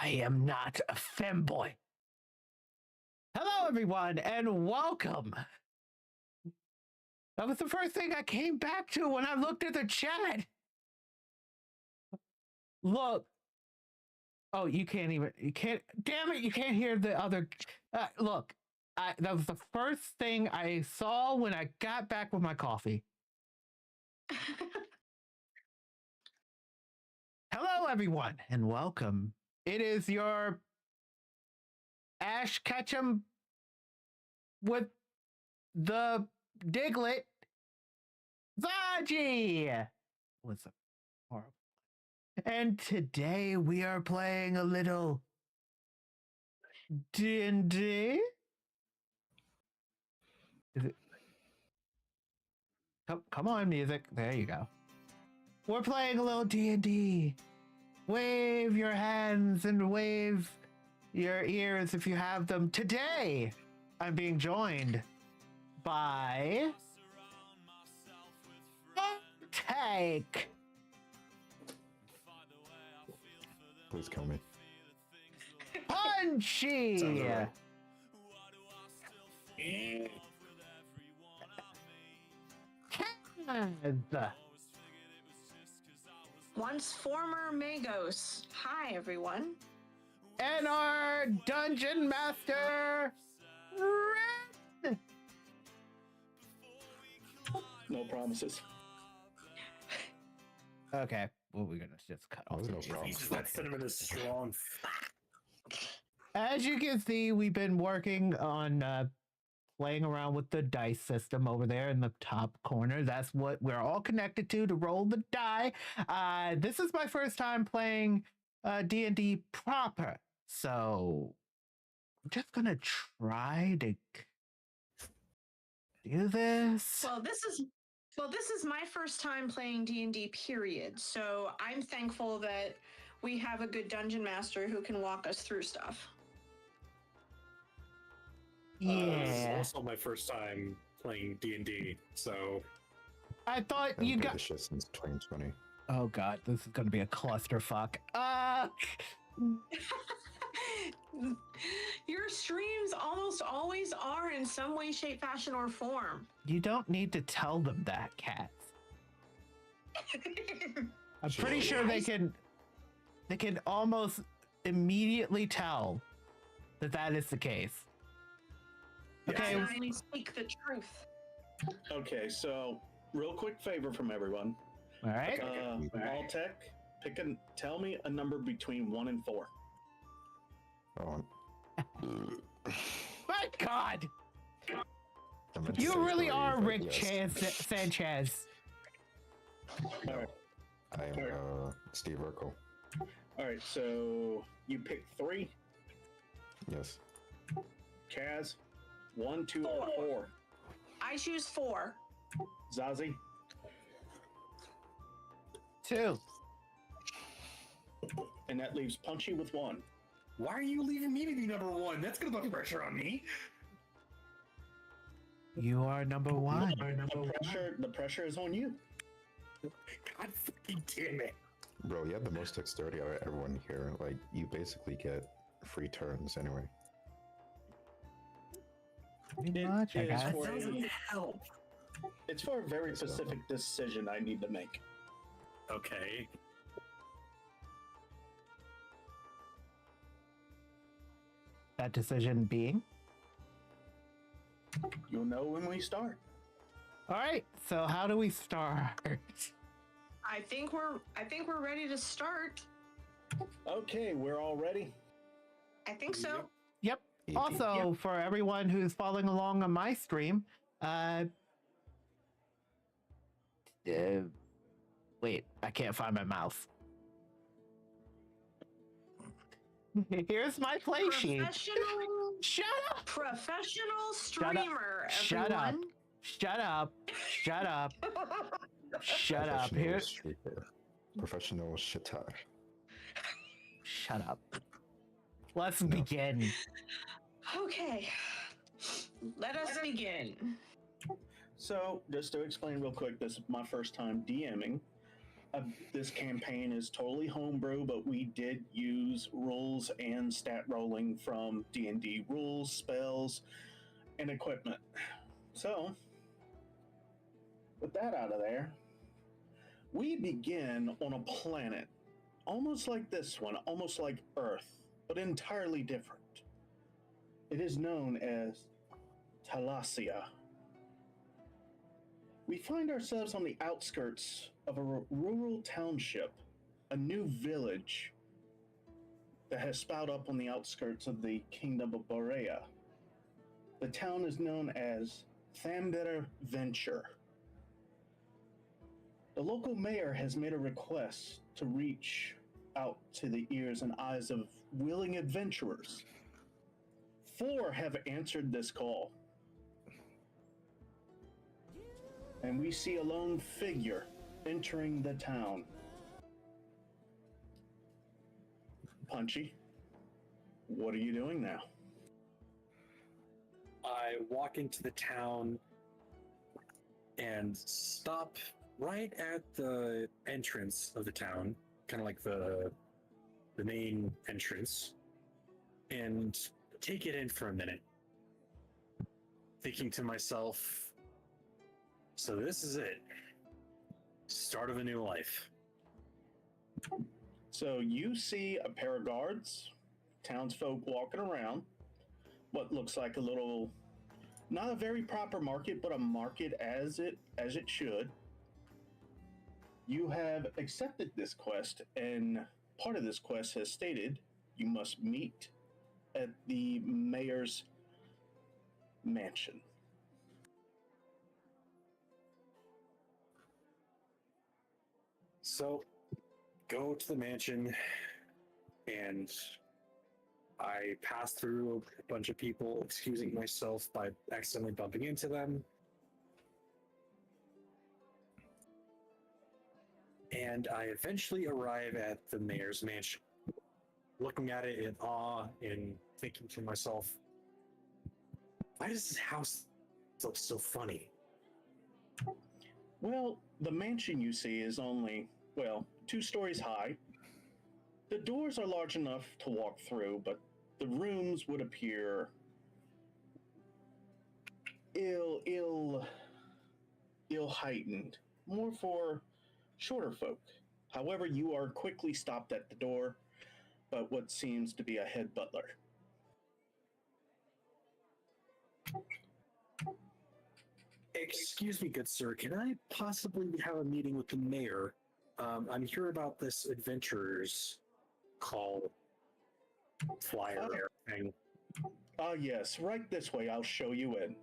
I am not a femboy. Hello, everyone, and welcome. That was the first thing I came back to when I looked at the chat. Look. Oh, you can't, damn it, you can't hear the other. Look, that was the first thing I saw when I got back with my coffee. Hello, everyone, and welcome. It is your Ash Ketchum with the Diglett, Zaji. What's up? Horrible. And today we are playing a little D&D. Is it? Come on, music. There you go. We're playing a little D&D. Wave your hands and wave your ears if you have them. Today, I'm being joined by Take. Please kill me. Punchy. Kaz. Once former Magos. Hi, everyone. And our Dungeon Master, Red. No promises. Okay, well, we're gonna just cut off. No problem. That cinnamon is strong. As you can see, we've been working on playing around with the dice system over there in the top corner. That's what we're all connected to roll the die. This is my first time playing D&D proper, so I'm just gonna try to do this. Well, this is my first time playing D&D, period. So I'm thankful that we have a good dungeon master who can walk us through stuff. Yeah. This is also my first time playing D&D, so I thought I've you played got. this shit since 2020. Oh god, this is gonna be a clusterfuck. Your streams almost always are in some way, shape, fashion, or form. You don't need to tell them that, Kat. I'm pretty sure they can almost immediately tell that is the case. Okay. I only speak the truth. okay. So, real quick favor from everyone. All right. All tech, tell me a number between 1 and 4. Oh, My god! I'm gonna You say really 3, are but Rick yes. Sanchez. All right. I am Steve Urkel. All right. So you pick 3. Yes. Kaz, 1, 2, or 4. I choose 4. Zazie, 2. and that leaves Punchy with 1. Why are you leaving me to be number 1? That's gonna put pressure on me. You are number 1. The pressure is on you. God fucking damn it. Bro, you have the most dexterity out of everyone here. Like, you basically get free turns anyway. Pretty much, I It is guess. for Doesn't help. It's for a very specific decision I need to make. Okay. That decision being. You'll know when we start. All right. So how do we start? I think we're ready to start. Okay, we're all ready. I think so. Yep. Also, for everyone who's following along on my stream, wait, I can't find my mouse. Here's my play sheet. Shut up! Professional streamer, Shut up! everyone. Shut up! Shut up! Shut up! Professional Here. streaker. Professional shitter. Shut up. Let's begin. Okay, let us begin. So, just to explain real quick, this is my first time DMing. This campaign is totally homebrew, but we did use rules and stat rolling from D&D rules, spells, and equipment. So, with that out of there, we begin on a planet almost like this one, almost like Earth, but entirely different. It is known as Thalassiea. We find ourselves on the outskirts of a rural township, a new village that has sprouted up on the outskirts of the kingdom of Borea. The town is known as Thambera Venture. The local mayor has made a request to reach out to the ears and eyes of willing adventurers. 4 have answered this call. And we see a lone figure entering the town. Punchy, what are you doing now? I walk into the town and stop right at the entrance of the town, kind of like the main entrance, and take it in for a minute, thinking to myself, so this is it. Start of a new life. So you see a pair of guards, townsfolk walking around, what looks like a little, not a very proper market, but a market as it should. You have accepted this quest, and part of this quest has stated you must meet at the mayor's mansion. So, go to the mansion, and I pass through a bunch of people, excusing myself by accidentally bumping into them. And I eventually arrive at the mayor's mansion, looking at it in awe and thinking to myself, why does this house look so funny? Well, the mansion you see is only, 2 stories high. The doors are large enough to walk through, but the rooms would appear ill heightened, more for shorter folk. However, you are quickly stopped at the door by what seems to be a head butler. Excuse me, good sir, can I possibly have a meeting with the mayor? I'm here about this adventurer's call flyer thing. Yes, right this way, I'll show you in.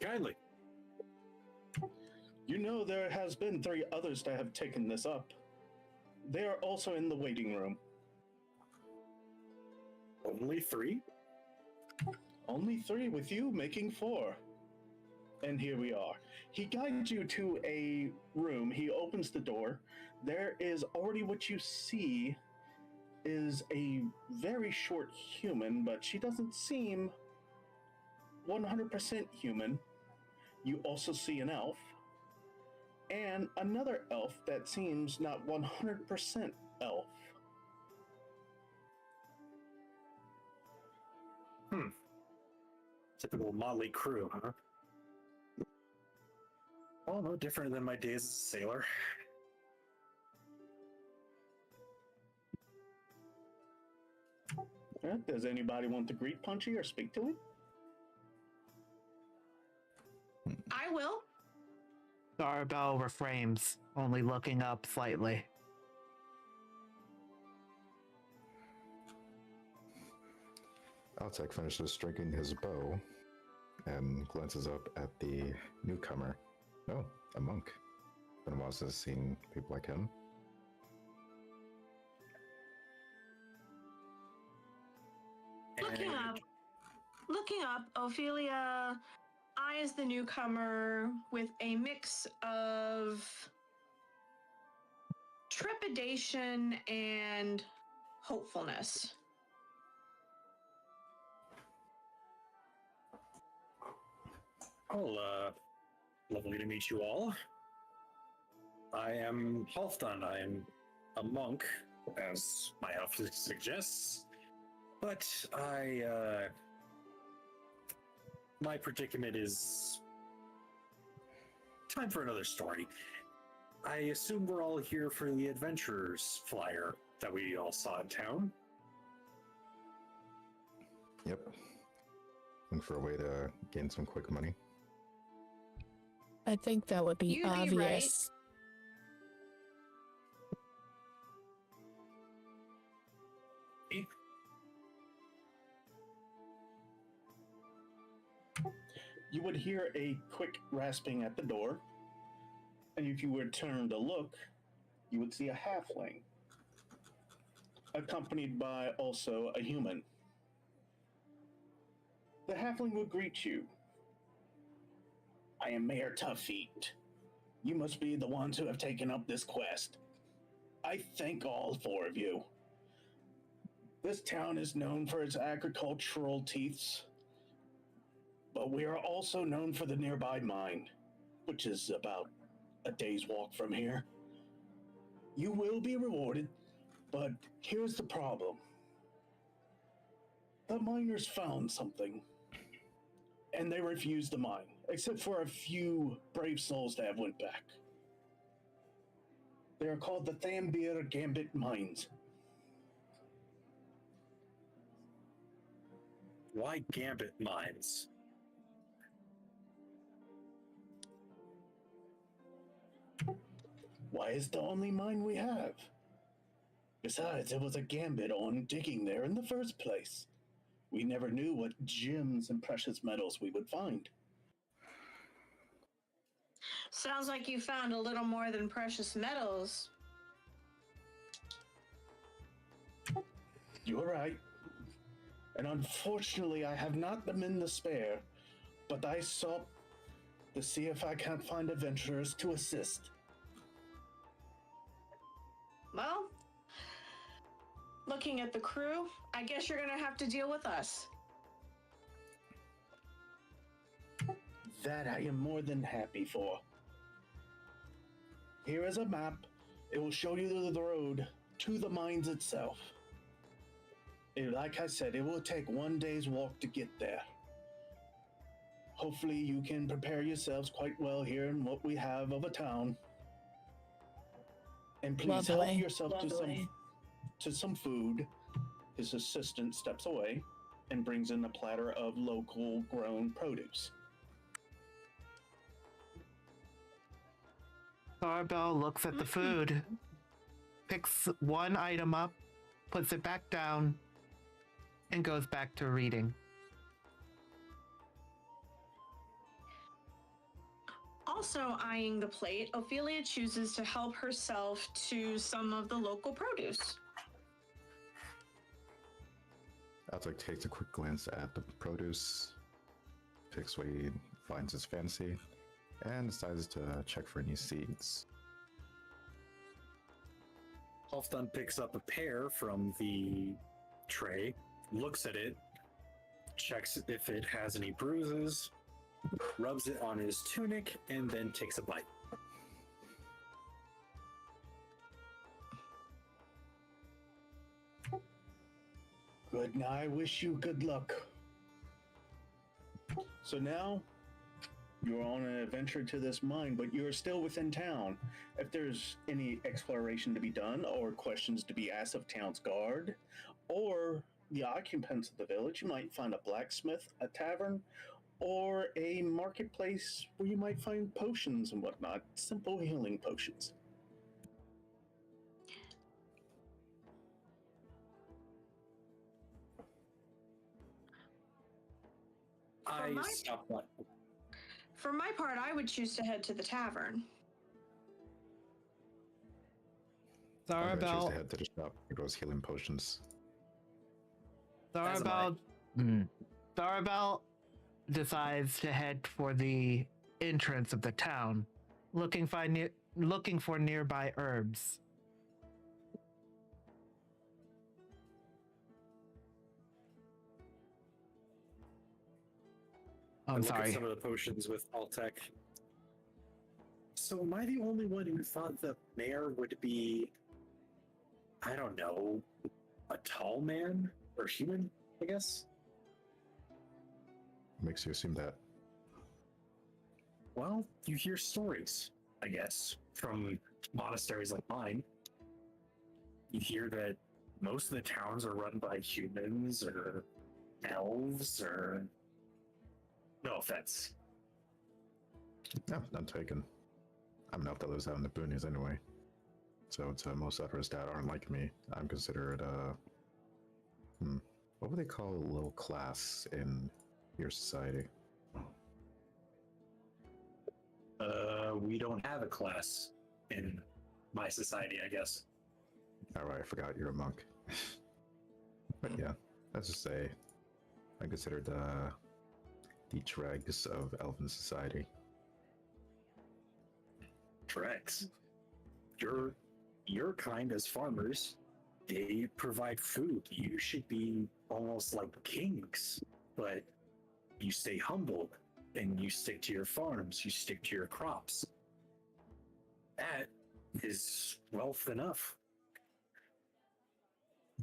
Kindly. You know there has been 3 others that have taken this up. They are also in the waiting room. Only 3? Only 3 with you, making 4. And here we are. He guides you to a room. He opens the door. There is already what you see is a very short human, but she doesn't seem 100% human. You also see an elf and another elf that seems not 100% elf. Typical motley crew, huh? Well, no different than my days as a sailor. Does anybody want to greet Punchy or speak to him? I will. Darbell refrains, only looking up slightly. Altek finishes striking his bow and glances up at the newcomer. Oh, a monk. Been a while since I've seen people like him. Looking up, Ophelia eyes the newcomer with a mix of trepidation and hopefulness. Well, lovely to meet you all. I am Halfdan. I am a monk, as my outfit suggests. But my predicament is time for another story. I assume we're all here for the adventurers flyer that we all saw in town. Yep. Looking for a way to gain some quick money. I think that would be You'd be obvious. You would hear a quick rasping at the door, and if you were to turn to look, you would see a halfling, accompanied by also a human. The halfling would greet you. I am Mayor Toughfeet. You must be the ones who have taken up this quest. I thank all four of you. This town is known for its agricultural teeths, but we are also known for the nearby mine, which is about a day's walk from here. You will be rewarded, but here's the problem. The miners found something, and they refused the mine, except for a few brave souls that have went back. They are called the Thalassiea Gambit Mines. Why Gambit Mines? Why, it's the only mine we have. Besides, it was a gambit on digging there in the first place. We never knew what gems and precious metals we would find. Sounds like you found a little more than precious metals. You're right. And unfortunately, I have not the men to spare, but I sought to see if I can't find adventurers to assist. Well, looking at the crew, I guess you're gonna have to deal with us. That I am more than happy for. Here is a map. It will show you the road to the mines itself. Like I said, it will take one day's walk to get there. Hopefully you can prepare yourselves quite well here in what we have of a town. And please help Lovely. yourself to some food. His assistant steps away and brings in a platter of local grown produce. Barbell looks at the food, picks one item up, puts it back down, and goes back to reading. Also eyeing the plate, Ophelia chooses to help herself to some of the local produce. Alec takes a quick glance at the produce, picks what he finds his fancy, and decides to check for any seeds. Halfdan picks up a pear from the tray, looks at it, checks if it has any bruises, rubs it on his tunic, and then takes a bite. Good, now I wish you good luck. So now, you're on an adventure to this mine, but you're still within town. If there's any exploration to be done, or questions to be asked of town's guard, or the occupants of the village, you might find a blacksmith, a tavern, or a marketplace where you might find potions and whatnot, simple healing potions. For my part, I would choose to head to the tavern. I'm gonna choose Zarabel, to head to the shop for those healing potions. Zarabel decides to head for the entrance of the town, looking for nearby herbs. I I'm look at sorry. some of the potions with Altec. So am I the only one who thought the mayor would be, I don't know, a tall man or human, I guess? Makes you assume that. Well, you hear stories, I guess, from monasteries like mine. You hear that most of the towns are run by humans or elves or... No offense. No, none taken. I'm an elf that lives out in the boonies anyway. So to most others that aren't like me, I'm considered what would they call a low class in your society? We don't have a class in my society, I guess. Alright, I forgot you're a monk. But yeah, let's just say I'm considered the dregs of elven society. Dregs. Your kind as farmers, they provide food. You should be almost like kings, but you stay humble and you stick to your farms, you stick to your crops. That is wealth enough.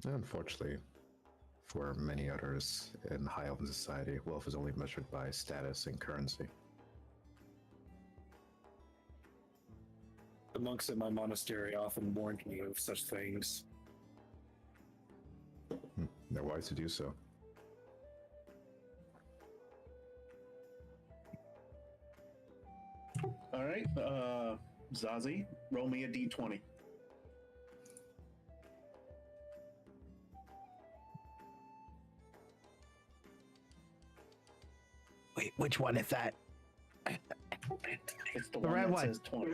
Unfortunately, for many others in high elven society, wealth is only measured by status and currency. The monks at my monastery often warned me of such things. They're wise to do so. All right, Zazi, roll me a d20. Wait, which one is that? It's the The one red that one. says 20.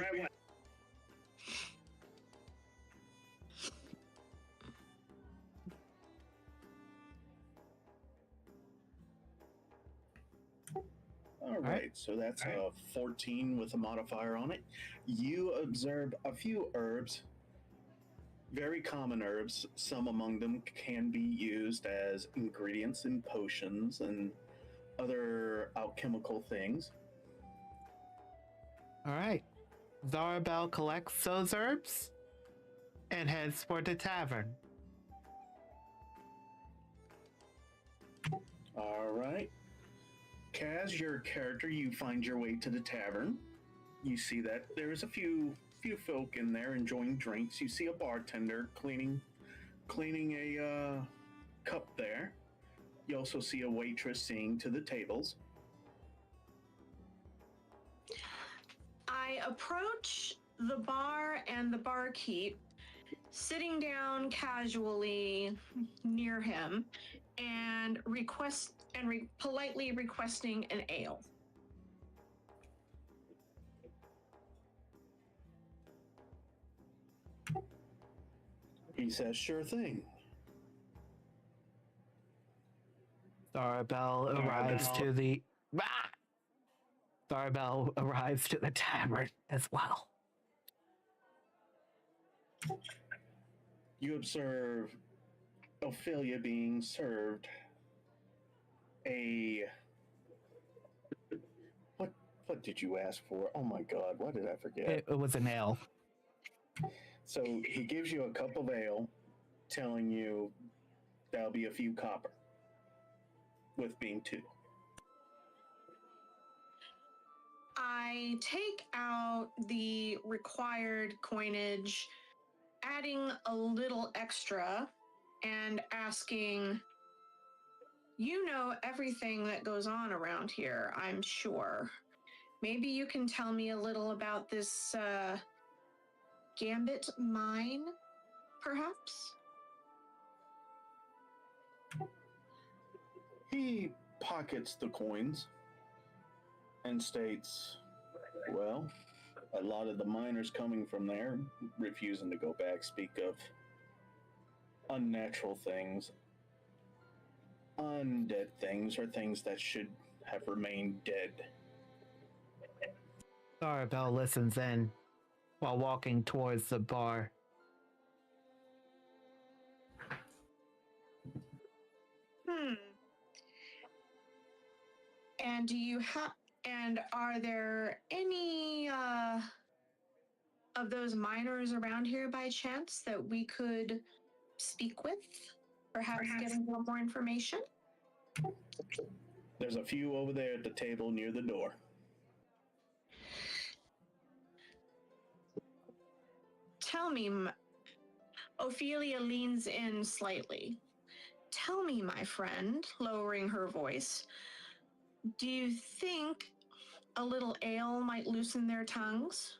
All right, so that's a 14 with a modifier on it. You observed a few herbs, very common herbs. Some among them can be used as ingredients in potions and other alchemical things. All right. Zarabel collects those herbs and heads for the tavern. All right. Kaz, your character, you find your way to the tavern. You see that there's a few folk in there enjoying drinks. You see a bartender cleaning a cup there. You also see a waitress seeing to the tables. I approach the bar and the barkeep, sitting down casually near him, and politely requesting an ale. He says, "Sure thing." Zarabel arrives to the Zarabel arrives to the tavern as well. You observe Ophelia being served a what did you ask for? Oh my god, what did I forget? It was an ale. So he gives you a cup of ale, telling you that'll be a few copper, with being 2. I take out the required coinage, adding a little extra, and asking, "You know everything that goes on around here, I'm sure. Maybe you can tell me a little about this Gambit mine, perhaps?" He pockets the coins and states, "Well, a lot of the miners coming from there, refusing to go back, speak of unnatural things, undead things, or things that should have remained dead." Zarabel listens in while walking towards the bar. And do you have? And are there any of those miners around here by chance that we could speak with? Perhaps getting a little more information? There's a few over there at the table near the door. Tell me, Ophelia leans in slightly. Tell me, my friend, lowering her voice, do you think a little ale might loosen their tongues?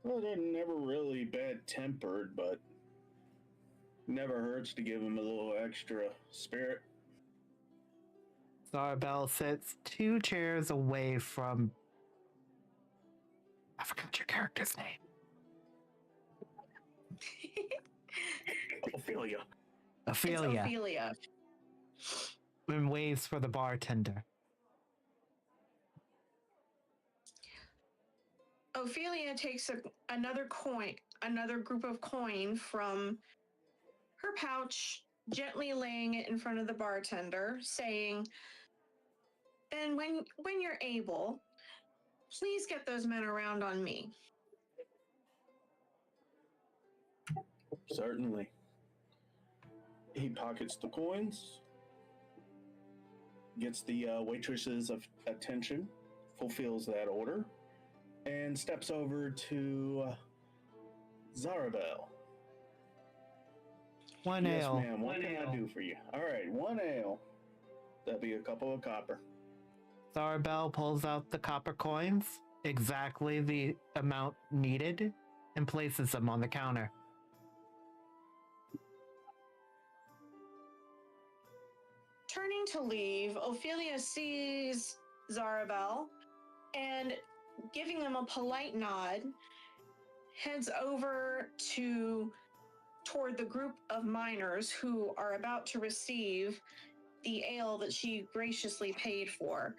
Well, they're never really bad-tempered, but never hurts to give them a little extra spirit. Zarabel sits 2 chairs away from. I forgot your character's name. Ophelia. Ophelia. It's Ophelia. And waves for the bartender. Ophelia takes another group of coin from her pouch, gently laying it in front of the bartender, saying, "Ben, when you're able, please get those men around on me." Certainly. He pockets the coins, gets the waitress's attention, fulfills that order, and steps over to Zarabel. One Yes, ale. ma'am. What can I do for you? All right, 1 ale. That'll be a couple of copper. Zarabel pulls out the copper coins, exactly the amount needed, and places them on the counter. Turning to leave, Ophelia sees Zarabel and, giving them a polite nod, heads over toward the group of miners who are about to receive the ale that she graciously paid for,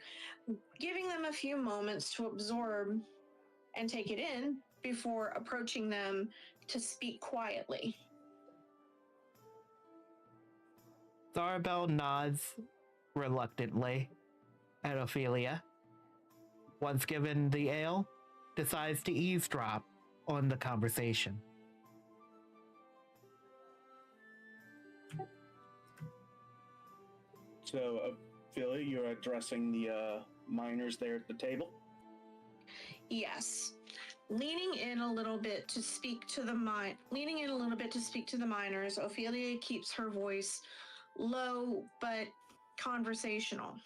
giving them a few moments to absorb and take it in before approaching them to speak quietly. Zarabel nods reluctantly at Ophelia. Once given the ale, decides to eavesdrop on the conversation. So, Ophelia, you're addressing the miners there at the table? Yes. Leaning in a little bit to speak to the miners, Ophelia keeps her voice low but conversational.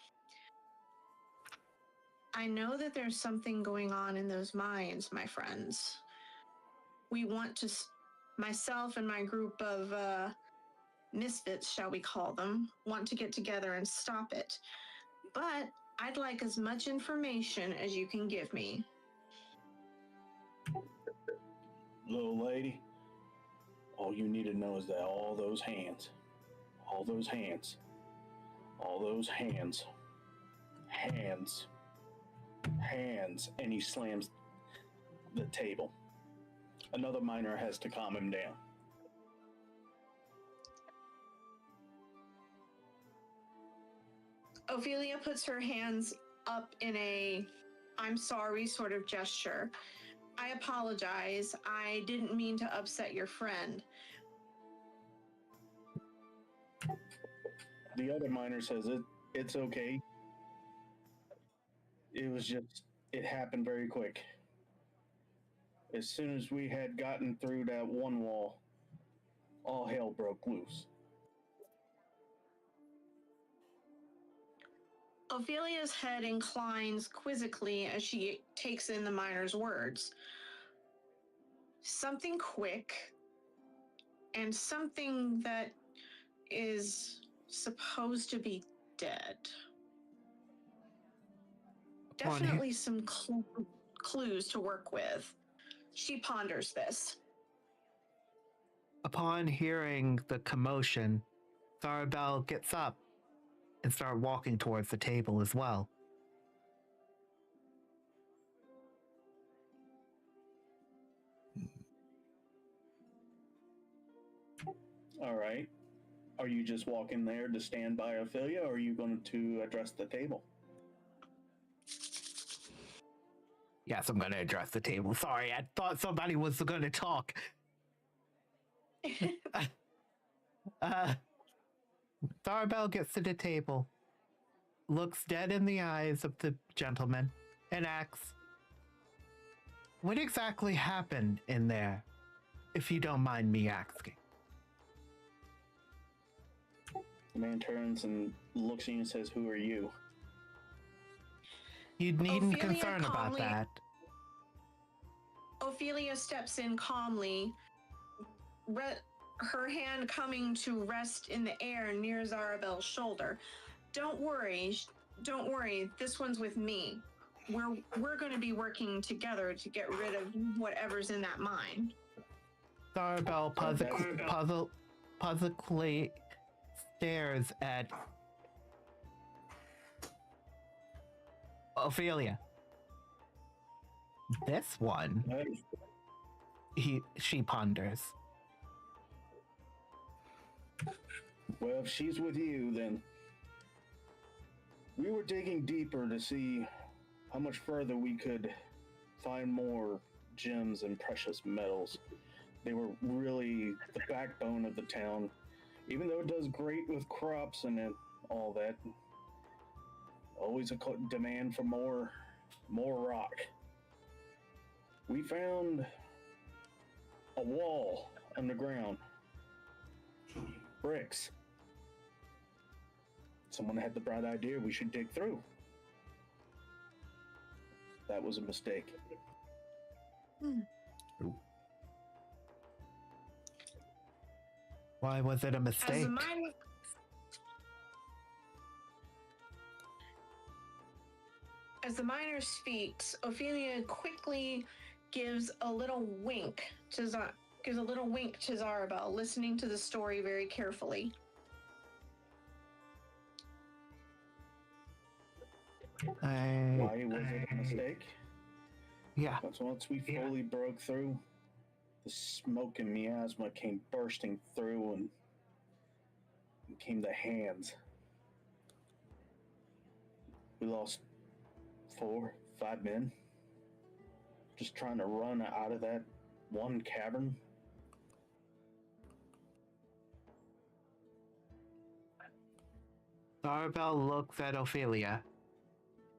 I know that there's something going on in those mines, my friends. We want to, myself and my group of misfits, shall we call them, want to get together and stop it. But I'd like as much information as you can give me. Little lady, all you need to know is that all those hands, and he slams the table. Another miner has to calm him down. Ophelia puts her hands up in a "I'm sorry" sort of gesture. I apologize. I didn't mean to upset your friend. The other miner says it's okay. It happened very quick. As soon as we had gotten through that one wall, all hell broke loose. Ophelia's head inclines quizzically as she takes in the miner's words. Something quick, and something that is supposed to be dead. Definitely some clues to work with. She ponders this. Upon hearing the commotion, Zarabel gets up and starts walking towards the table as well. All right. Are you just walking there to stand by Ophelia, or are you going to address the table? Yes, I'm going to address the table. Sorry, I thought somebody was going to talk. Tharbell gets to the table, looks dead in the eyes of the gentleman, and asks, "What exactly happened in there, if you don't mind me asking?" The man turns and looks at you and says, "Who are you?" You needn't Ophelia concern about calmly- that. Ophelia steps in calmly, her hand coming to rest in the air near Zarabel's shoulder. Don't worry, this one's with me. We're going to be working together to get rid of whatever's in that mine. Tharbell puzzledly stares at Ophelia. This one, she ponders. Well, if she's with you, then we were digging deeper to see how much further we could find more gems and precious metals. They were really the backbone of the town. Even though it does great with crops and all that, always a demand for more rock. We found a wall underground. Bricks. Someone had the bright idea we should dig through. That was a mistake. Why was it a mistake? As the miner speaks, Ophelia quickly gives a little wink to Zarabel, listening to the story very carefully. Why was it a mistake? Yeah. Because once we fully broke through, the smoke and miasma came bursting through and came the hands. We lost 4, 5 men just trying to run out of that one cavern. Tharbell looks at Ophelia.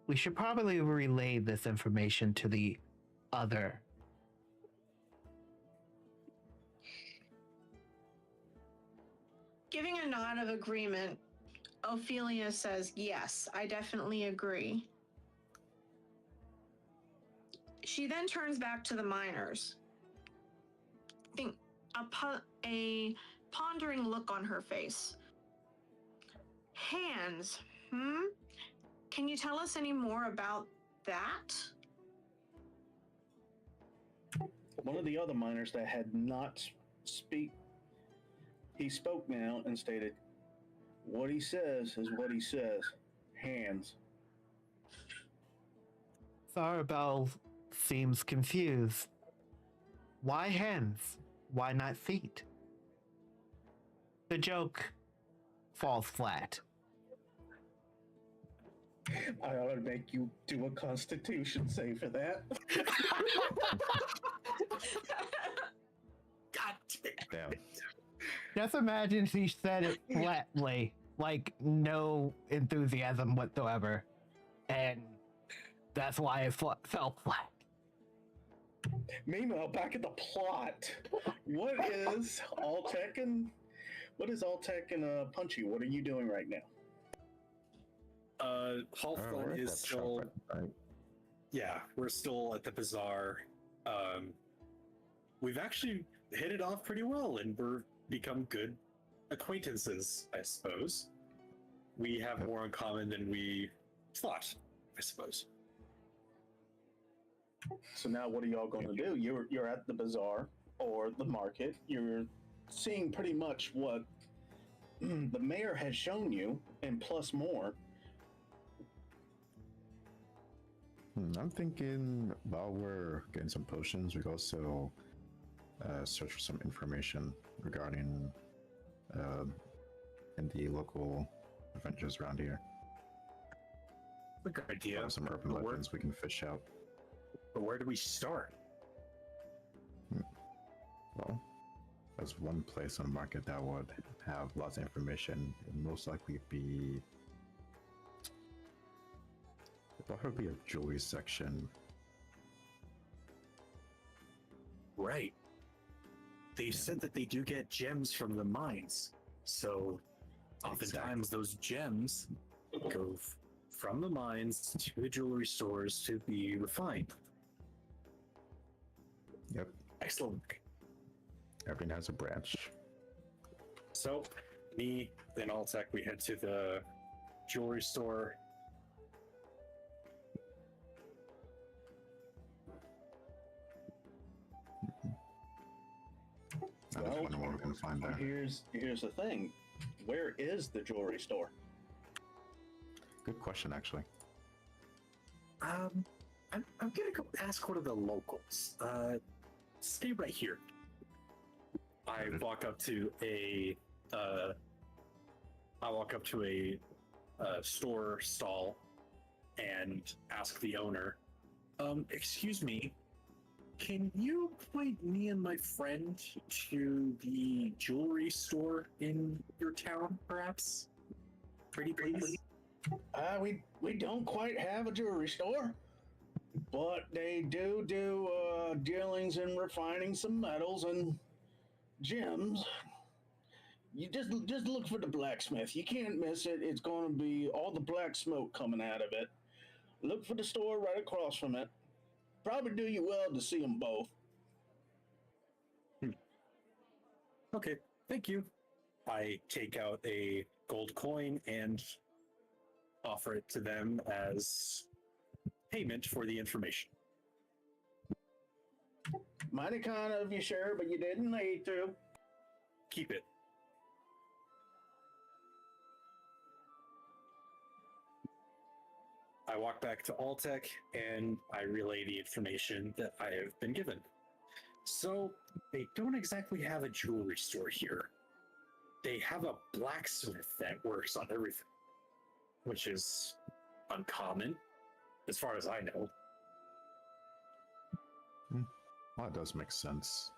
We should probably relay this information to the other. Giving a nod of agreement, Ophelia says, "Yes, I definitely agree." She then turns back to the miners. A pondering look on her face. Hands, Can you tell us any more about that? One of the other miners that had not he spoke now and stated, "What he says is what he says. Hands." Tharbell seems confused. Why hands? Why not feet? The joke falls flat. I ought to make you do a constitution save for that. God Damn. Just imagine she said it flatly, like no enthusiasm whatsoever. And that's why it fell flat. Meanwhile, back at the plot, what is Altec and Punchy? What are you doing right now? Hawthorne is still. Right. Yeah, we're still at the bazaar. We've actually hit it off pretty well, and we're become good acquaintances, I suppose. We have more in common than we thought, I suppose. So now what are y'all going to do? You're at the bazaar or the market. You're seeing pretty much what the mayor has shown you, and plus more. I'm thinking while we're getting some potions, we could also search for some information regarding in the local adventures around here. Good idea. Some urban legends we can fish out. But where do we start? Well, there's one place on the market that would have lots of information. It would most likely be probably a jewelry section. Right. They said that they do get gems from the mines. So oftentimes those gems go from the mines to the jewelry stores to be refined. Yep, Excellent. everything has a branch. So, me and Altec, we head to the jewelry store. I just wonder what we're going to find there. Here's the thing. Where is the jewelry store? Good question, actually. I'm gonna go ask one of the locals. Stay right here. I walk up to a store stall and ask the owner, excuse me, can you point me and my friend to the jewelry store in your town, perhaps? Pretty please? We don't quite have a jewelry store, but they do dealings in refining some metals and gems. You just look for the blacksmith. You can't miss it. It's going to be all the black smoke coming out of it. Look for the store right across from it. Probably do you well to see them both. Okay, thank you. I take out a gold coin and offer it to them as payment for the information. Mighty kind of you, sure, but you didn't need to. Keep it. I walk back to Altec and I relay the information that I have been given. So, they don't exactly have a jewelry store here. They have a blacksmith that works on everything, which is uncommon, as far as I know. Well, it does make sense,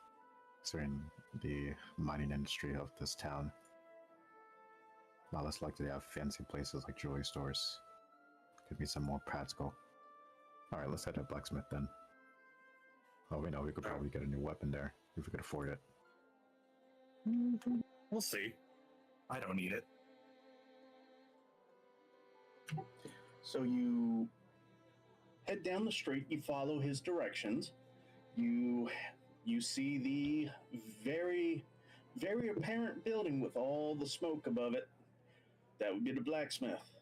considering the mining industry of this town. Not less likely to have fancy places like jewelry stores. Could be some more practical. Alright, let's head to blacksmith then. Oh, we know we could probably get a new weapon there, if we could afford it. We'll see. I don't need it. So you head down the street, you follow his directions. You see the very, very apparent building with all the smoke above it. That would be the blacksmith.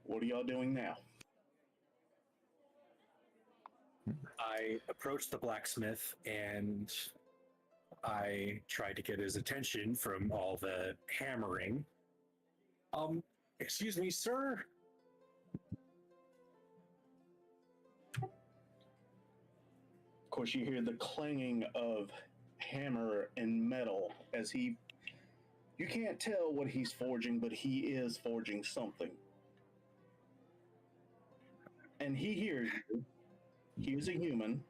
What are y'all doing now? I approach the blacksmith and I try to get his attention from all the hammering. Excuse me, sir. Of course, you hear the clanging of hammer and metal as you can't tell what he's forging, but he is forging something. And he hears you. He is a human,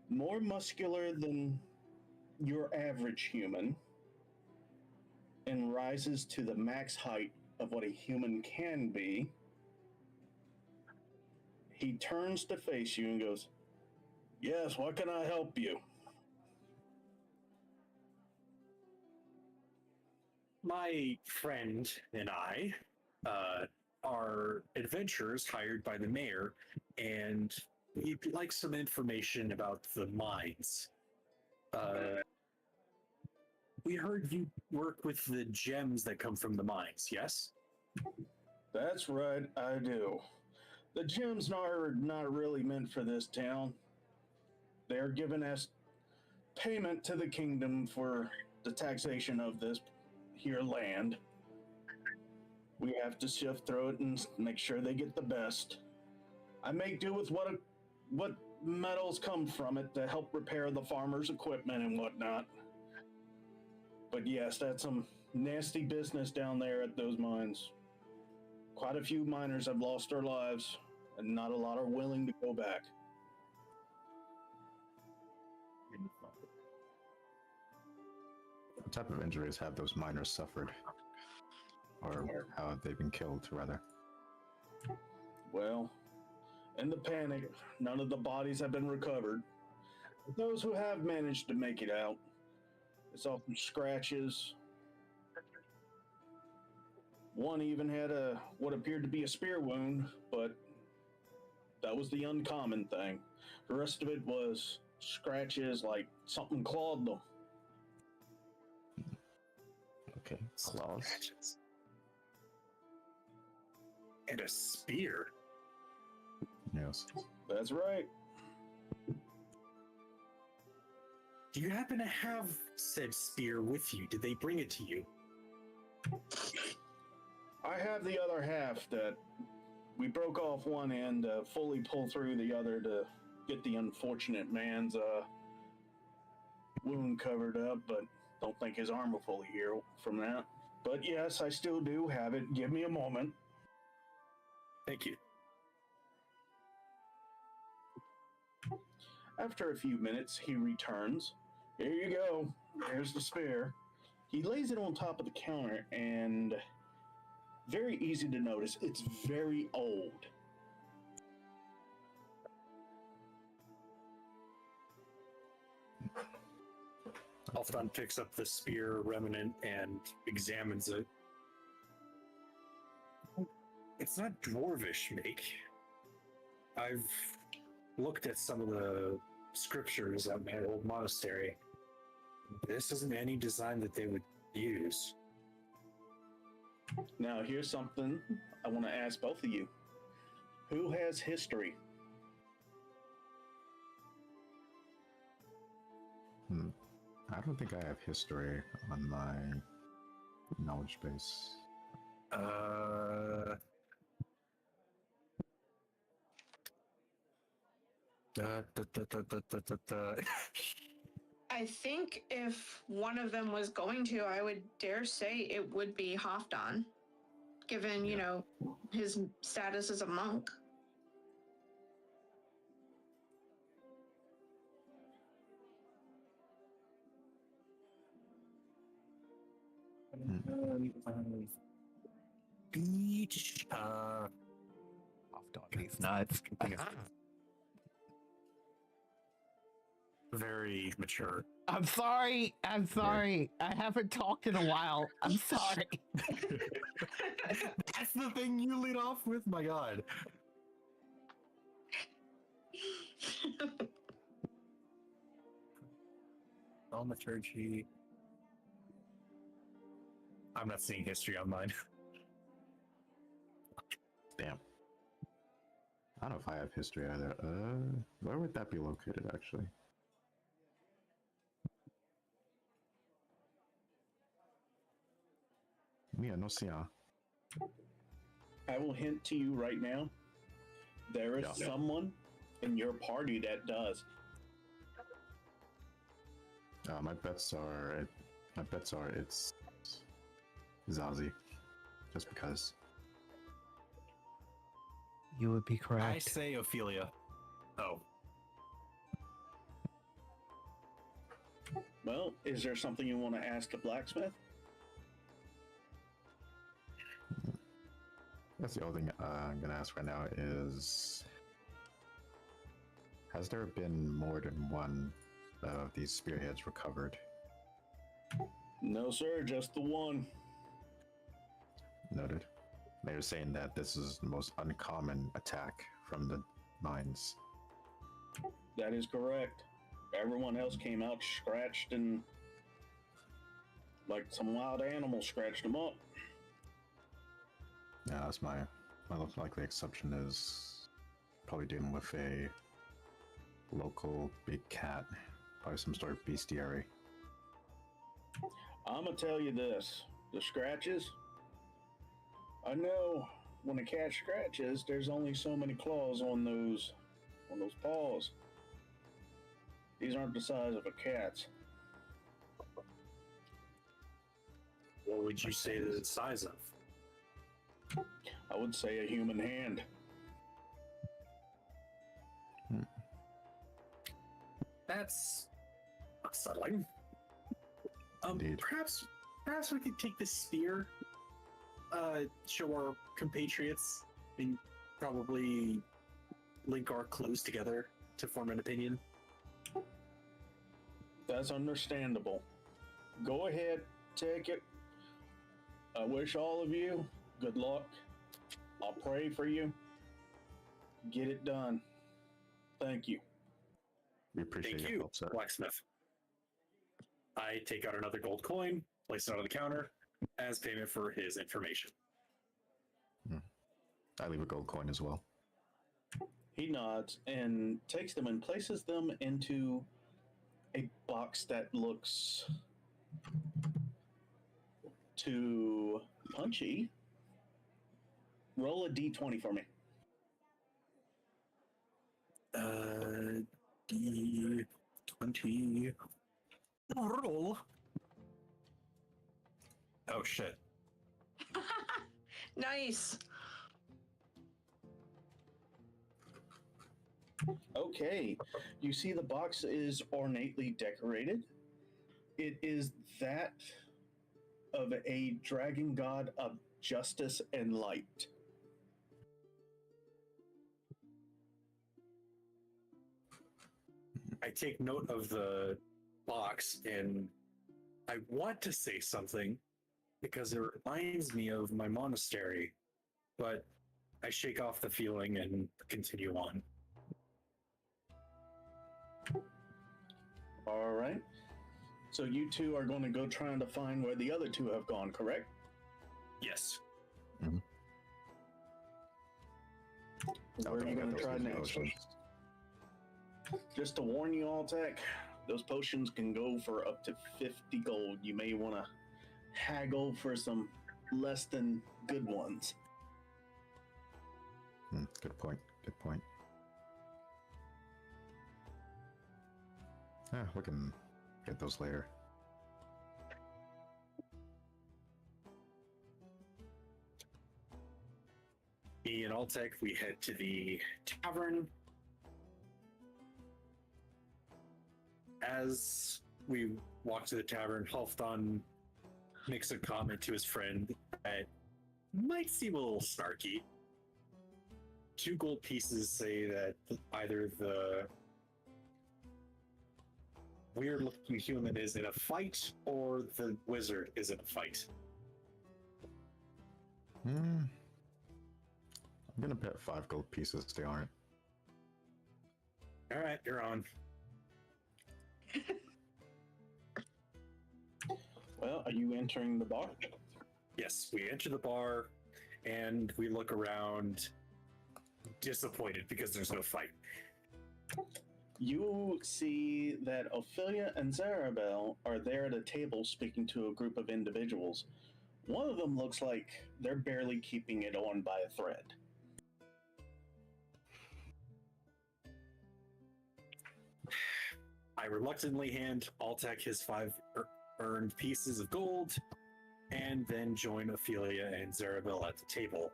more muscular than your average human, and rises to the max height of what a human can be. He turns to face you and goes, "Yes, what can I help you?" My friend and I are adventurers hired by the mayor, and we'd like some information about the mines. We heard you work with the gems that come from the mines, yes? That's right, I do. The gems are not really meant for this town. They're giving us payment to the kingdom for the taxation of this here land. We have to sift through it and make sure they get the best. I make do with what metals come from it to help repair the farmers' equipment and whatnot. But yes, that's some nasty business down there at those mines. Quite a few miners have lost their lives and not a lot are willing to go back. What type of injuries have those miners suffered? Or how have they been killed, rather? Well, in the panic, none of the bodies have been recovered. But those who have managed to make it out, it's all from scratches. One even had what appeared to be a spear wound, but that was the uncommon thing. The rest of it was scratches like something clawed them. Okay, claws. And a spear. Yes. That's right. Do you happen to have said spear with you? Did they bring it to you? I have the other half that we broke off one end to fully pull through the other to get the unfortunate man's wound covered up, but don't think his arm will fully heal from that. But yes, I still do have it. Give me a moment. Thank you. After a few minutes, he returns. Here you go. Here's the spear. He lays it on top of the counter, and very easy to notice, it's very old. Alfredon picks up the spear remnant and examines it. It's not dwarvish make. I've looked at some of the scriptures at my old monastery. This isn't any design that they would use. Now, here's something I want to ask both of you. Who has history? I don't think I have history on my knowledge base. I think if one of them was going to, I would dare say it would be Halfdan, given, you know, his status as a monk. Beach. Off dog, he's nuts. Very mature. I'm sorry. I'm sorry. I haven't talked in a while. I'm sorry. That's the thing you lead off with? My god. Thaumaturgy. I'm not seeing history on mine. Damn. I don't know if I have history either. Where would that be located, actually? Mia, no see. I will hint to you right now. There is Yeah. someone in your party that does. My bets are it's Zaji, just because. You would be correct. I say Ophelia. Oh. Well, is there something you want to ask the blacksmith? That's the only thing I'm gonna ask right now is, has there been more than one of these spearheads recovered? No, sir, just the one. Noted. They were saying that this is the most uncommon attack from the mines. That is correct. Everyone else came out scratched and like some wild animal scratched them up. Yeah, that's my most likely exception is probably dealing with a local big cat, probably some sort of bestiary. I'm gonna tell you this: the scratches. I know when a cat scratches, there's only so many claws on those paws. These aren't the size of a cat's. What would you say the size of? I would say a human hand. That's unsettling. Indeed. Perhaps we could take this spear, show our compatriots, and probably link our clues together to form an opinion. That's understandable. Go ahead, take it. I wish all of you good luck. I'll pray for you. Get it done. Thank you. We appreciate Thank your you, help, sir. blacksmith. I take out another gold coin, place it on the counter as payment for his information. I leave a gold coin as well. He nods and takes them and places them into a box that looks too punchy. Roll a d20 for me. D20. Roll. Oh shit. Nice. Okay, you see the box is ornately decorated. It is that of a dragon god of justice and light. I take note of the box and I want to say something because it reminds me of my monastery, but I shake off the feeling and continue on. All right. So you two are going to go trying to find where the other two have gone, correct? Yes. Where are you going to try next? Just to warn you all, Tech, those potions can go for up to 50 gold. You may want to haggle for some less than good ones. Good point. Good point. Yeah, we can get those later. Me and Altec, we head to the tavern. As we walk to the tavern, Halfdan makes a comment to his friend that might seem a little snarky. 2 gold pieces say that either the weird looking human is in a fight or the wizard is in a fight. I'm gonna bet 5 gold pieces they aren't. All right, you're on. Well, are you entering the bar? Yes, we enter the bar and we look around disappointed because there's no fight. You see that Ophelia and Zarabel are there at a table speaking to a group of individuals. One of them looks like they're barely keeping it on by a thread. I reluctantly hand Altec his 5 earned pieces of gold and then join Ophelia and Zarabel at the table.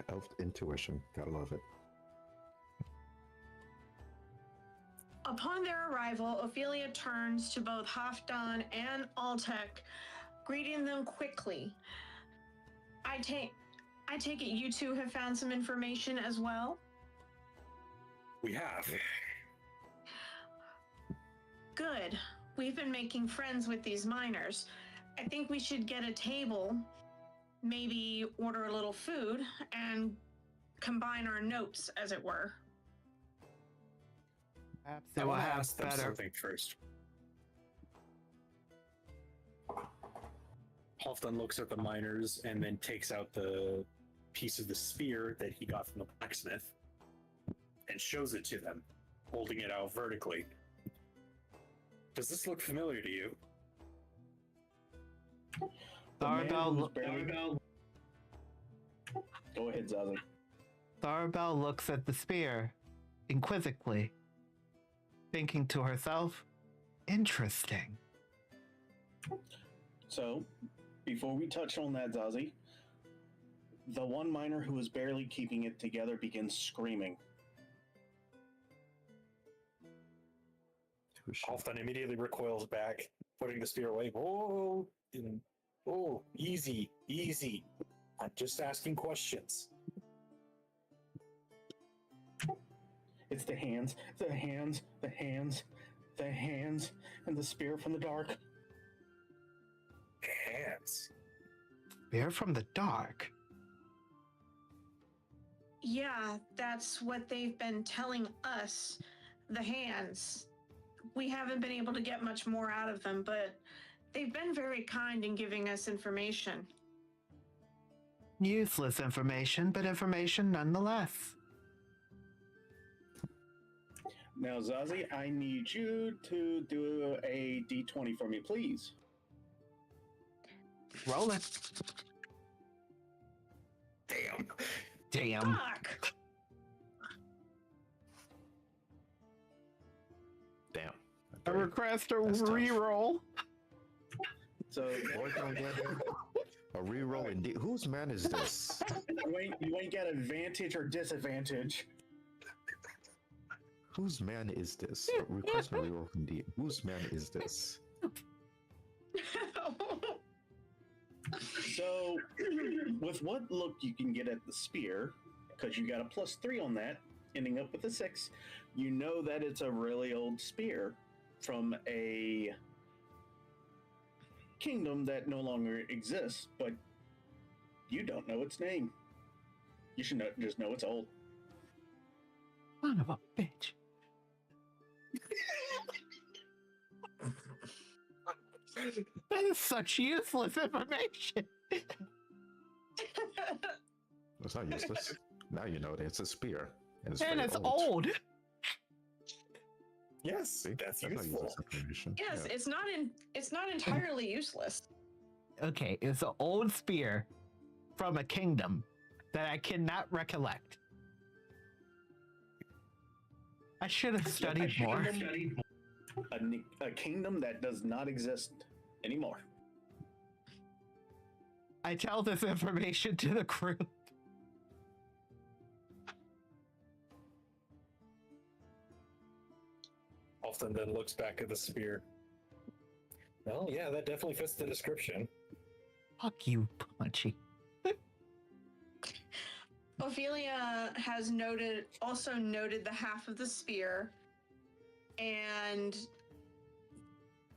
Elf intuition. Gotta love it. Upon their arrival, Ophelia turns to both Halfdan and Altec, greeting them quickly. I take it you two have found some information as well? We have. Good. We've been making friends with these miners. I think we should get a table, maybe order a little food, and combine our notes, as it were. Perhaps I it will want to have ask them better. something first. Halfdan looks at the miners and then takes out the piece of the spear that he got from the blacksmith and shows it to them, holding it out vertically. Does this look familiar to you? Tharbell Go ahead, Zazi. Tharbell looks at the spear inquisitively, thinking to herself, interesting. So, before we touch on that, Zazi, the one miner who was barely keeping it together begins screaming. Who's she? Halfdan immediately recoils back, putting the spear away. Oh, easy, easy. I'm just asking questions. It's the hands, the hands, the hands, the hands, and the spear from the dark. Hands. Bear from the dark. Yeah, that's what they've been telling us. The hands. We haven't been able to get much more out of them, but they've been very kind in giving us information. Useless information, but information nonetheless. Now, Zazi, I need you to do a d20 for me, please. Roll it. Damn. Fuck! Damn. I request a That's tough. reroll. So Boy, can I get a reroll indeed. Whose man is this? you ain't got advantage or disadvantage. Whose man is this? Request a reroll indeed. Whose man is this? So, with what look you can get at the spear, because you got a +3 on that, ending up with a 6, you know that it's a really old spear from a kingdom that no longer exists, but you don't know its name. You should just know it's old. Son of a bitch. That is such useless information. It's not useless. Now you know that it's a spear. And And very it's old. Yes, See? that's not useful. useless information. Yes, Yeah. it's not entirely useless. Okay, it's an old spear from a kingdom that I cannot recollect. I should have studied more. A kingdom that does not exist anymore. I tell this information to the crew. Halfdan then looks back at the spear. Well, yeah, that definitely fits the description. Fuck you, Punchy. Ophelia has also noted the half of the spear and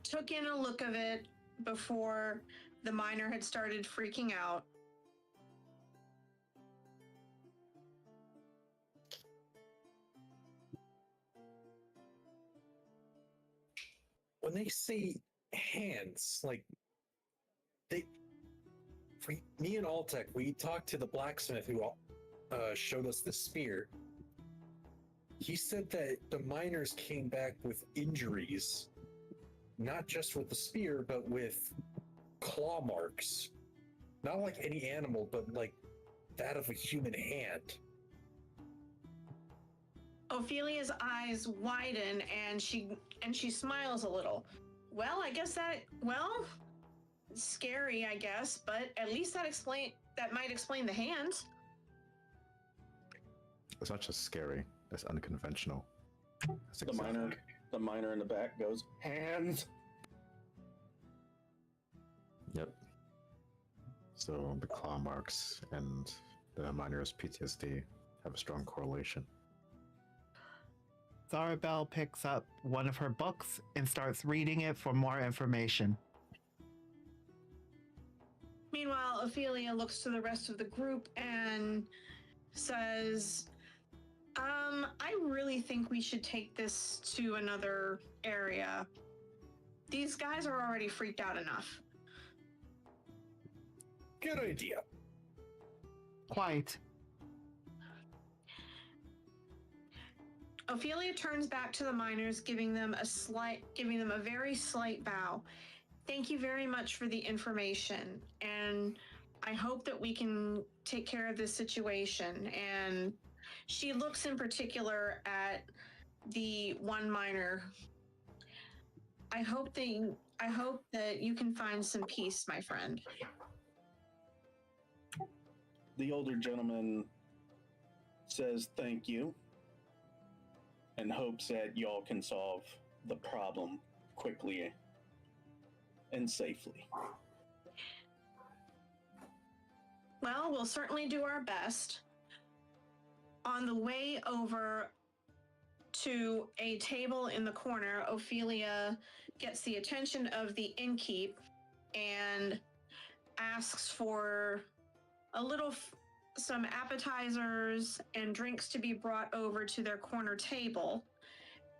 took in a look of it before the miner had started freaking out. When they say hands, like me and Altec, we talked to the blacksmith who showed us the spear. He said that the miners came back with injuries, not just with the spear, but with claw marks. Not like any animal, but like that of a human hand. Ophelia's eyes widen and she smiles a little. Well, I guess scary, I guess, but at least that might explain the hands. It's not just scary. It's unconventional. That's The miner in the back goes, hands. Yep. So the claw marks and the miner's PTSD have a strong correlation. Zarabelle picks up one of her books and starts reading it for more information. Meanwhile, Ophelia looks to the rest of the group and says, I really think we should take this to another area. These guys are already freaked out enough. Good idea. Quite. Ophelia turns back to the miners, giving them a very slight bow. Thank you very much for the information, and I hope that we can take care of this situation. And she looks in particular at the one miner. I hope that you can find some peace, my friend. The older gentleman says thank you and hopes that y'all can solve the problem quickly and safely. Well, we'll certainly do our best. On the way over to a table in the corner, Ophelia gets the attention of the innkeep and asks for some appetizers and drinks to be brought over to their corner table,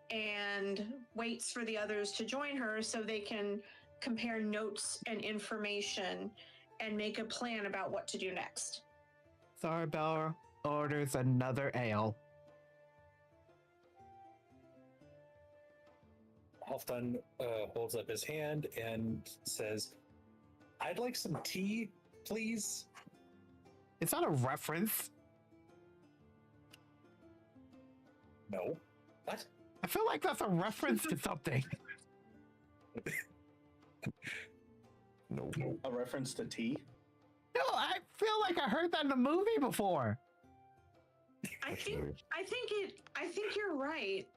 and waits for the others to join her so they can compare notes and information and make a plan about what to do next. Tharbell orders another ale. Halfdan holds up his hand and says, "I'd like some tea, please." Is that a reference? No. What? I feel like that's a reference to something. No. A reference to tea? No, I feel like I heard that in a movie before. I think you're right.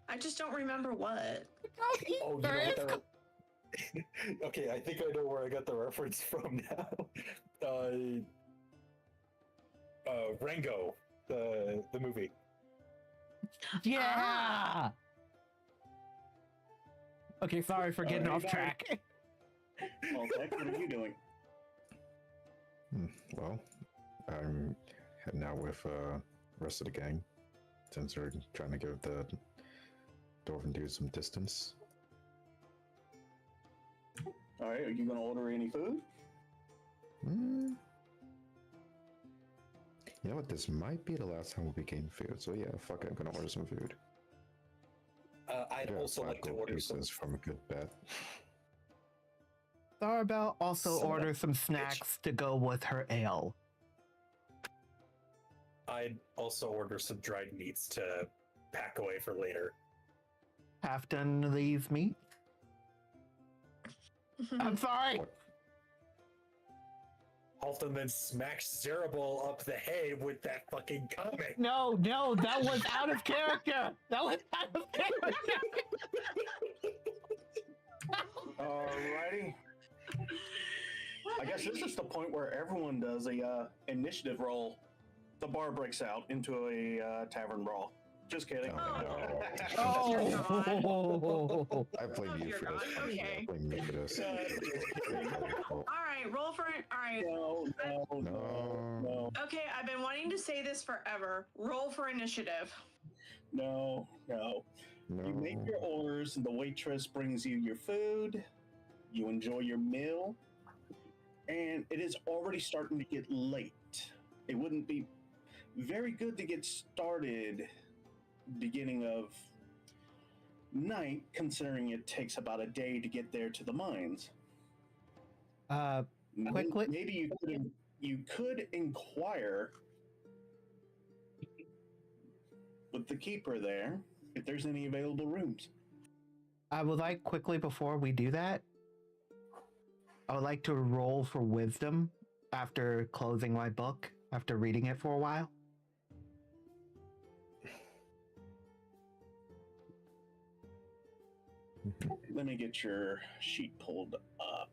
I just don't remember what. Oh, you know what okay, I think I know where I got the reference from now. Rango, the movie. Yeah. Okay, sorry for getting off track. Well, Zach, what are you doing? Well, I'm heading out with the rest of the gang since we're trying to give the dwarven dude some distance. All right, are you going to order any food? You know what? This might be the last time we'll be getting food. So yeah, fuck it, I'm gonna order some food. I'd also like to order some from a good bet. Tharbell also Son of a orders some bitch. snacks to go with her ale. I'd also order some dried meats to pack away for later. Half done these meat. I'm sorry. Halfdan then smacks Zerabal up the head with that fucking comic. No, that was out of character. That was out of character. Alrighty. I guess this is the point where everyone does a initiative roll. The bar breaks out into a tavern brawl. Just kidding. Oh. I blame you dear for God, this. okay. I blame me for this. All right, roll for it. All right. No. Okay, I've been wanting to say this forever. Roll for initiative. No. You make your orders, and the waitress brings you your food. You enjoy your meal, and it is already starting to get late. It wouldn't be very good to get started beginning of night, considering it takes about a day to get there to the mines. Quickly. Maybe you could inquire with the keeper there if there's any available rooms. I would like quickly before we do that, I would like to roll for wisdom after closing my book, after reading it for a while. Let me get your sheet pulled up.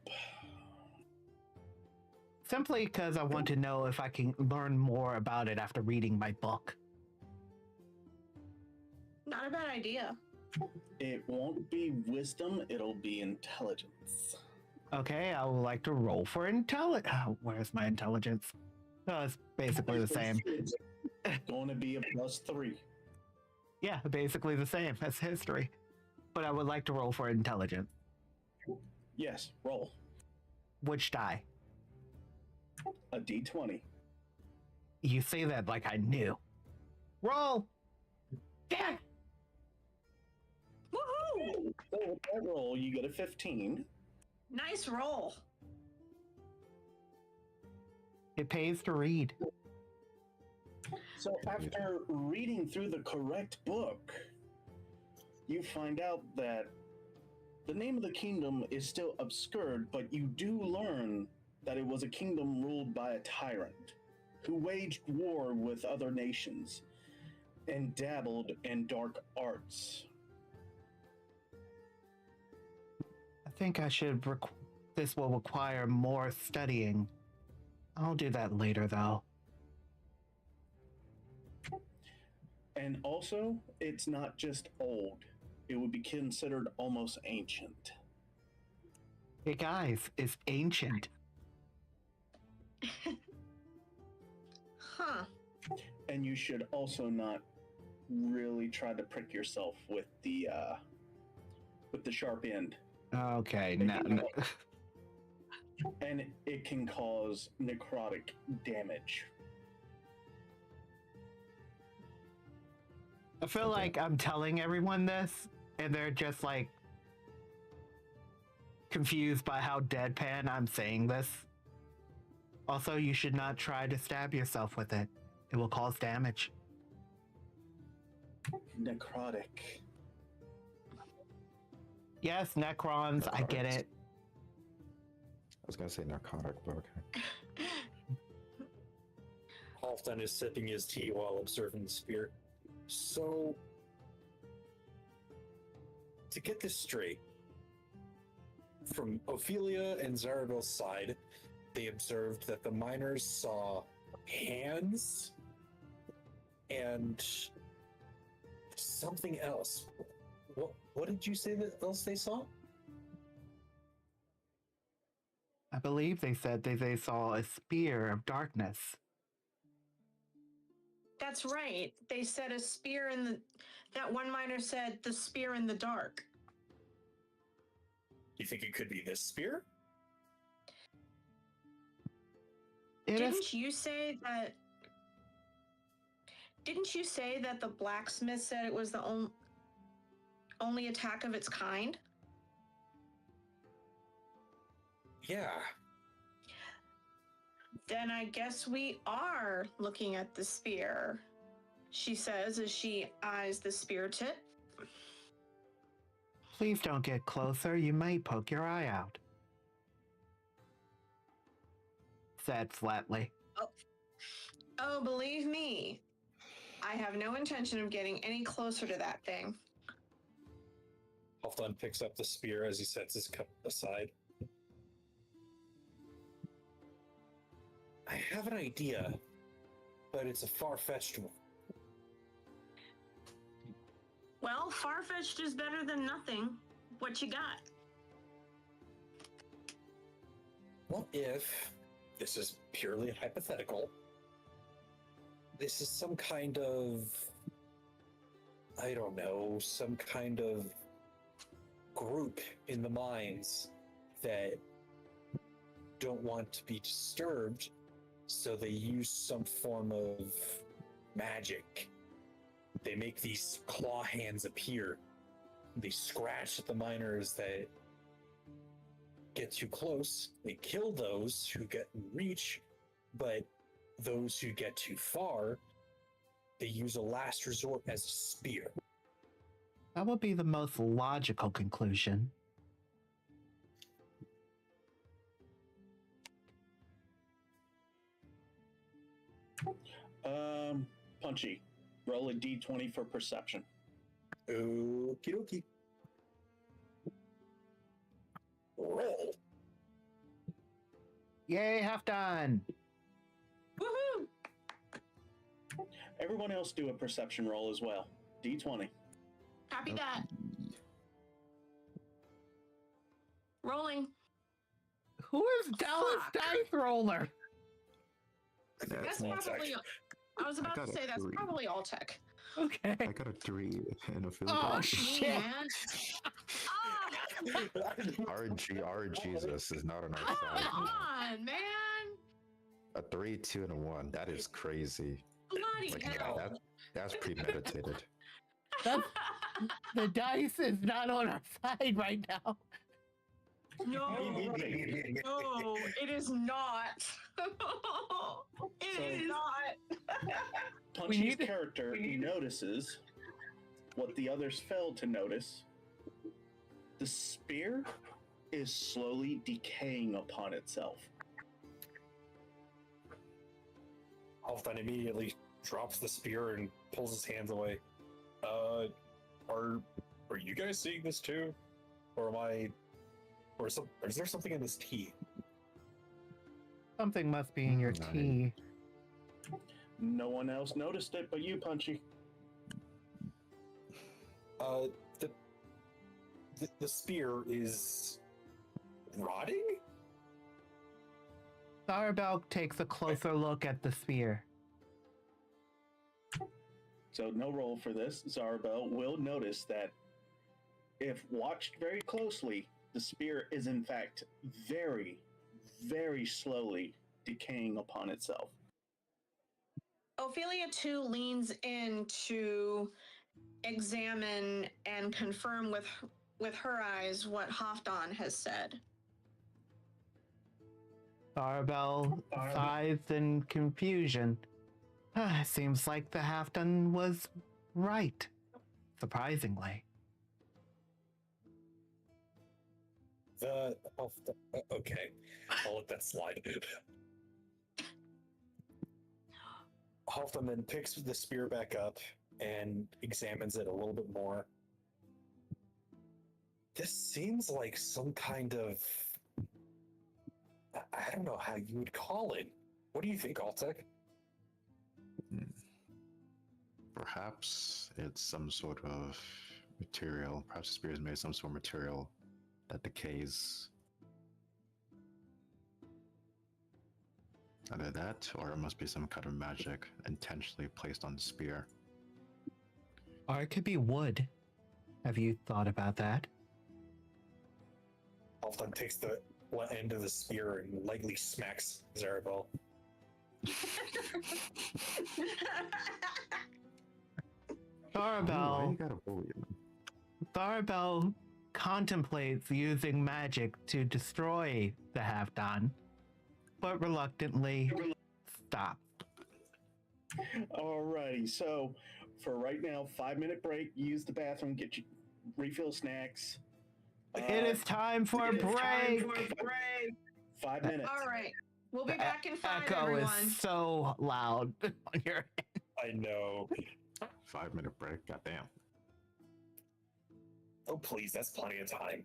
Simply because I want to know if I can learn more about it after reading my book. Not a bad idea. It won't be wisdom, it'll be intelligence. Okay, I would like to roll for intelligence. Oh, where's my intelligence? Oh, it's basically the same. It's going to be a +3. Yeah, basically the same as history. But I would like to roll for intelligence. Yes, roll. Which die? A d20. You say that like I knew. Roll! Yeah! Woohoo! So with that roll, you get a 15. Nice roll. It pays to read. So after reading through the correct book, you find out that the name of the kingdom is still obscured, but you do learn that it was a kingdom ruled by a tyrant who waged war with other nations and dabbled in dark arts. think I should. This will require more studying. I'll do that later, though. And also, it's not just old. It would be considered almost ancient. Hey guys, it's ancient. Huh. And you should also not really try to prick yourself with the sharp end. Okay, It now. can cause- and it can cause necrotic damage. I feel like I'm telling everyone this, and they're just like confused by how deadpan I'm saying this. Also, you should not try to stab yourself with it. It will cause damage. Necrotic. Yes, Necrons, I get it. I was gonna say narcotic, but okay. Halfdan is sipping his tea while observing the spear. So, to get this straight, from Ophelia and Zarabel's side, they observed that the miners saw hands and something else. What did you say that else they saw? I believe they said they saw a spear of darkness. That's right. They said a spear in the. That one miner said the spear in the dark. You think it could be this spear? It is. Didn't you say that? Didn't you say that the blacksmith said it was the only attack of its kind? Yeah. Then I guess we are looking at the spear, she says as she eyes the spear tip. Please don't get closer. You might poke your eye out. Said flatly. Oh, believe me, I have no intention of getting any closer to that thing. Halfdan picks up the spear as he sets his cup aside. I have an idea, but it's a far-fetched one. Well, far-fetched is better than nothing. What you got? What if, this is purely hypothetical, this is some kind of, I don't know, some kind of group in the mines that don't want to be disturbed, so they use some form of magic. They make these claw hands appear. They scratch at the miners that get too close. They kill those who get in reach, but those who get too far, they use a last resort as a spear. That would be the most logical conclusion. Punchy. Roll a d20 for perception. Okie dokie. Roll. Yay, half done. Woohoo! Everyone else do a perception roll as well. D20. Copy that. Rolling. Who is Dallas Fuck. Dice Roller? That's one probably. section. I was about got to a say that's 3. probably all tech. Okay. I got a 3 and a 4. Oh, Me, shit. man. Ah, Our Jesus is not on our come side. on, man. A 3, 2, and a 1. That is crazy. Bloody Like, hell. yeah, that's premeditated. That's, the dice is not on our side right now. No, no, it is not. It is not. Punchy's need to- character notices what the others failed to notice. The spear is slowly decaying upon itself. Halfdan immediately drops the spear and pulls his hands away. Are you guys seeing this too? Or am I Or is there something in this tea? Something must be in your I- tea. No one else noticed it but you, Punchy. The the spear is rotting? Sarabel takes a closer look at the spear. So no roll for this. Zarbel will notice that if watched very closely, the spear is in fact very, very slowly decaying upon itself. Ophelia too leans in to examine and confirm with her eyes what Halfdan has said. Sarabel sighs in confusion. Seems like the half-done was right. Surprisingly. Okay, I'll let that slide. Halfdan then picks the spear back up and examines it a little bit more. This seems like some kind of... I don't know how you would call it. What do you think, Altek? Perhaps it's some sort of material. Perhaps the spear is made of some sort of material that decays. Either that, or it must be some kind of magic intentionally placed on the spear. Or it could be wood. Have you thought about that? Halfdan takes the end of the spear and lightly smacks Zarabel. Why you Sarabel gotta bully him? Sarabel contemplates using magic to destroy the half-done, but reluctantly stops. Alrighty, so for right now, 5-minute break, use the bathroom, get you refill snacks. It is time for a break. 5 minutes. All right. We'll be The back in 5, Echo everyone. is so loud on your end. I know. 5-minute break, goddamn. Oh, please, that's plenty of time.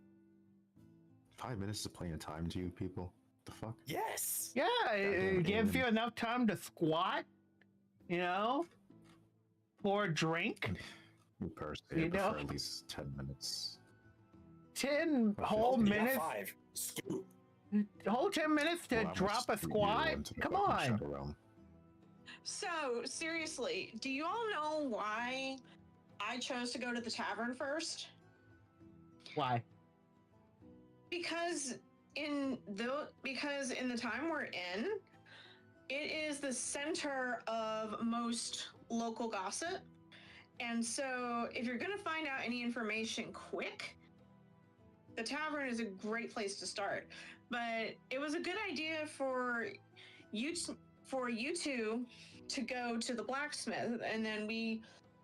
5 minutes is plenty of time to you people. The fuck? Yes! Yeah, it don't gives you even- enough time to squat, you know, pour a drink. Me personally, You I prefer know? at least 10 minutes. 10 Okay. whole You got minutes, 5. Scoot. whole 10 minutes to Well, I drop a must lead you squat. into the Come fucking on. Shadow Realm. So, seriously, do you all know why I chose to go to the tavern first? Why? Because in the time we're in, it is the center of most local gossip. And so if you're going to find out any information quick, the tavern is a great place to start. But it was a good idea for you two to go to the blacksmith, and then we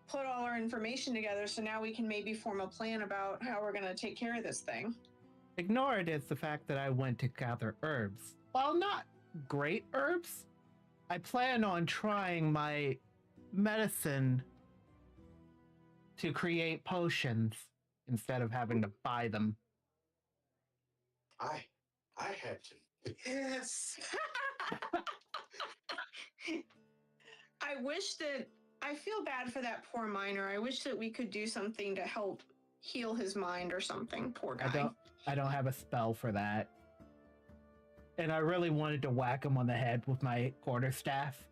put all our information together, so now we can maybe form a plan about how we're going to take care of this thing. Ignore it as the fact that I went to gather herbs. While not great herbs, I plan on trying my medicine to create potions instead of having to buy them. I had to. Yes. I feel bad for that poor miner. I wish that we could do something to help heal his mind or something. Poor guy. I don't have a spell for that. And I really wanted to whack him on the head with my quarterstaff.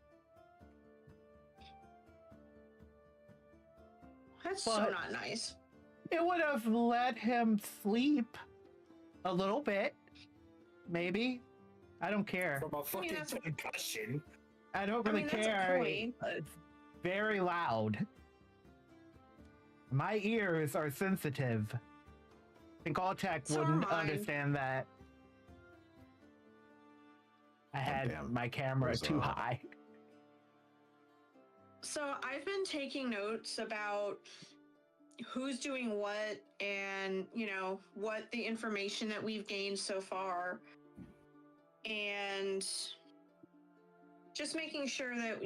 That's so But- not nice. It would have let him sleep a little bit. Maybe. I don't care. From a fucking that's a- concussion. I don't I really mean, that's a care. point. It's very loud. My ears are sensitive. I think all tech So are wouldn't mine. understand that. I had Goddamn. my camera There's, too high. So I've been taking notes about who's doing what and, what the information that we've gained so far. And just making sure that,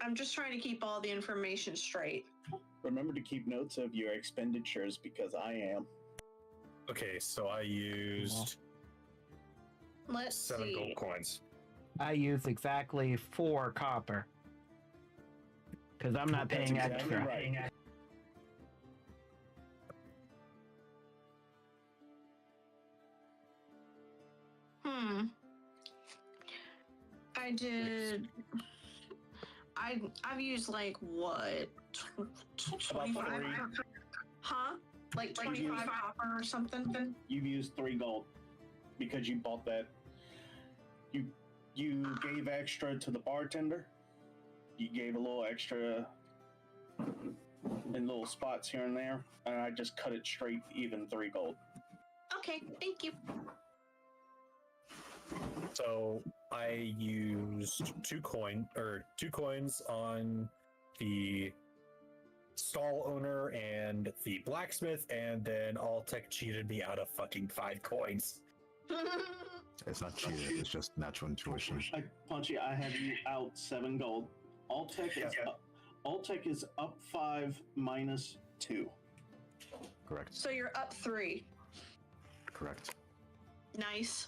I'm just trying to keep all the information straight. Remember to keep notes of your expenditures because I am. Okay, so I used Let's 7 see. gold coins. I use exactly 4 copper. Because I'm not That's paying exactly extra. right. I did. I've used like what? 25? three. Huh? Like 25 copper or something? You've used 3 gold because you bought that. You gave extra to the bartender. You gave a little extra in little spots here and there, and I just cut it straight even 3 gold. Okay, thank you. So I used 2 coins on the stall owner and the blacksmith, and then Alltech cheated me out of fucking 5 coins. It's not cheated, it's just natural intuition. Punchy, I have you out 7 gold. Alltech is up 5 minus 2. Correct. So you're up 3. Correct. Nice.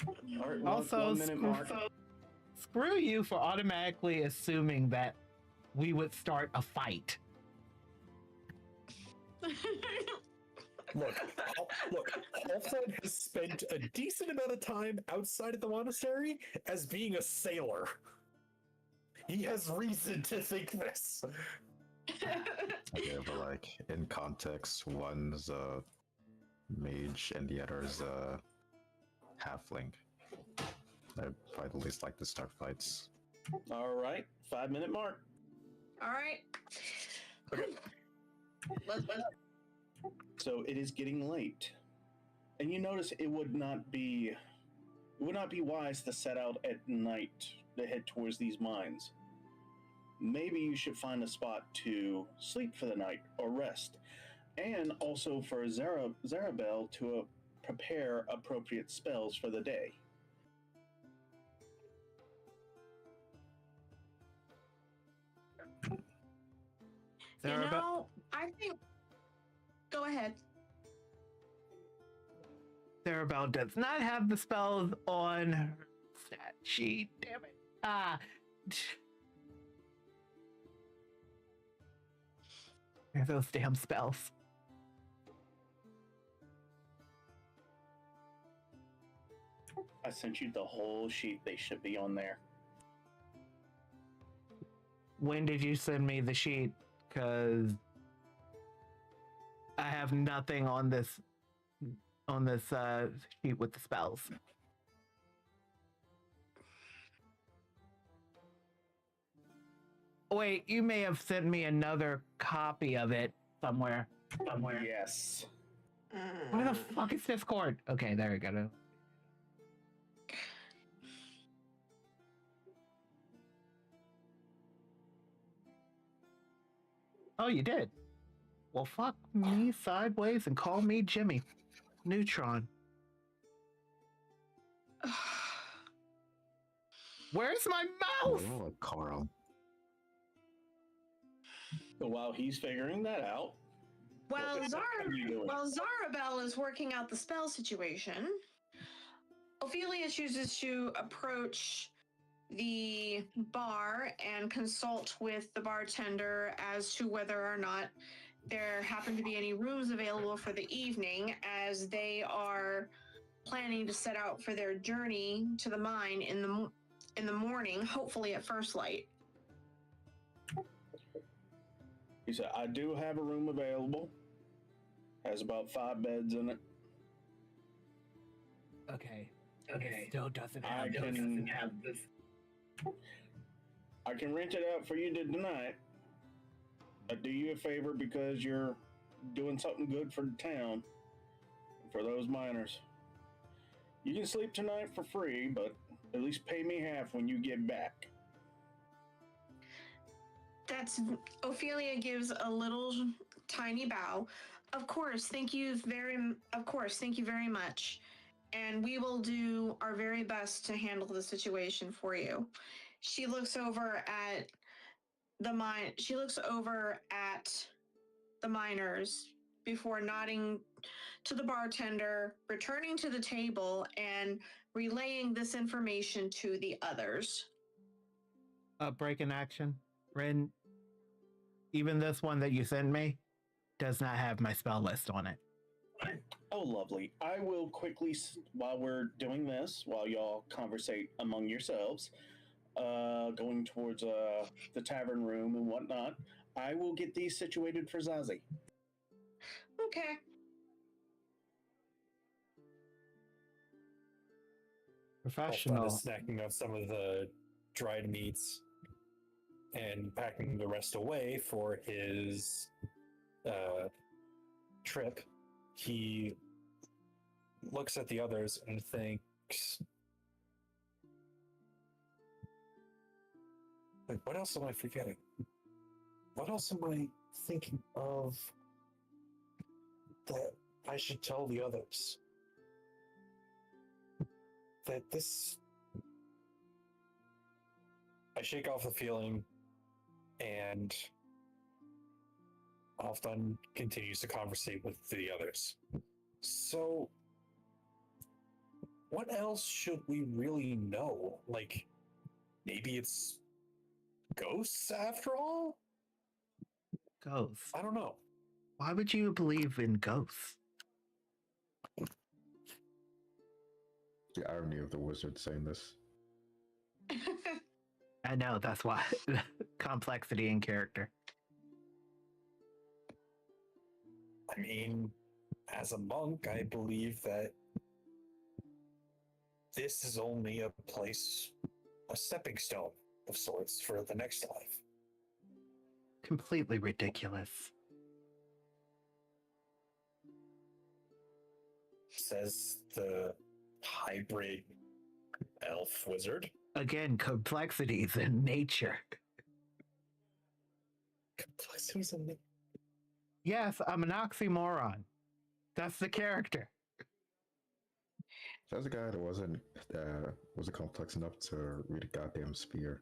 All right, Also, 1 minute mark. Screw you for automatically assuming that we would start a fight. Look, Halfdan has spent a decent amount of time outside of the monastery as being a sailor. He has reason to think this. Okay, but like, in context, one's a mage and the other's a halfling. I'd at least like to start fights. All right, 5 minute mark. All right. Okay. Let's So it is getting late, and you notice it would not be wise to set out at night to head towards these mines. Maybe you should find a spot to sleep for the night or rest, and also for Zarabel to prepare appropriate spells for the day. I think. Go ahead. Zarabel does not have the spells on her stat sheet. Damn it. Where are those damn spells? I sent you the whole sheet. They should be on there. When did you send me the sheet? Because I have nothing on this sheet with the spells. Wait, you may have sent me another copy of it somewhere. Yes. Where the fuck is Discord? Okay, there we go. Oh, you did? Well, fuck me sideways and call me Jimmy Neutron. Where's my mouse? Oh, like Carl. So while he's figuring that out, Well, what are you doing? While Zarabel is working out the spell situation, Ophelia chooses to approach the bar and consult with the bartender as to whether or not there happen to be any rooms available for the evening, as they are planning to set out for their journey to the mine in the morning, hopefully at first light. He said, I do have a room available. Has about 5 beds in it. Okay. It still doesn't I have this. I can rent it out for you tonight. I do you a favor because you're doing something good for the town, for those miners. You can sleep tonight for free, but at least pay me half when you get back. Ophelia gives a little tiny bow. Of course, thank you very much. And we will do our very best to handle the situation for you. She looks over at the miners before nodding to the bartender, returning to the table, and relaying this information to the others. Break in action. Rin, even this one that you sent me does not have my spell list on it. Oh, lovely. I will quickly, while we're doing this, while y'all conversate among yourselves, going towards the tavern room and whatnot, I will get these situated for Zaji. Okay. Professional. Alfred is snacking on some of the dried meats and packing the rest away for his trip. He looks at the others and thinks, like, what else am I forgetting? What else am I thinking of that I should tell the others? That this... I shake off the feeling, and Alfton continues to conversate with the others. So, what else should we really know? Like, maybe it's ghosts after all? Ghosts. I don't know. Why would you believe in ghosts? The irony of the wizard saying this. I know, that's why. Complexity in character. I mean, as a monk, I believe that this is only a place, a stepping stone of sorts for the next life. Completely ridiculous. Says the hybrid elf wizard. Again, complexities in nature. Complexities in nature. Yes, I'm an oxymoron. That's the character. There's a guy that wasn't complex enough to read a goddamn spear.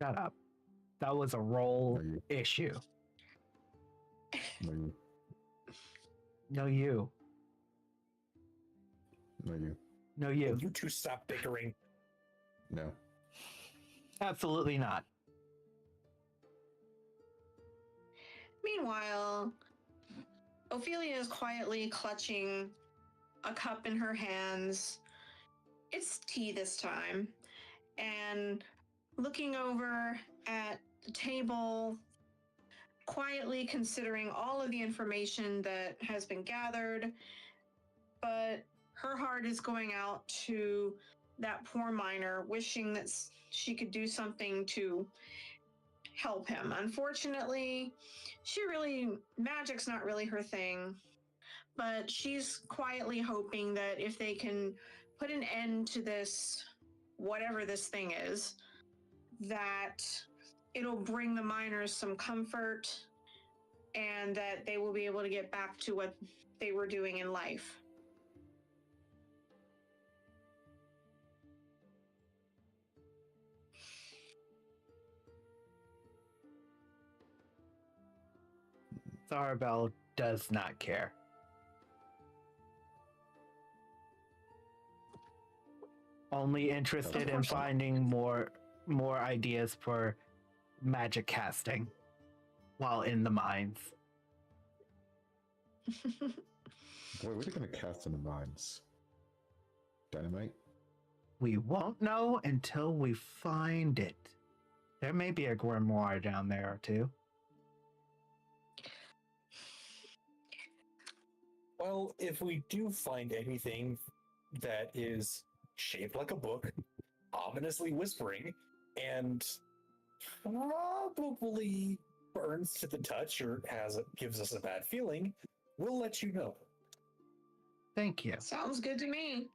Shut up. That was a role No, you. issue. No, you. No, you. No, you. No, you. You two stop bickering. No. Absolutely not. Meanwhile, Ophelia is quietly clutching a cup in her hands. It's tea this time. And looking over at the table, quietly considering all of the information that has been gathered. But her heart is going out to that poor miner, wishing that she could do something to help him. Unfortunately, magic's not really her thing, but she's quietly hoping that if they can put an end to this, whatever this thing is, that it'll bring the miners some comfort and that they will be able to get back to what they were doing in life. Zarabel does not care. Only interested in finding more ideas for magic casting while in the mines. Boy, what are you gonna cast in the mines? Dynamite? We won't know until we find it. There may be a grimoire down there or two. Well, if we do find anything that is shaped like a book, ominously whispering, and probably burns to the touch or gives us a bad feeling, we'll let you know. Thank you. Sounds good to me.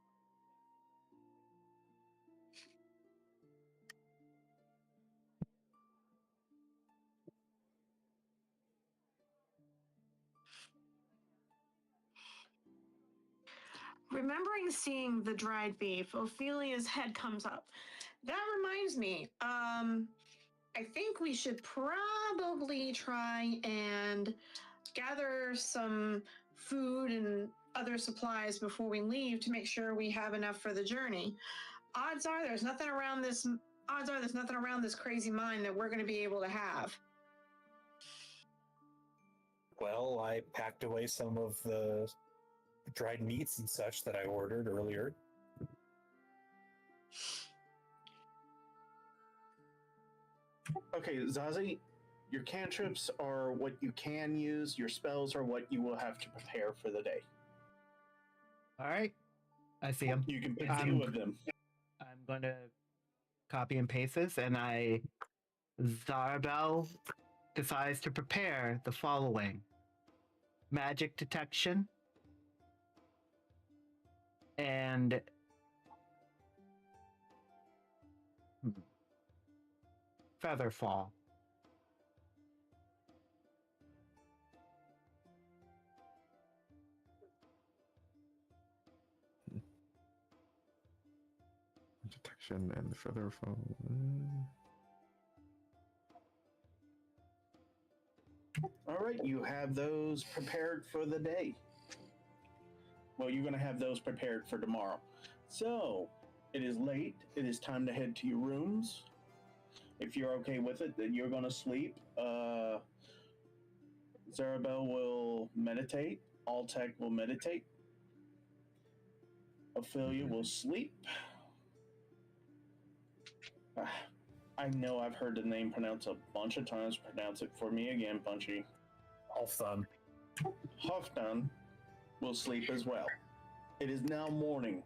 Remembering seeing the dried beef, Ophelia's head comes up. That reminds me, I think we should probably try and gather some food and other supplies before we leave to make sure we have enough for the journey. Odds are there's nothing around this. Odds are there's nothing around this crazy mine that we're going to be able to have. Well, I packed away some of the dried meats and such that I ordered earlier. Okay, Zazi, your cantrips are what you can use. Your spells are what you will have to prepare for the day. All right. I see him. You can pick I'm- two of them. I'm going to copy and paste this, and Zarabel decides to prepare the following: magic detection and feather fall. Detection and feather fall. All right, you have those prepared for the day. Well, you're going to have those prepared for tomorrow. So, it is late. It is time to head to your rooms. If you're okay with it, then you're going to sleep. Zarabel will meditate. Altec will meditate. Ophelia will sleep. I know I've heard the name pronounced a bunch of times. Pronounce it for me again, Punchy. Halfdan. Halfdan will sleep as well. It is now morning.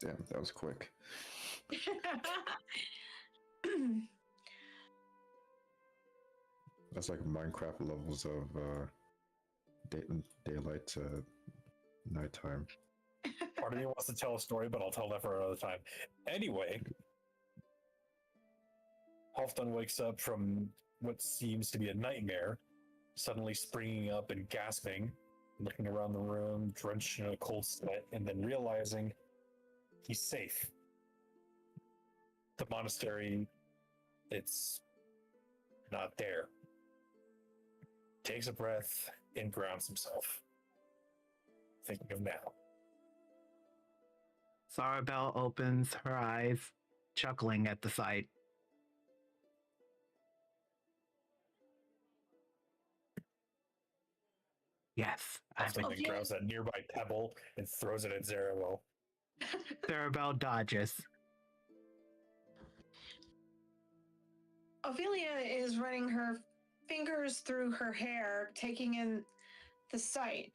Damn, that was quick. That's like Minecraft levels of daylight to nighttime. Part of me wants to tell a story, but I'll tell that for another time. Anyway, Halfdan wakes up from what seems to be a nightmare, suddenly springing up and gasping, looking around the room, drenched in a cold sweat, and then realizing he's safe. The monastery, it's not there. Takes a breath and grounds himself, thinking of now. Zarabel opens her eyes, chuckling at the sight. Yes, Halfdan then Okay. grabs that nearby pebble and throws it at Zarabel. Zarabel dodges. Ophelia is running her fingers through her hair, taking in the sight.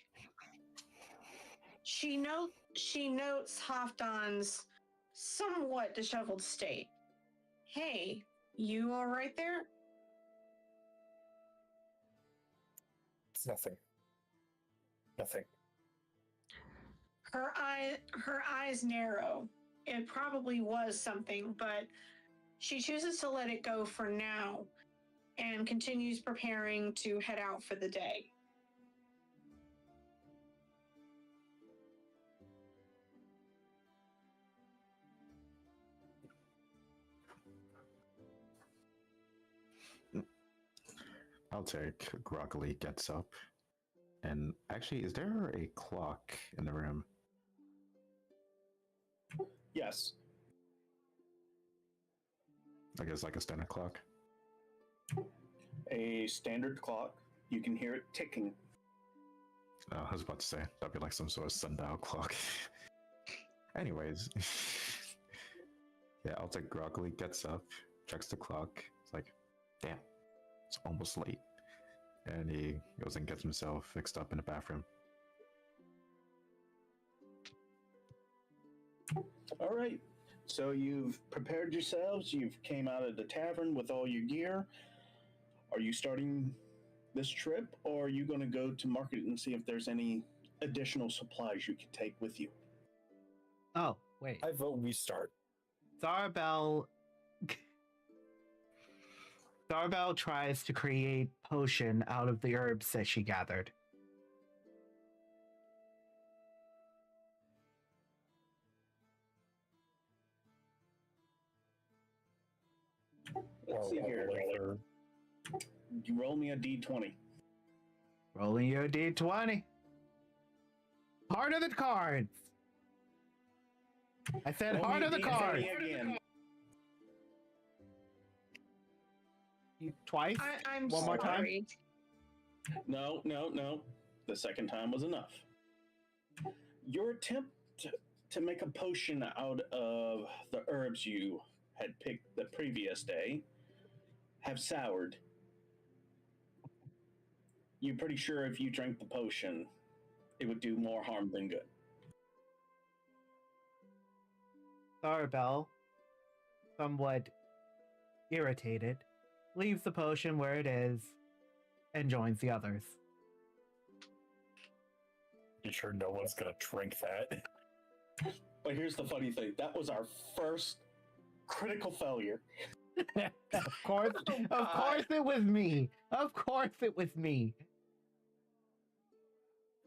She notes Halfdan's somewhat disheveled state. Hey, you all right there? It's nothing. Nothing. Her eyes narrow. It probably was something, but she chooses to let it go for now and continues preparing to head out for the day. I'll take groggily gets up. And actually, is there a clock in the room? Yes. I guess like a standard clock. A standard clock. You can hear it ticking. I was about to say, that'd be like some sort of sundial clock. Anyways. Yeah, I'll take groggily gets up, checks the clock. It's like, damn, it's almost late. And he goes and gets himself fixed up in the bathroom. All right. So you've prepared yourselves. You've came out of the tavern with all your gear. Are you starting this trip, or are you going to go to market and see if there's any additional supplies you can take with you? Oh, wait. I vote we start. Zarabel tries to create potion out of the herbs that she gathered. Let's see here. You roll me a d20. Rolling your d20. Heart of the cards. I said Roll heart me of a the d20 cards. again. Twice? I'm One more time? sorry. No. The second time was enough. Your attempt to make a potion out of the herbs you had picked the previous day have soured. You're pretty sure if you drank the potion, it would do more harm than good. Tharbell, somewhat irritated, leaves the potion where it is and joins the others. You sure no one's gonna drink that? But here's the funny thing. That was our first critical failure. Of course it was me. Of course it was me.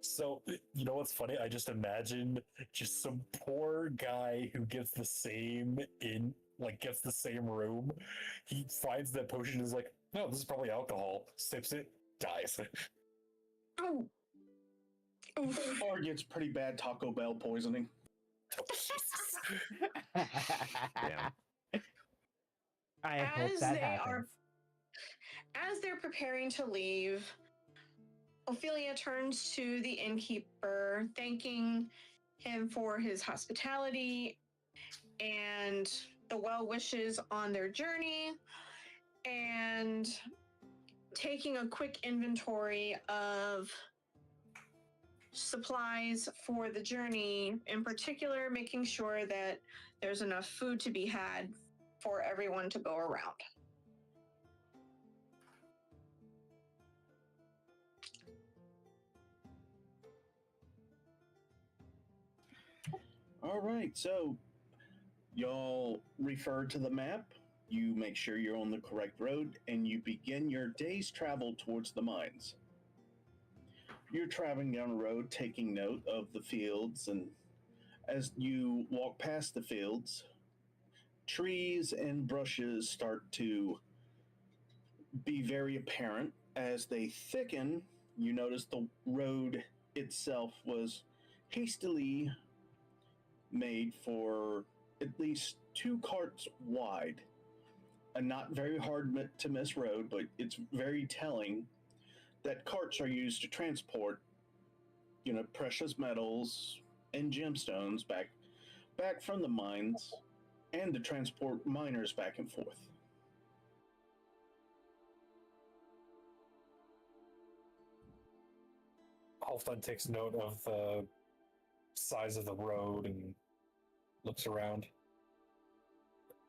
So, you know what's funny? I just imagine just some poor guy who gets the same gets the same room. He finds that potion and is like, no, this is probably alcohol. Sips it, dies. Oh. Oof. Or gets pretty bad Taco Bell poisoning. Damn. I hope As that they happens. As they're preparing to leave, Ophelia turns to the innkeeper, thanking him for his hospitality and the well wishes on their journey, and taking a quick inventory of supplies for the journey, in particular, making sure that there's enough food to be had for everyone to go around. All right, so y'all refer to the map, you make sure you're on the correct road, and you begin your day's travel towards the mines. You're traveling down a road, taking note of the fields, and as you walk past the fields, trees and brushes start to be very apparent. As they thicken, you notice the road itself was hastily made for at least 2 carts wide. A not very hard to miss road, but it's very telling that carts are used to transport, precious metals and gemstones back from the mines, and to transport miners back and forth. Halfdan takes note of the size of the road and looks around.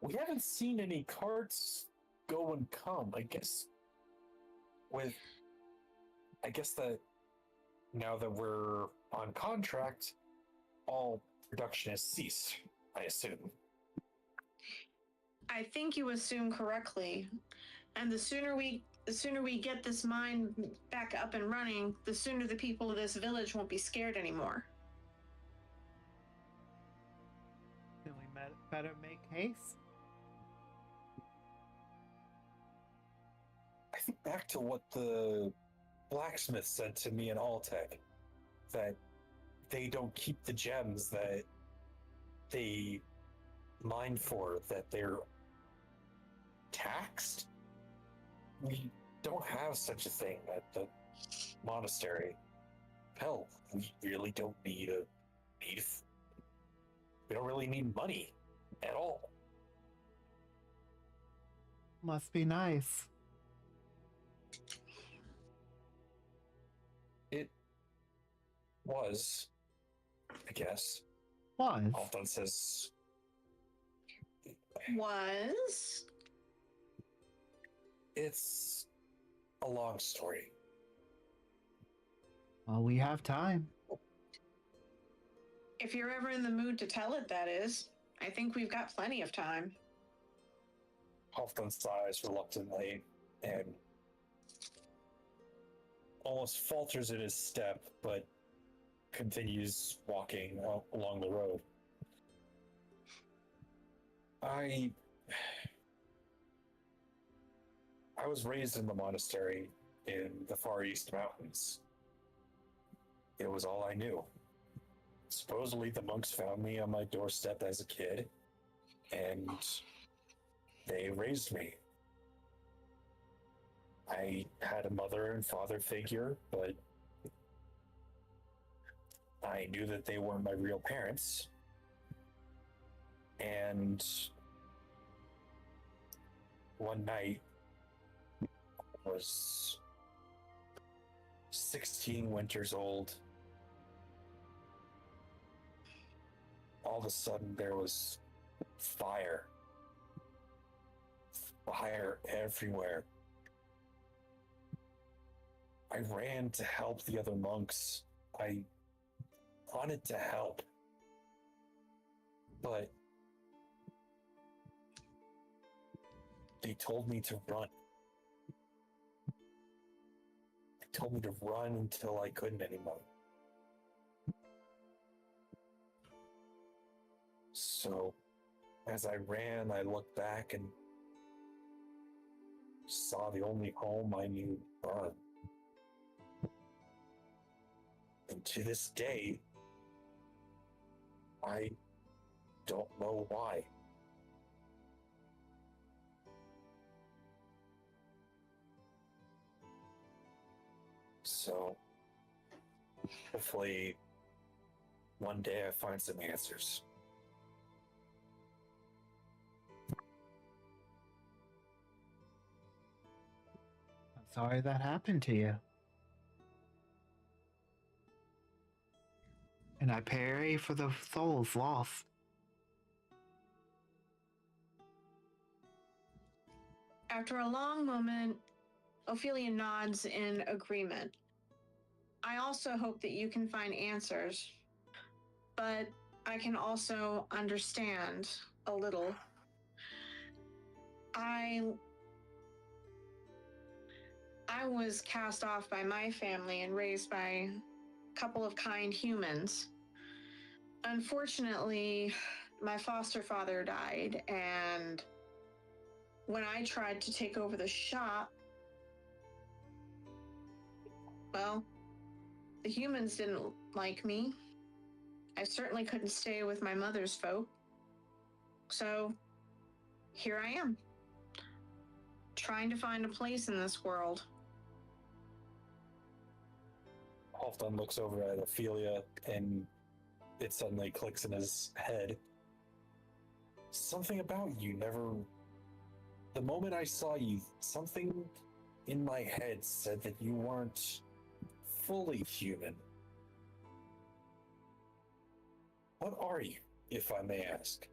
We haven't seen any carts go and come. I guess that now that we're on contract, all production has ceased, I assume. I think you assume correctly. And the sooner we get this mine back up and running, the sooner the people of this village won't be scared anymore. Then we better make haste. I think back to what the blacksmith said to me in Altec, that they don't keep the gems that they mine for, that they're taxed. We don't have such a thing at the monastery. Hell, we really don't we don't really need money at all. Must be nice. It was, I guess. Was. Halfdan says, Was? it's a long story. Well, we have time. If you're ever in the mood to tell it, that is. I think we've got plenty of time. Halfdan sighs reluctantly and almost falters in his step, but continues walking along the road. I was raised in the monastery in the Far East Mountains. It was all I knew. Supposedly the monks found me on my doorstep as a kid, and they raised me. I had a mother and father figure, but I knew that they weren't my real parents. And one night, I was 16 winters old. All of a sudden, there was fire. Fire everywhere. I ran to help the other monks. I wanted to help, but they told me to run. They told me to run until I couldn't anymore. So, as I ran, I looked back and saw the only home I knew burn. And to this day, I don't know why. So, hopefully, one day I find some answers. I'm sorry that happened to you. And I pray for the souls lost. After a long moment, Ophelia nods in agreement. I also hope that you can find answers, but I can also understand a little. I was cast off by my family and raised by a couple of kind humans. Unfortunately, my foster father died, and when I tried to take over the shop, well, the humans didn't like me. I certainly couldn't stay with my mother's folk. So, here I am, trying to find a place in this world. Halfdan looks over at Ophelia, and it suddenly clicks in his head. Something about you never... The moment I saw you, something in my head said that you weren't fully human. What are you, if I may ask?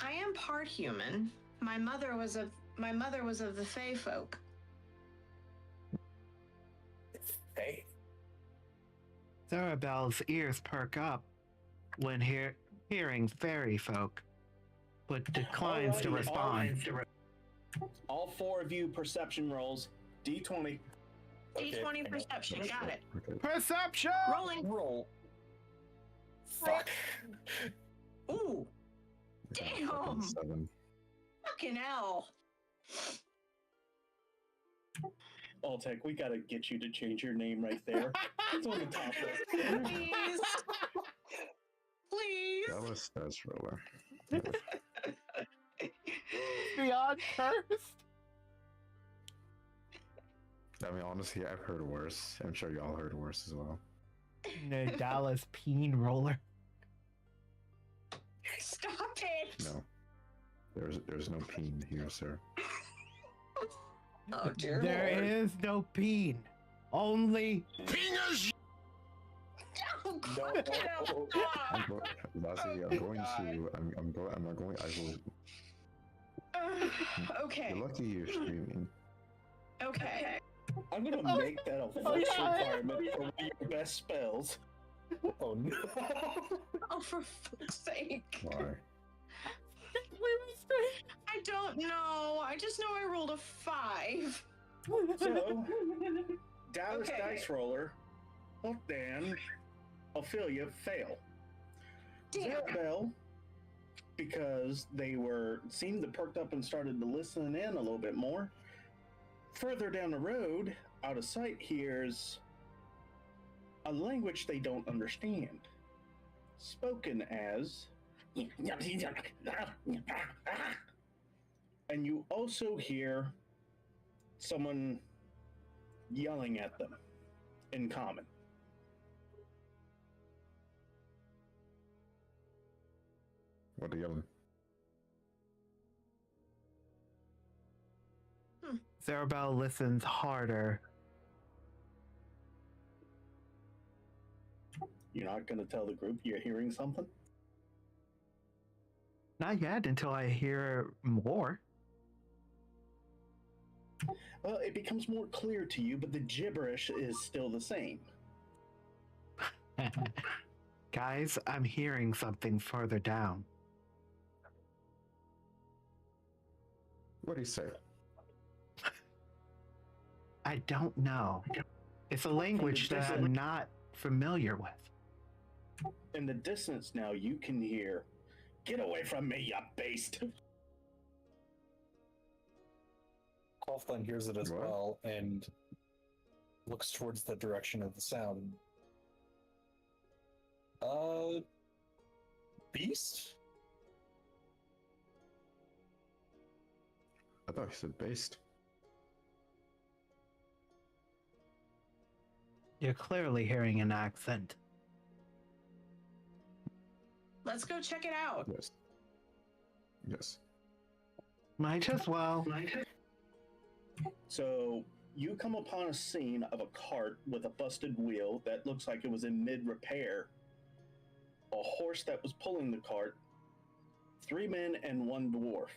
I am part human. My mother was of the Fey folk. Hey, Zarabel's ears perk up when hearing fairy folk, but declines to Alrighty, respond. All four of you perception rolls. D20. D20 perception, got it. Okay. Perception! Rolling. roll. Fuck. Ooh, damn. 7. Fucking hell. Alltech, we gotta get you to change your name right there. It's on the top list. Please. Please. That was Dice Roller. Beyond cursed. I mean, honestly, I've heard worse. I'm sure y'all heard worse as well. No, Dallas Peen Roller. Stop it. No. There's no peen here, sir. Oh, dear There Lord. is no Peen. Only Pingers! Oh, No. I'm Lassie, I'm going to. I'm going. I will. Okay. You're lucky you're streaming. Okay. I'm gonna make that a force requirement for one of your best spells. Oh no. Oh, for fuck's sake. Why? I don't know. I just know I rolled a 5. So, Dallas Okay. Dice Roller, Hulkdan, Ophelia fail. Damn. Zarabel because they seemed to perked up and started to listen in a little bit more. Further down the road, out of sight, here's a language they don't understand, spoken as. And you also hear someone yelling at them in common. What are you yelling? Zarabel listens harder. You're not going to tell the group you're hearing something? Not yet, until I hear more. Well, it becomes more clear to you, but the gibberish is still the same. Guys, I'm hearing something further down. What do you say? I don't know. It's a language that I'm not familiar with. In the distance now, you can hear, "Get away from me, you beast!" Clothline hears it as What? well and looks towards the direction of the sound. Beast? I thought you said based. You're clearly hearing an accent. Let's go check it out. Yes. Yes. Might as well. So you come upon a scene of a cart with a busted wheel that looks like it was in mid-repair, a horse that was pulling the cart, 3 men and 1 dwarf.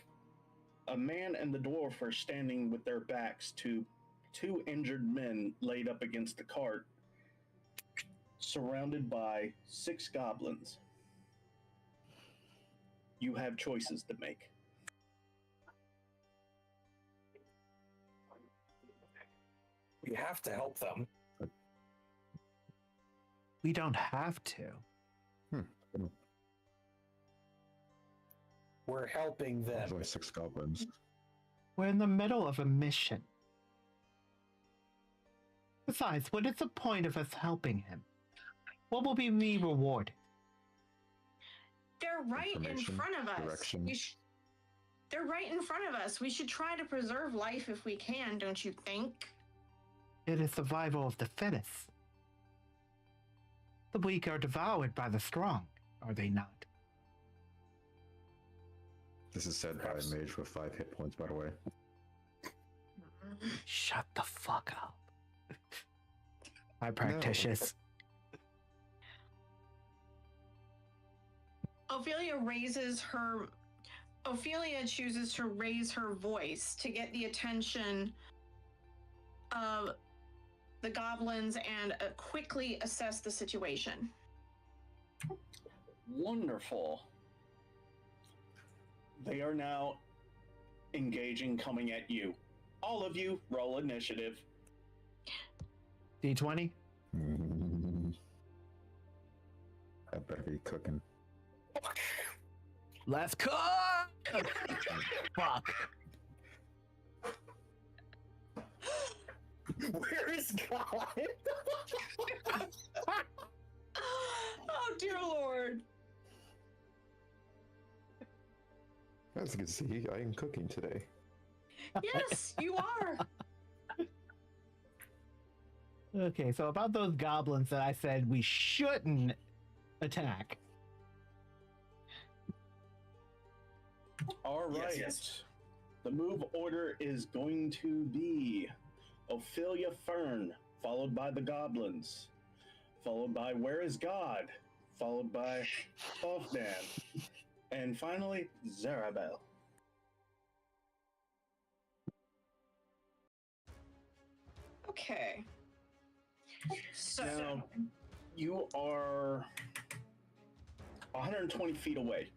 A man and the dwarf are standing with their backs to 2 injured men laid up against the cart, surrounded by 6 goblins. You have choices to make. We have to help them. We don't have to. We're helping them. There's only 6 goblins. We're in the middle of a mission. Besides, what is the point of us helping him? What will be me rewarded? They're right in Information, front of us. direction. They're right in front of us. We should try to preserve life if we can, don't you think? It is survival of the fittest. The weak are devoured by the strong, are they not? This is said Perhaps. by a mage with 5 hit points, by the way. Shut the fuck up. My practitioners. Ophelia chooses to raise her voice to get the attention of the goblins and quickly assess the situation. Wonderful. They are now engaging, coming at you. All of you, roll initiative. D20? I better be cooking. Let's cook! Fuck. Where is God? Oh, dear Lord. As you can see, I am cooking today. Yes, you are. Okay, so about those goblins that I said we shouldn't attack. All right. Yes. The move order is going to be Ophelia Fern, followed by the goblins, followed by Where is God, followed by Hoffman, and finally Zarabel. Okay. So, Now, you are 120 feet away.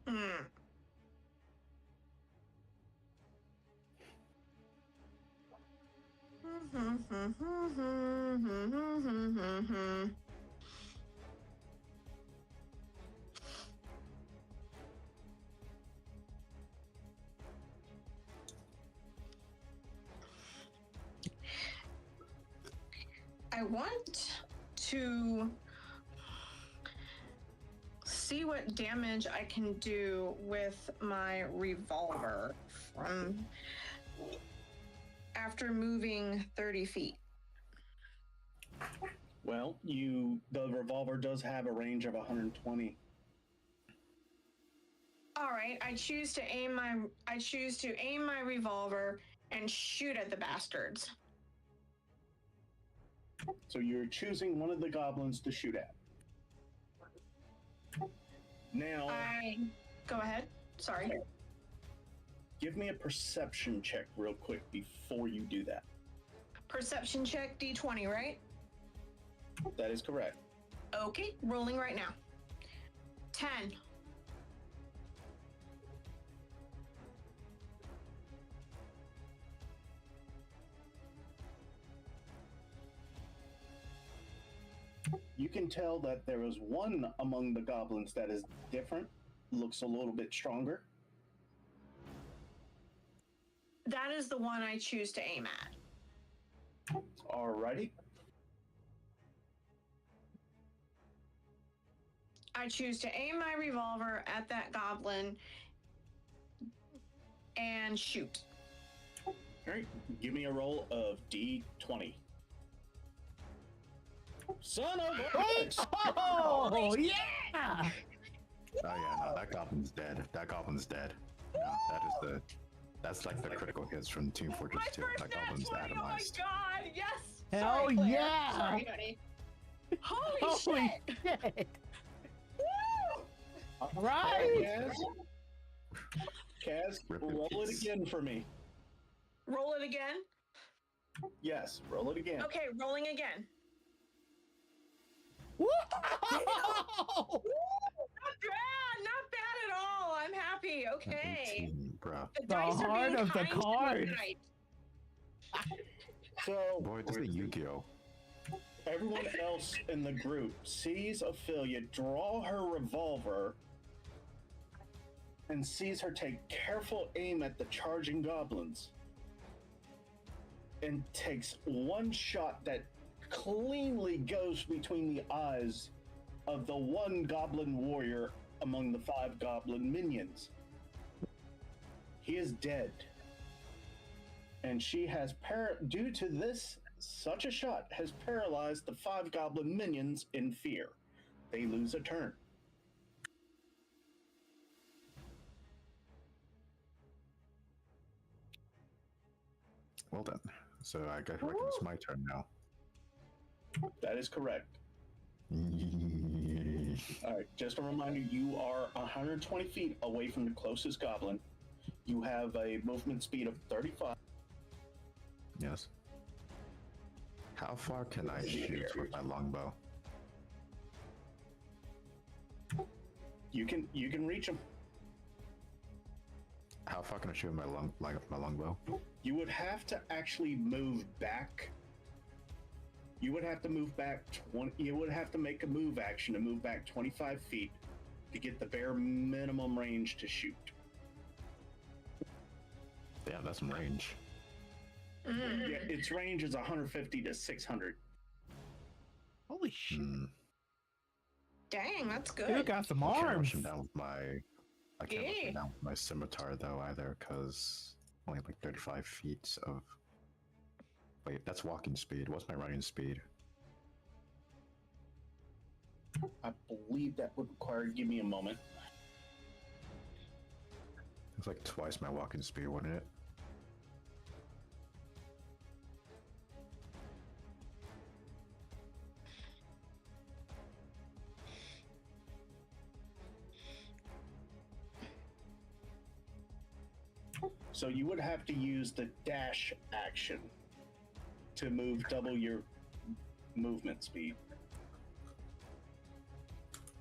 hmm. I want to see what damage I can do with my revolver from after moving 30 feet. Well, the revolver does have a range of 120. All right, I choose to aim my revolver and shoot at the bastards. So you're choosing one of the goblins to shoot at. Now, Go ahead. Sorry. give me a perception check real quick before you do that. Perception check D20, right? That is correct. Okay, rolling right now. 10. You can tell that there is one among the goblins that is different, looks a little bit stronger. That is the one I choose to aim at. Alrighty. I choose to aim my revolver at that goblin and shoot. Alright, give me a roll of D20. Son of a bitch! Oh, yeah! Oh yeah, no, that goblin's dead. That goblin's dead. Yeah, that's like the critical hits from Team Fortress My 2. first That nat goblin's 20, oh my atomized. god, yes! Hell Sorry, Claire. yeah! Sorry, honey. Holy Holy shit! shit! Woo! Right! Kaz, Rip in roll it peace. again for me. Roll it again. Yes, roll it again. Okay, rolling again. Woo! Not bad, not bad at all. I'm happy. Okay. 18, bruh. The The dice are heart being of the kind to me cards. tonight. So, Boy, this is Yu-Gi-Oh! everyone else in the group sees Ophelia draw her revolver and sees her take careful aim at the charging goblins and takes one shot that cleanly goes between the eyes of the one goblin warrior among the 5 goblin minions. He is dead. And she has, due to this, such a shot has paralyzed the 5 goblin minions in fear. They lose a turn. Well then, so I guess it's my turn now. That is correct. All right, just a reminder, you are 120 feet away from the closest goblin. You have a movement speed of 35. Yes. How far can I shoot with my longbow? You can reach him. How far can I shoot with my longbow? You would have to actually move back. You would have to move back 20. You would have to make a move action to move back 25 feet to get the bare minimum range to shoot. Yeah, that's some range. Yeah, its range is 150 to 600. Holy shit! Dang, that's You good. got some I can't rush arms. him down with my. I can't rush Yeah. him down with my scimitar though either, because only like 35 feet of. Wait, that's walking speed. What's my running speed? I believe that would require. Give me a moment. It's like twice my walking speed, wouldn't it? So you would have to use the dash action to move double your movement speed.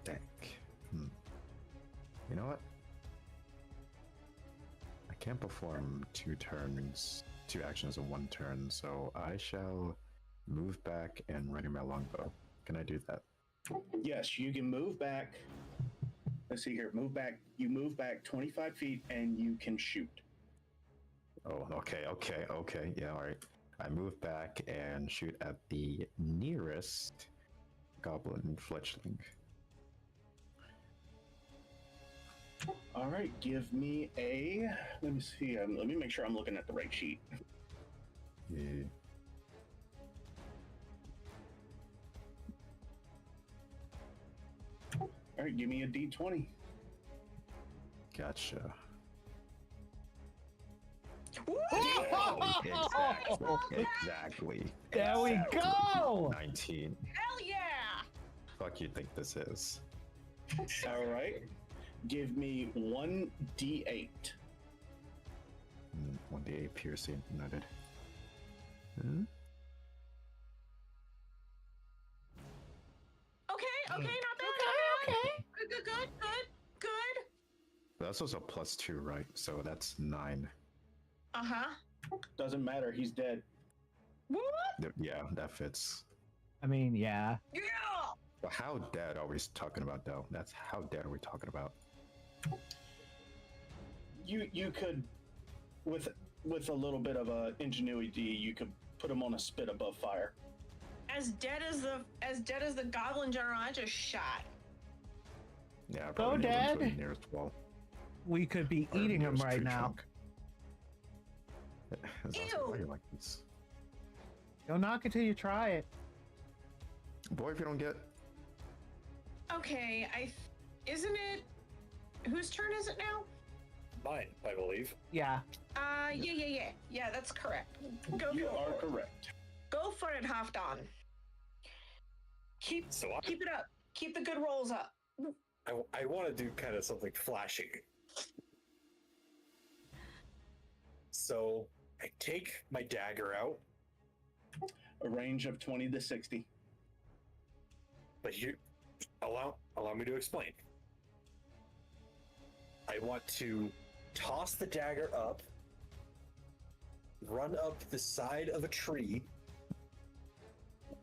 Dang. You know what? I can't perform 2 turns 2 actions in 1 turn, so I shall move back and ready my longbow. Can I do that? Yes, you can move back. Let's see here. Move back. You move back 25 feet and you can shoot. Oh, okay. Yeah, all right. I move back and shoot at the nearest goblin fledgling. All right, give me a. Let me see. Let me make sure I'm looking at the right sheet. Yeah. All right, give me a D20. Gotcha. Exactly. There we go. 19. Hell yeah! Fuck you think this is? All right, give me 1d8. 1d8 piercing. Noted. Okay, not bad. Okay. Good. That's also +2, right? So that's 9. Doesn't matter. He's dead. What? Yeah, that fits. I mean, yeah. Yeah! But how dead are we talking about, though? That's how dead are we talking about? You could, with a little bit of ingenuity, you could put him on a spit above fire. As dead as the goblin general I just shot. Yeah, So probably nail him to dead. the nearest wall. We could be Or eating him nearest right tree now. trunk. That's also Ew. why you like this. Don't knock it till you try it. Boy, if you don't get. Okay, isn't it? Whose turn is it now? Mine, I believe. Yeah. Yeah. That's correct. Go You for are it. correct. Go for it, Halfdan. Keep it up. Keep the good rolls up. I want to do kind of something flashy. So I take my dagger out, A range of 20 to 60. but you allow me to explain. I want to toss the dagger up, run up the side of a tree,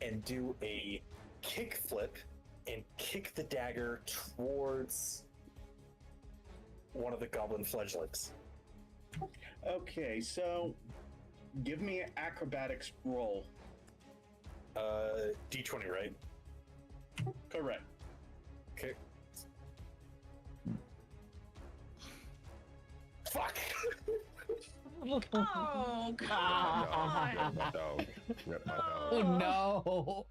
and do a kick flip and kick the dagger towards one of the goblin fledglings. Okay, so give me an acrobatics roll. D20, right? Correct. Okay. Fuck! Oh, come Rip on. my dog. Rip my dog. Oh no.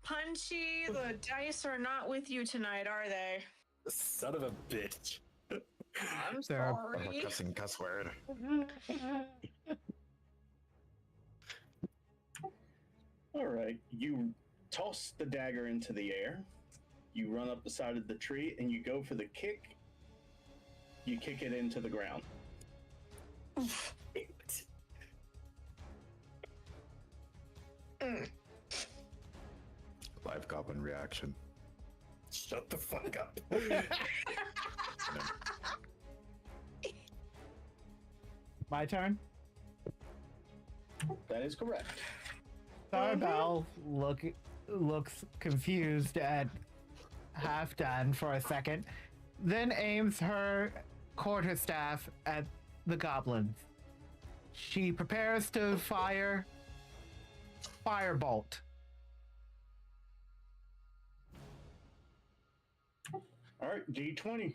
Punchy, the dice are not with you tonight, are they? Son of a bitch. I'm They're- I'm a sorry. cussing cuss word. All right. You toss the dagger into the air. You run up the side of the tree and you go for the kick. You kick it into the ground. Live goblin reaction. Shut the fuck up. My turn. That is correct. Starbell looks confused at Halfdan for a second, then aims her quarterstaff at the goblins. She prepares to fire firebolt. All right, D20.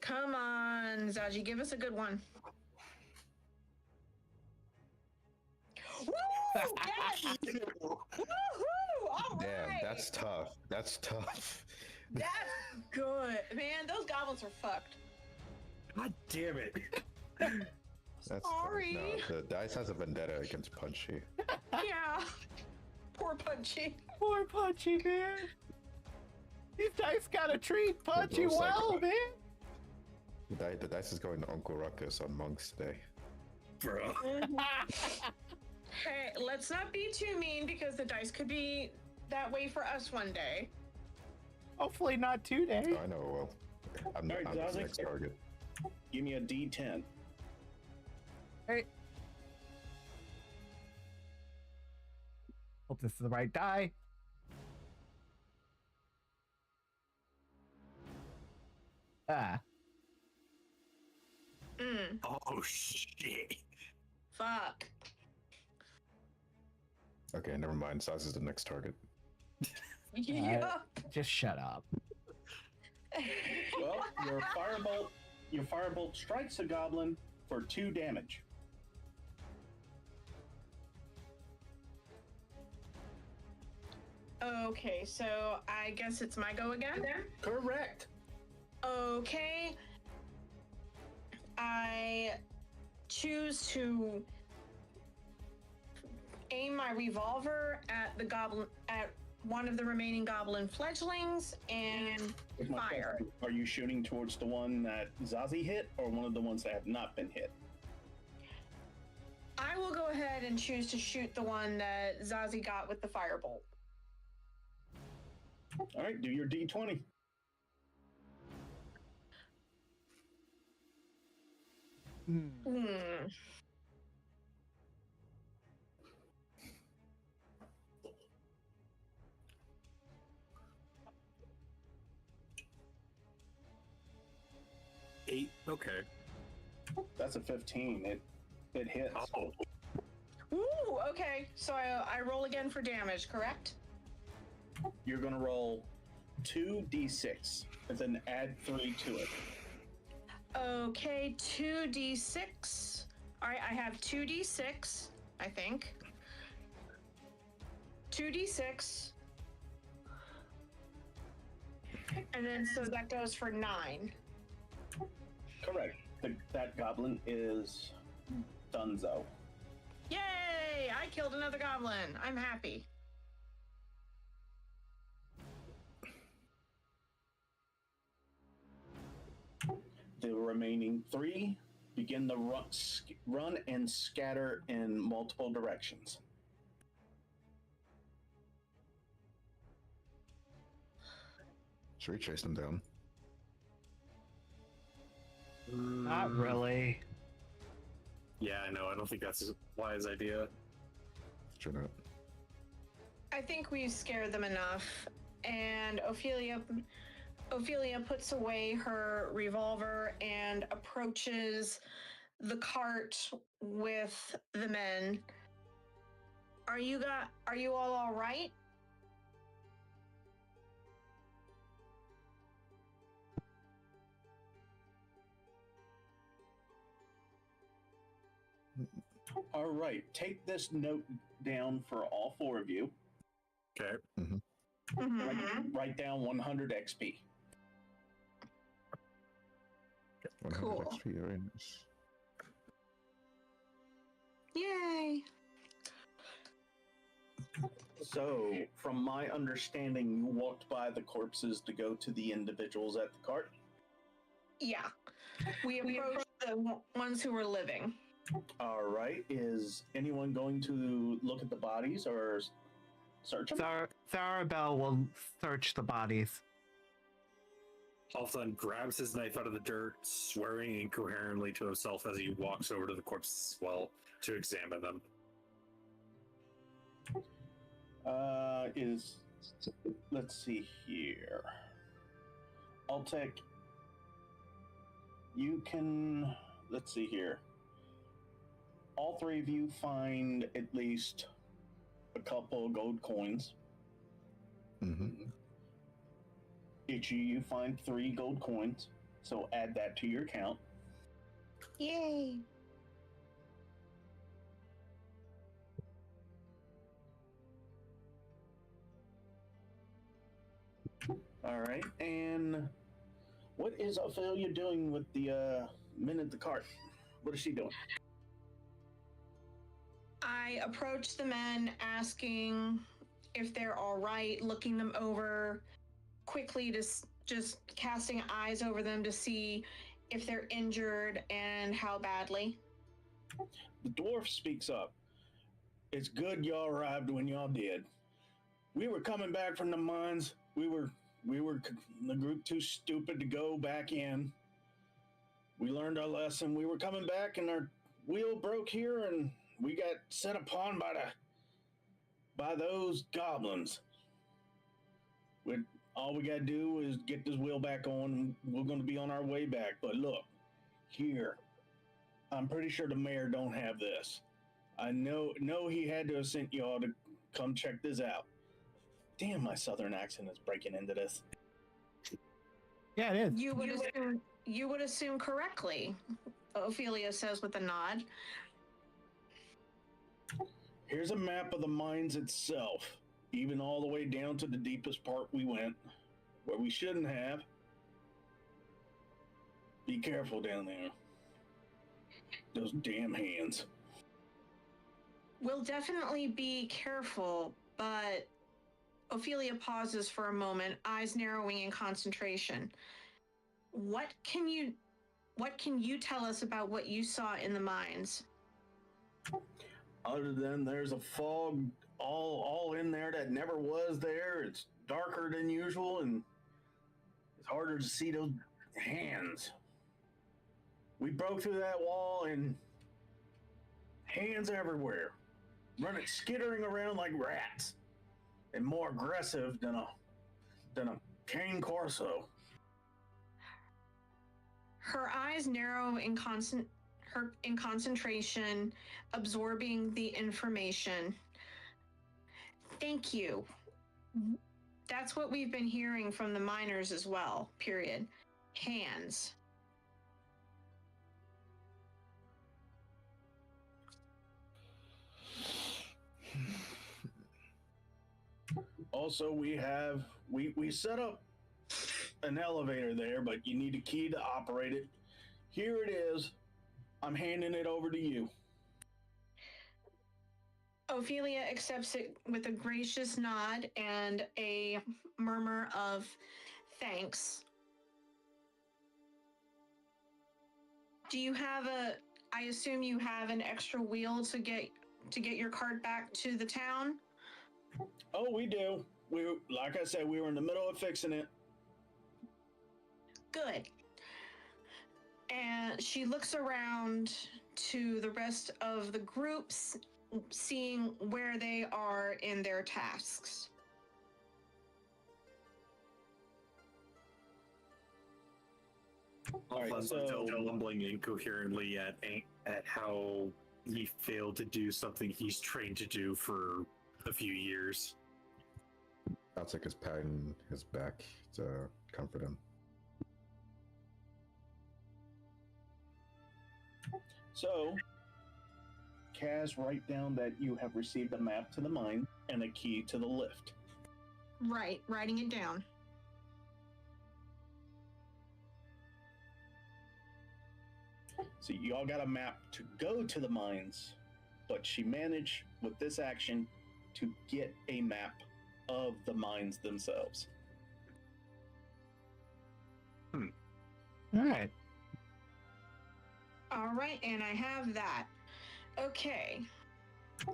Come on, Zaji, give us a good one. Woo! Yes! Woohoo! All Damn, right. that's tough. That's tough. That's good. Man, those goblins are fucked. God damn it. That's Sorry. No, the dice has a vendetta against Punchy. Yeah. Poor Punchy. Poor Punchy, man. These dice gotta treat Punchy looks like well, a- man. The dice is going to Uncle Ruckus on Monks Day. Bro. Hey, let's not be too mean because the dice could be that way for us one day. Hopefully not today. I know, well, I'm All right, the Zazie. next target. Give me a D10. Right. Hope this is the right die. Ah. Oh shit! Fuck. Okay, never mind. Size is the next target. Yup. Just shut up. Well, your firebolt strikes a goblin for 2 damage. Okay, so I guess it's my go again? Correct. Okay. I choose to aim my revolver at the goblin, at one of the remaining goblin fledglings, and With my fire. question, are you shooting towards the one that Zaji hit, or one of the ones that have not been hit? I will go ahead and choose to shoot the one that Zazi got with the firebolt. All right, do your D20. Hmm. Eight. Okay. That's a 15. It hits. Oh, Ooh, okay. So I roll again for damage, correct? You're gonna roll 2d6 and then add 3 to it. Okay, 2d6. All right, I have 2d6, I think. 2d6. And then so that goes for 9. Correct. That goblin is Dunzo. Yay! I killed another goblin. I'm happy. The remaining 3 begin the run and scatter in multiple directions. Should we chase them down? Not really. Yeah, I know. I don't think that's a wise idea. Should not. I think we've scared them enough. And Ophelia puts away her revolver and approaches the cart with the men. Are you all right? All right, take this note down for all 4 of you. Okay. Write down 100 XP. 100 Cool. XP, very nice. Yay! So, from my understanding, you walked by the corpses to go to the individuals at the cart. Yeah. We approached the ones who were living. All right, is anyone going to look at the bodies or search them? Zarabel will search the bodies. Halfdan grabs his knife out of the dirt, swearing incoherently to himself as he walks over to the corpses as well to examine them. Let's see here. Altek, you can, let's see here. All 3 of you find at least a couple of gold coins. Mm-hmm. Each of you find 3 gold coins, so add that to your count. Yay! All right, and what is Ophelia doing with the men at the cart? What is she doing? I approach the men asking if they're all right, looking them over quickly, just casting eyes over them to see if they're injured and how badly. The dwarf speaks up. It's good y'all arrived when y'all did. We were coming back from the mines. We were the group too stupid to go back in. We learned our lesson. We were coming back and wheel broke here and we got set upon by those goblins. All we gotta do is get this wheel back on. We're gonna be on our way back. But look, here, I'm pretty sure the mayor don't have this. I know he had to have sent y'all to come check this out. Damn, my southern accent is breaking into this. Yeah, it is. You would assume correctly, Ophelia says with a nod. Here's a map of the mines itself, even all the way down to the deepest part we went, where we shouldn't have. Be careful down there. Those damn hands. We'll definitely be careful, but Ophelia pauses for a moment, eyes narrowing in concentration. What can you tell us about what you saw in the mines? Other than there's a fog all in there that never was there. It's darker than usual and it's harder to see those hands. We broke through that wall and hands everywhere, running skittering around like rats, and more aggressive than a cane corso. Her eyes narrow in concentration, absorbing the information. Thank you. That's what we've been hearing from the miners as well, period. Hands. Also, we set up an elevator there, but you need a key to operate it. Here it is. I'm handing it over to you. Ophelia accepts it with a gracious nod and a murmur of thanks. Do you have I assume you have an extra wheel to get your cart back to the town? Oh, we do. Like I said, we were in the middle of fixing it. Good. And she looks around to the rest of the groups, seeing where they are in their tasks. All right, Alfonso mumbling incoherently at how he failed to do something he's trained to do for a few years. Altic is patting his back to comfort him. So, Kaz, write down that you have received a map to the mine and a key to the lift. Right, writing it down. So y'all got a map to go to the mines, but she managed with this action to get a map of the mines themselves. All right. All right, and I have that. Okay.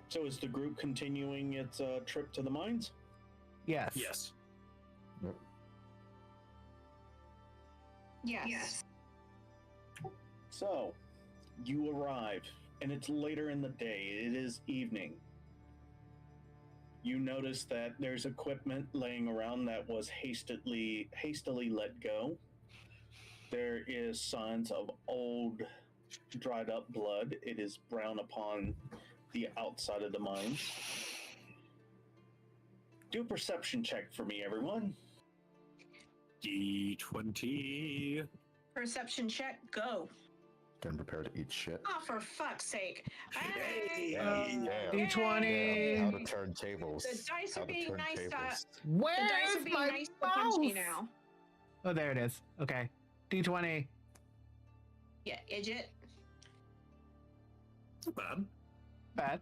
So is the group continuing its trip to the mines? Yes. Yes. Yes. So, you arrive, and it's later in the day. It is evening. You notice that there's equipment laying around that was hastily let go. There is signs of old, dried up blood. It is brown upon the outside of the mines. Do a perception check for me, everyone. D20. Perception check, go. Getting prepared to eat shit. Oh, for fuck's sake. Hey. D20. How to turn tables. The dice How are to being turn nice. The dice Where's are being my nice to punch me mouse? now. Oh, there it is. Okay. D20. Yeah, idiot. Not bad. Bad.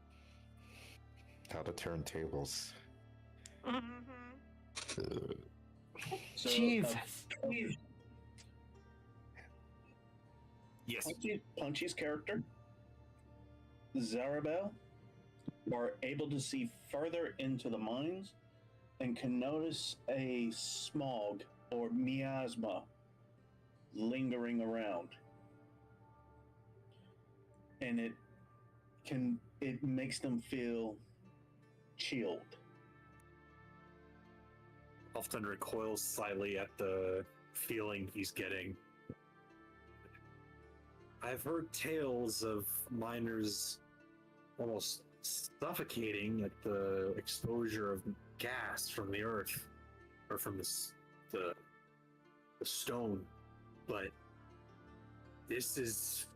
How to turn tables. Mm-hmm. So, Jesus. Yes. Punchy's character, Zarabel, are able to see further into the mines and can notice a smog or miasma lingering around. and it makes them feel chilled. Often recoils slightly at the feeling he's getting. I've heard tales of miners almost suffocating at the exposure of gas from the earth or from the stone, but this is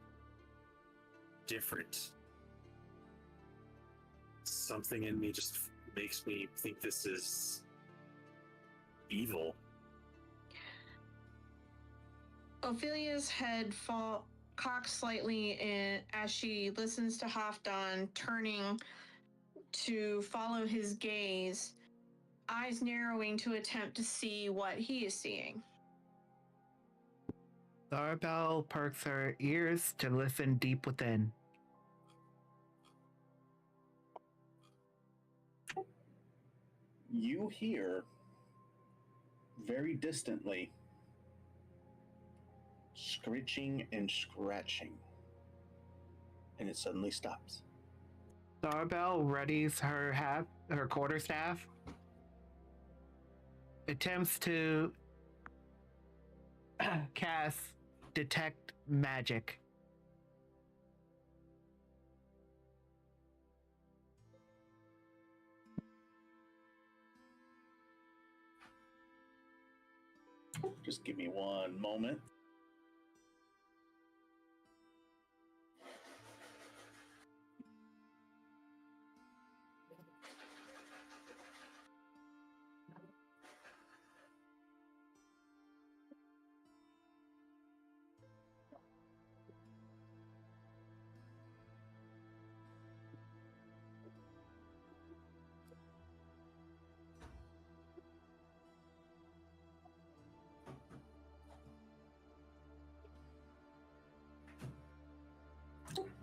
different. Something in me just makes me think this is evil. Ophelia's head cocks slightly as she listens to Halfdan, turning to follow his gaze, eyes narrowing to attempt to see what he is seeing. Zarabel perks her ears to listen deep within. You hear very distantly screeching and scratching, and it suddenly stops. Zarabel readies her quarterstaff, attempts to cast Detect Magic. Just give me one moment.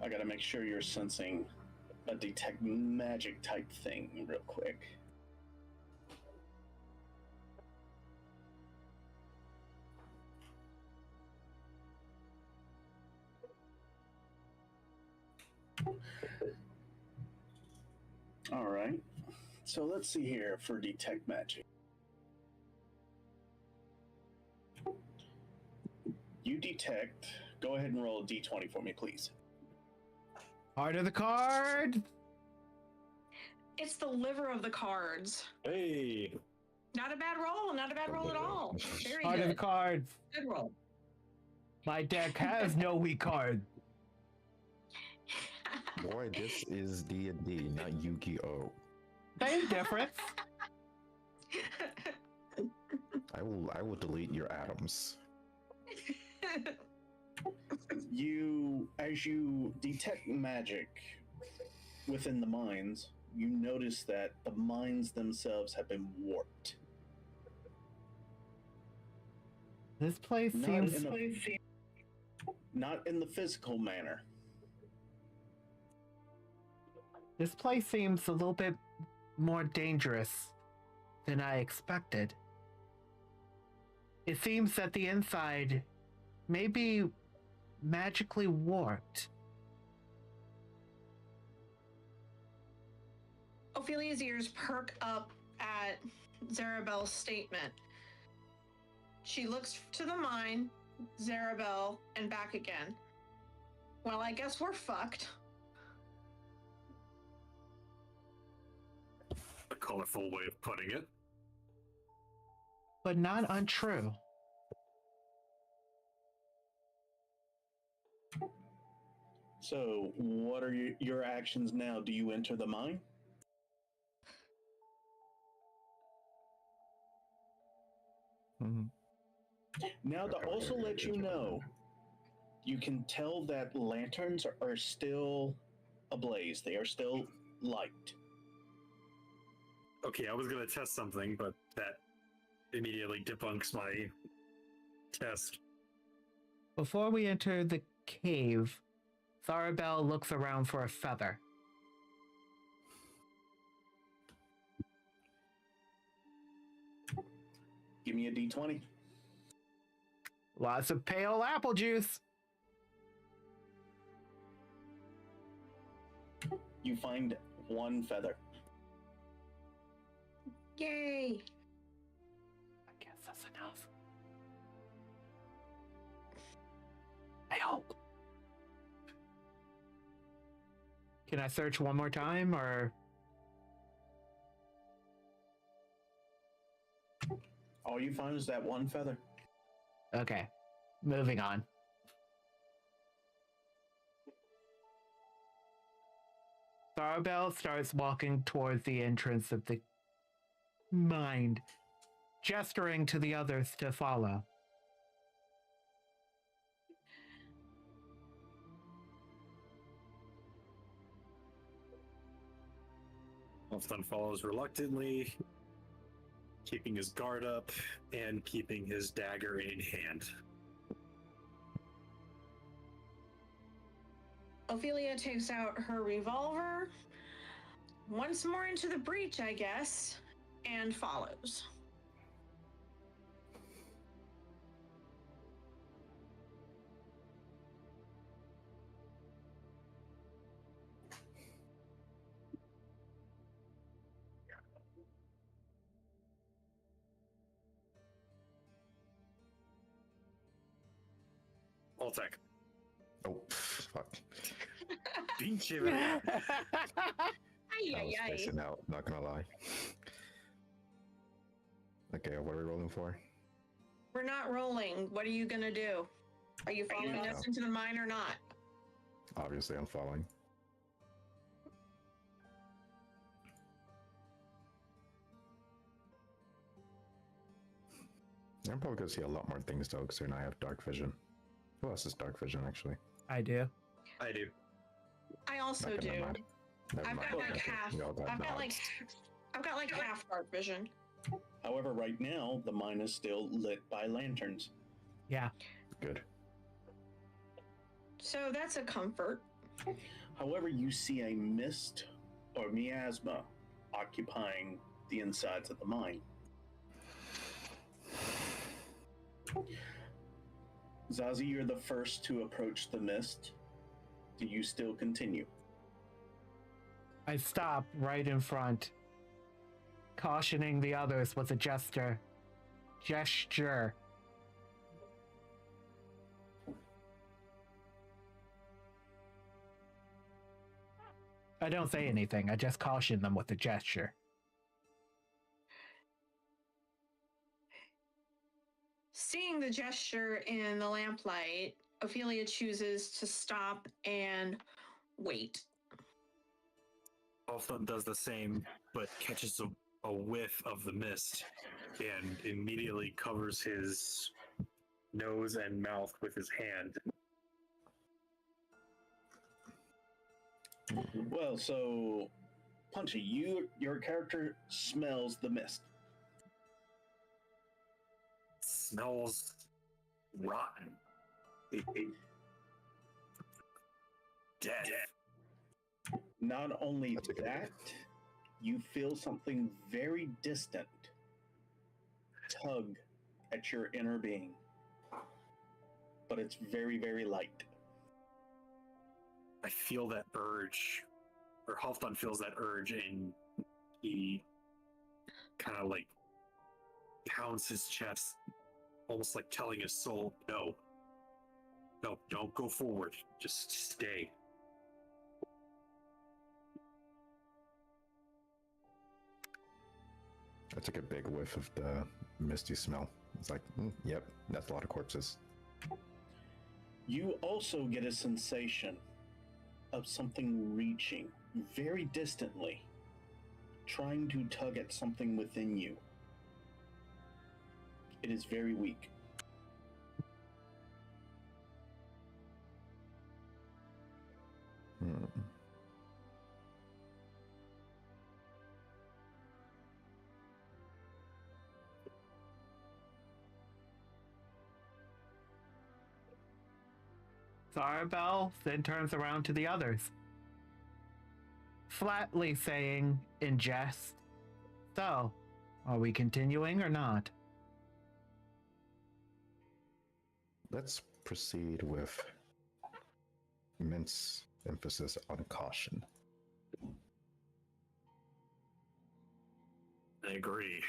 I gotta make sure you're sensing a detect magic type thing real quick. All right. So let's see here for detect magic. You detect. Go ahead and roll a d20 for me, please. Heart of the card. It's the liver of the cards. Hey, Not a bad roll. Not a bad roll at all. Very Heart of the good. cards. Good roll. My deck has no weak card. Boy, this is D&D, not Yu-Gi-Oh. Same difference. I will delete your atoms. As you detect magic within the mines, you notice that the mines themselves have been warped. This place Not seems... not in the physical manner. This place seems a little bit more dangerous than I expected. It seems that the inside may be magically warped. Ophelia's ears perk up at Zarabel's statement. She looks to the mine, Zarabel, and back again. Well, I guess we're fucked. a colorful way of putting it. But not untrue. So, what are your actions now? Do you enter the mine? Mhm. Now, to also let you know, you can tell that lanterns are still ablaze. They are still light. Okay, I was gonna test something, but that immediately debunks my test. Before we enter the cave, Zarabel looks around for a feather. Give me a d20. Lots of pale apple juice. You find one feather. Yay! I guess that's enough. I hope. Can I search one more time, or? All you find is that one feather. Okay, moving on. Tharbell starts walking towards the entrance of the mine, gesturing to the others to follow. Halfdan follows reluctantly, keeping his guard up and keeping his dagger in hand. Ophelia takes out her revolver, once more into the breach, I guess, and follows. Altek. Oh, fuck. Pinche verga. Ay, I ay, was ay. spacing out, not gonna lie. Okay, what are we rolling for? We're not rolling. What are you gonna do? Are you following Yeah. us into the mine or not? Obviously, I'm following. I'm probably gonna see a lot more things though, because I have dark vision. Who else has dark vision, actually? I do. I do. I also Okay, do. never mind. Never I've mind. got like Okay, half. we all got I've got nods. like half dark vision. However, right now, the mine is still lit by lanterns. Yeah. Good. So that's a comfort. However, you see a mist or miasma occupying the insides of the mine. Zazi, you're the first to approach the mist. Do you still continue? I stop right in front, cautioning the others with a gesture. I don't say anything. I just caution them with a gesture. Seeing the gesture in the lamplight, Ophelia chooses to stop and wait. Halfdan does the same, but catches a whiff of the mist and immediately covers his nose and mouth with his hand. Well, so Punchy, your character smells the mist. Smells rotten. Dead. Not only That's a good that, you feel something very distant tug at your inner being. But it's very, very light. I feel that urge, or Halfdan feels that urge, and he kind of like pounds his chest, almost like telling his soul, no, don't go forward, just stay. I took a big whiff of the misty smell. It's like, yep, that's a lot of corpses. You also get a sensation of something reaching very distantly, trying to tug at something within you. It is very weak. Hmm. Zarabel then turns around to the others, flatly saying in jest, "So, are we continuing or not?" Let's proceed with immense emphasis on caution. I agree.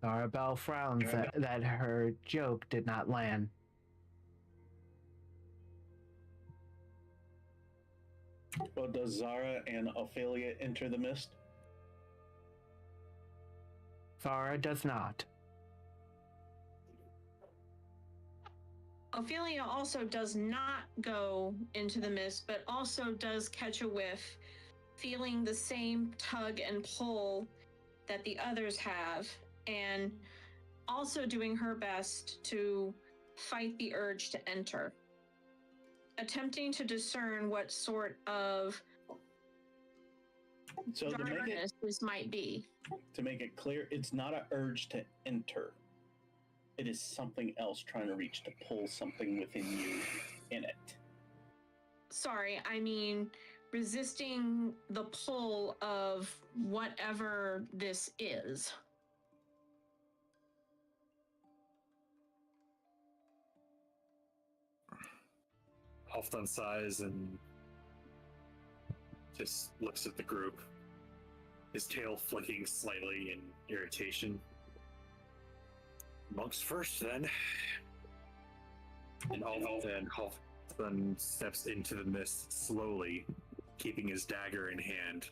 Arabelle frowns that her joke did not land. Well, does Zara and Ophelia enter the mist? Zara does not. Ophelia also does not go into the mist, but also does catch a whiff, feeling the same tug and pull that the others have, and also doing her best to fight the urge to enter, attempting to discern what sort of darkness this might be. To make it clear, it's not an urge to enter. It is something else trying to reach to pull something within you in it. Sorry, I mean resisting the pull of whatever this is. Halfdan sighs and just looks at the group, his tail flicking slightly in irritation. Monks first, then. And Halfdan steps into the mist slowly, keeping his dagger in hand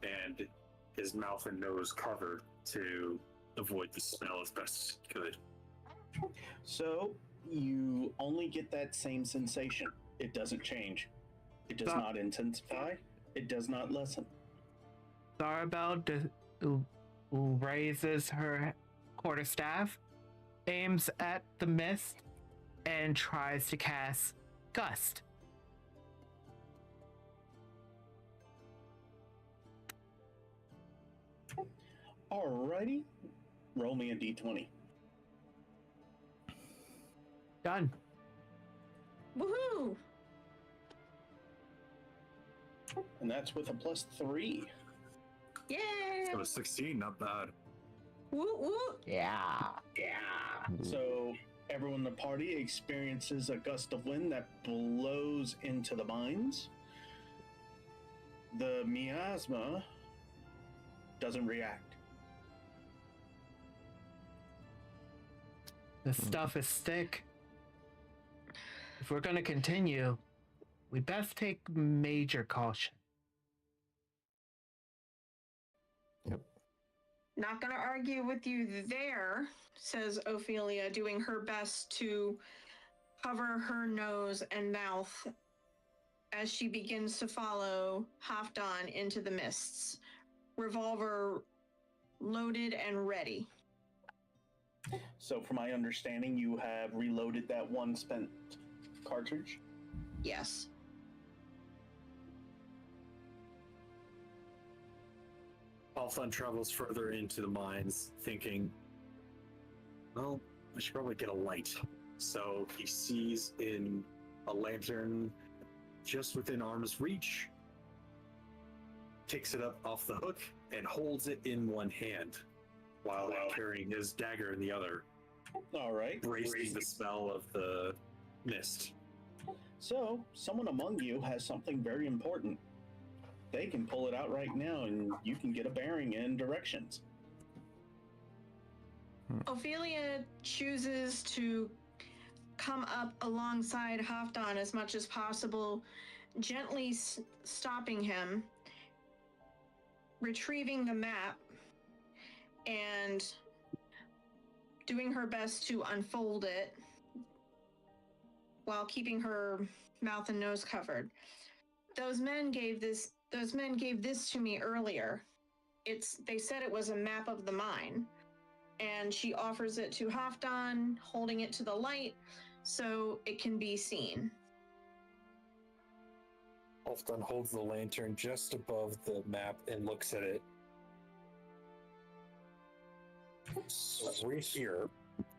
and his mouth and nose covered to avoid the smell as best he could. So you only get that same sensation. It doesn't change. It does not intensify. It does not lessen. Arabelle raises her quarterstaff, aims at the mist, and tries to cast Gust. Alrighty. Roll me a d20. Done. Woohoo! And that's with a +3. Yeah! So a 16, not bad. Woo woo! Yeah. So everyone in the party experiences a gust of wind that blows into the mines. The miasma doesn't react. The stuff is thick. If we're going to continue, we best take major caution. Not gonna argue with you there, says Ophelia, doing her best to cover her nose and mouth as she begins to follow Halfdan into the mists, revolver loaded and ready. So from my understanding, you have reloaded that one spent cartridge? Yes. Halfdan travels further into the mines, thinking, well, I should probably get a light. So he sees in a lantern just within arm's reach, takes it up off the hook, and holds it in one hand while carrying his dagger in the other. All right. Bracing the spell of the mist. So, someone among you has something very important. They can pull it out right now, and you can get a bearing and directions. Ophelia chooses to come up alongside Halfdan as much as possible, gently stopping him, retrieving the map, and doing her best to unfold it while keeping her mouth and nose covered. Those men gave this to me earlier. They said it was a map of the mine, and she offers it to Halfdan, holding it to the light so it can be seen. Halfdan holds the lantern just above the map and looks at it. So we're here,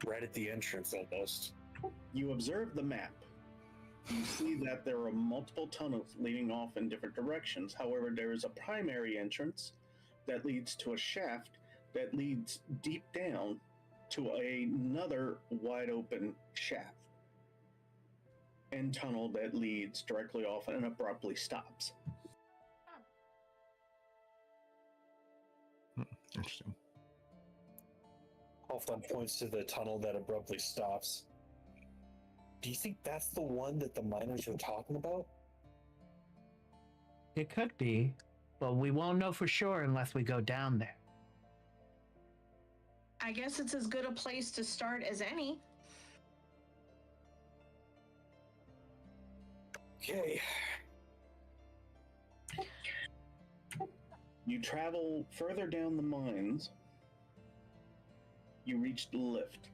right at the entrance almost. You observe the map. You see that there are multiple tunnels leading off in different directions. However, there is a primary entrance that leads to a shaft that leads deep down to another wide open shaft and tunnel that leads directly off and abruptly stops. Interesting. Halfdan points to the tunnel that abruptly stops. Do you think that's the one that the miners were talking about? It could be, but we won't know for sure unless we go down there. I guess it's as good a place to start as any. Okay. You travel further down the mines. You reach the lift.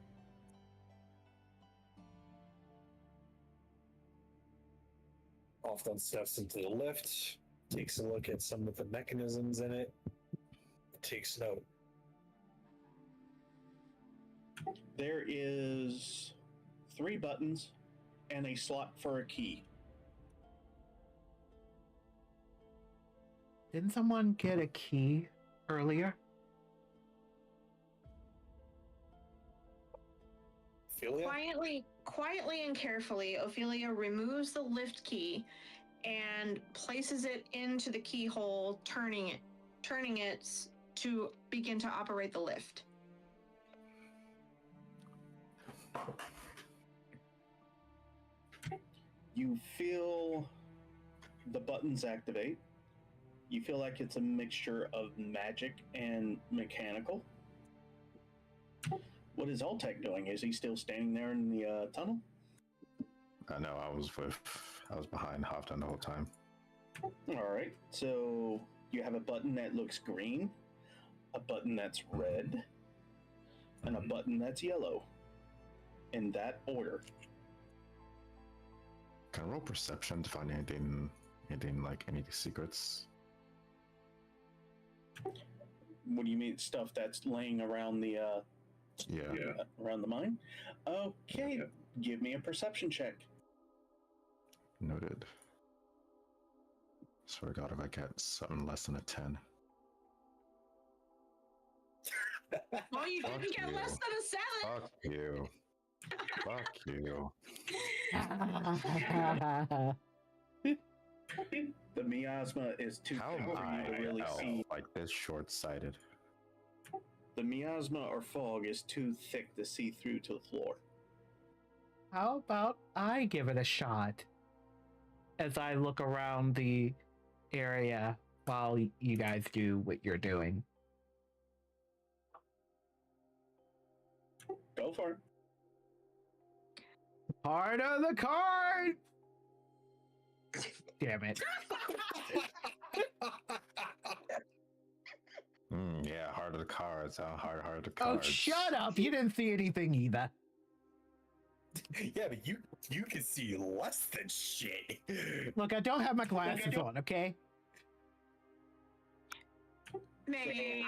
Halfdan steps into the lift, takes a look at some of the mechanisms in it, takes note. There is 3 buttons and a slot for a key. Didn't someone get a key earlier? Ophelia? Quietly and carefully, Ophelia removes the lift key and places it into the keyhole, turning it to begin to operate the lift. You feel the buttons activate. You feel like it's a mixture of magic and mechanical. What is Altec doing? Is he still standing there in the tunnel? I know. I was behind Halfdan the whole time. All right. So you have a button that looks green, a button that's red, and a button that's yellow. In that order. Can I roll perception to find anything like any secrets? What do you mean, stuff that's laying around the around the mine? Okay, give me a perception check. Noted. Swear to God, if I get something less than a 10. Oh, you didn't Fuck get you. less than a 7. Fuck you. Fuck you. The miasma is too How thick am for I you to really see. like this short-sighted? The miasma or fog is too thick to see through to the floor. How about I give it a shot as I look around the area while you guys do what you're doing? Go for it. Part of the card! Damn it. Yeah, heart of the cards. Heart of the Oh, cards. shut up! You didn't see anything either. Yeah, but you can see less than shit. Look, I don't have my glasses on, okay? May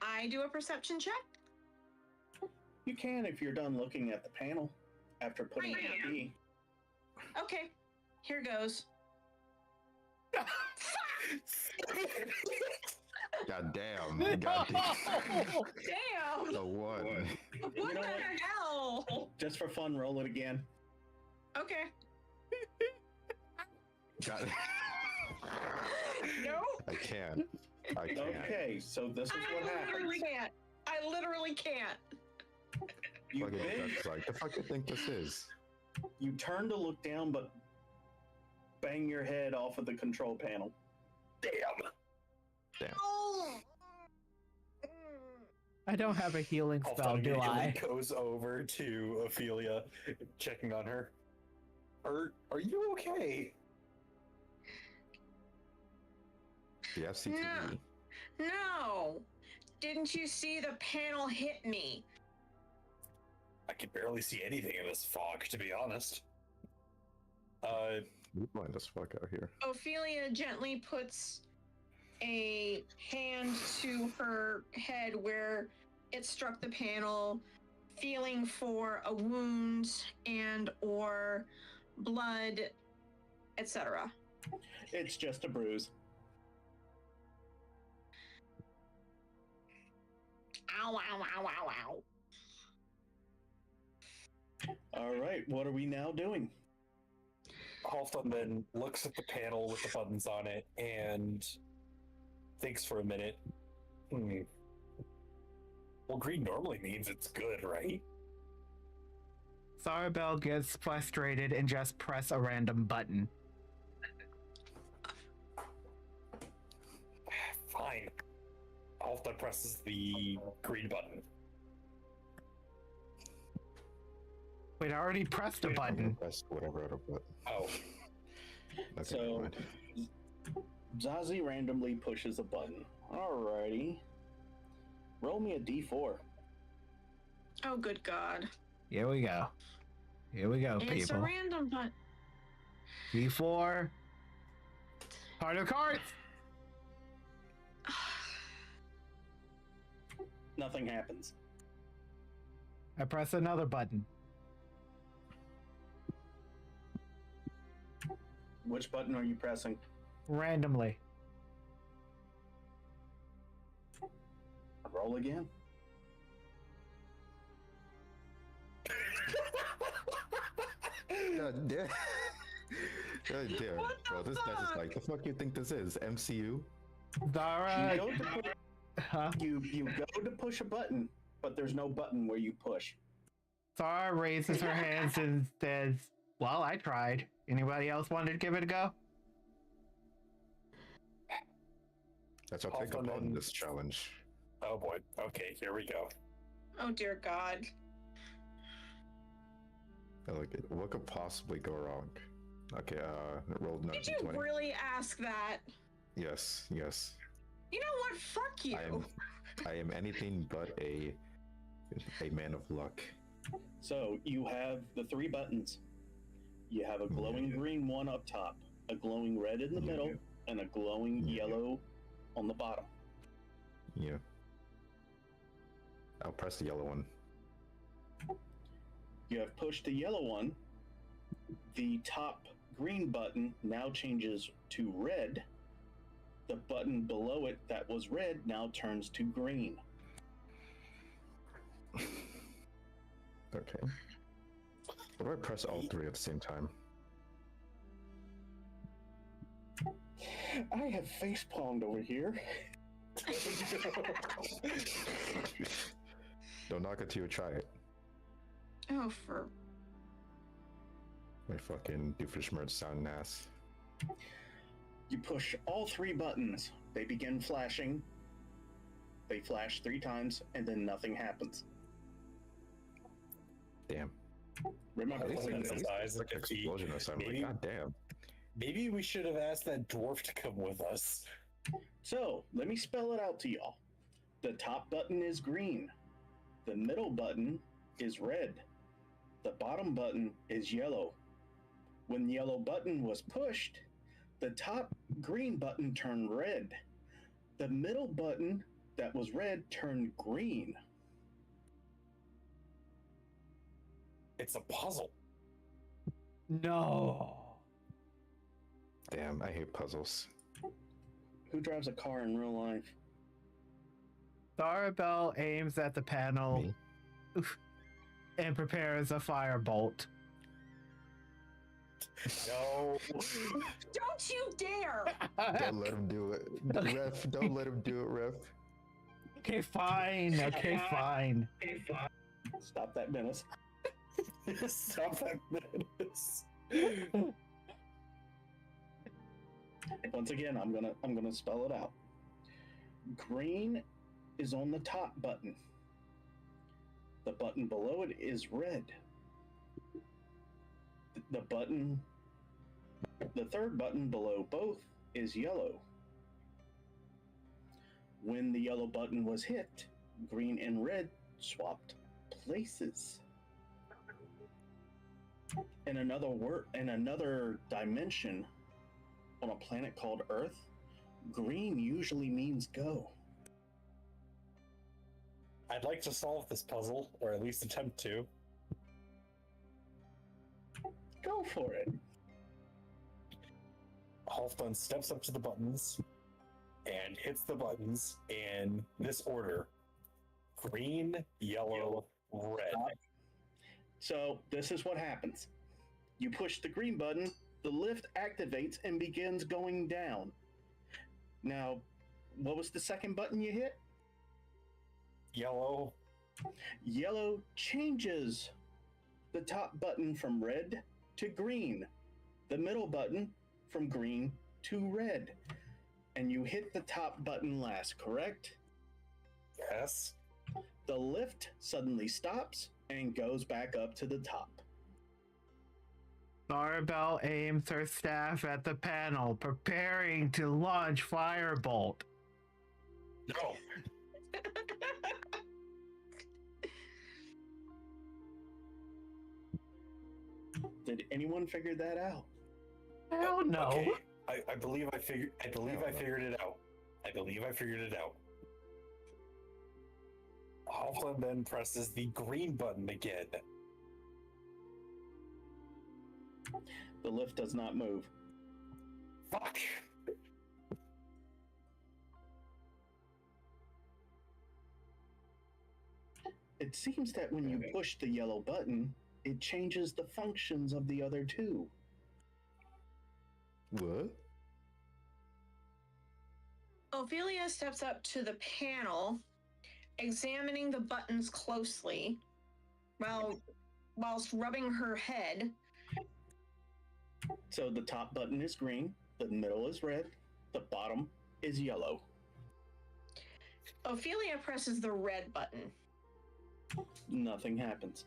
I do a perception check? You can if you're done looking at the panel after putting in the key. Okay, here goes. God damn. God damn. Damn! The one. What You know the what? hell? Just for fun, roll it again. Okay. God. Nope. I can't. I can't. Okay, so this is what happens. I literally can't. You Fucking big, Duck's like, the fuck you think this is? you turn to look down, but bang your head off of the control panel. Damn. Oh. I don't have a healing spell, Halfdan do I? immediately goes over to Ophelia, checking on her. Are you okay? The FCTV. No. Didn't you see the panel hit me? I can barely see anything in this fog, to be honest. You blind as fuck out here. Ophelia gently puts a hand to her head where it struck the panel, feeling for a wound and or blood, etc. It's just a bruise. Ow, ow, ow, ow, ow. All right, what are we now doing? Halfdan then looks at the panel with the buttons on it and thinks for a minute, Hmm. Well, green normally means it's good, right? Sarabelle gets frustrated and just press a random button. Fine. Alpha presses the green button. Wait, I already pressed a I'm gonna button. press whatever other button. Oh, Okay, never So, mind. Zazi randomly pushes a button. Alrighty. Roll me a d4. Oh, good God. Here we go. Here we go, It's a people. random but D4. Heart of cards. Nothing happens. I press another button. Which button are you pressing? Randomly. Roll again. God damn. God damn. What the Bro, this guy's just fuck? like, the fuck you think this is? MCU? Zara. You go to push, Huh? you go to push a button, but there's no button where you push. Zara raises her hands and says, well, I tried. Anybody else wanted to give it a go? That's I'll take Hold up on. on this challenge. oh boy. Okay, here we go. oh dear God. Like, what could possibly go wrong? Okay, rolled not Did you d20. really ask that? Yes, yes. You know what? Fuck you. I am anything but a man of luck. So you have the 3 buttons. You have a glowing green one up top, a glowing red in the middle, and a glowing yellow on the bottom. Yeah. I'll press the yellow one. You have pushed the yellow one. The top green button now changes to red. The button below it that was red now turns to green. Okay. What do I press all 3 at the same time? I have face palmed over here. Don't knock it till you try it. Oh, for My fucking doofenshmirtz sound ass. You push all 3 buttons. They begin flashing. They flash 3 times, and then nothing happens. Damn. Remember, At least it's it's a- size Like of an 50. explosion or something. Maybe- Like, god damn. Maybe we should have asked that dwarf to come with us. So, let me spell it out to y'all. The top button is green. The middle button is red. The bottom button is yellow. When the yellow button was pushed, the top green button turned red. The middle button that was red turned green. It's a puzzle. No. Damn, I hate puzzles. Who drives a car in real life? Sarabelle aims at the panel Me? and prepares a firebolt. No. don't you dare! Don't let him do it. Ref, don't let him do it, Ref. Okay, fine. Okay, fine. Stop that menace. Stop that menace. Once again, I'm gonna spell it out. Green is on the top button. The button below it is red. The third button below both is yellow. When the yellow button was hit, green and red swapped places. In another dimension, on a planet called Earth, green usually means go. I'd like to solve this puzzle, or at least attempt to. Go for it. Halfdan steps up to the buttons and hits the buttons in this order: green, yellow, red. So this is what happens. You push the green button, the lift activates and begins going down. Now, what was the second button you hit? yellow. Yellow changes the top button from red to green, the middle button from green to red, and you hit the top button last, correct? Yes. The lift suddenly stops and goes back up to the top. Maribel aims her staff at the panel, preparing to launch Firebolt. No. Did anyone figure that out? Hell no. Okay. I believe I figured it out. I believe I figured it out. Hoffman then presses the green button again. The lift does not move. Fuck. It seems that when you push the yellow button, it changes the functions of the other two. What? Ophelia steps up to the panel, examining the buttons closely, whilst rubbing her head. So the top button is green, the middle is red, the bottom is yellow. Ophelia presses the red button. Nothing happens.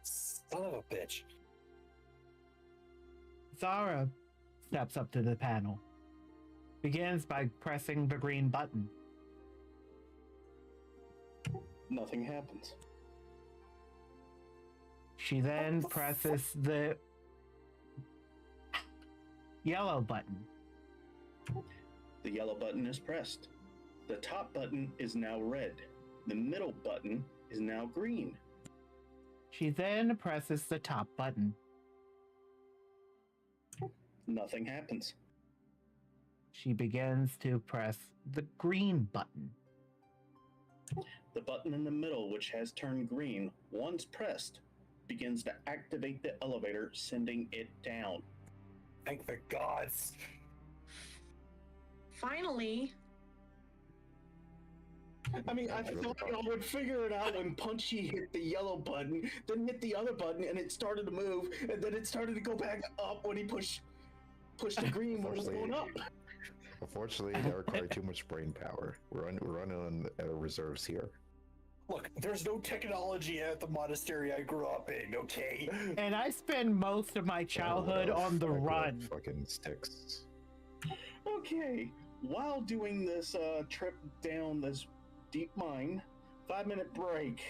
Son of a bitch. Zara steps up to the panel, begins by pressing the green button. Nothing happens. She then presses the yellow button. The yellow button is pressed. The top button is now red. The middle button is now green. She then presses the top button. Nothing happens. She begins to press the green button. The button in the middle, which has turned green, once pressed, begins to activate the elevator, sending it down. Thank the gods. Finally, I mean, I thought y'all would figure it out when Punchy hit the yellow button, then hit the other button, and it started to move, and then it started to go back up when he pushed the green when it was going up. Unfortunately, that required too much brain power. We're running on reserves here. Look, there's no technology at the monastery I grew up in, okay? And I spend most of my childhood on the run. Fucking sticks. Okay, while doing this trip down this deep mine, 5-minute break.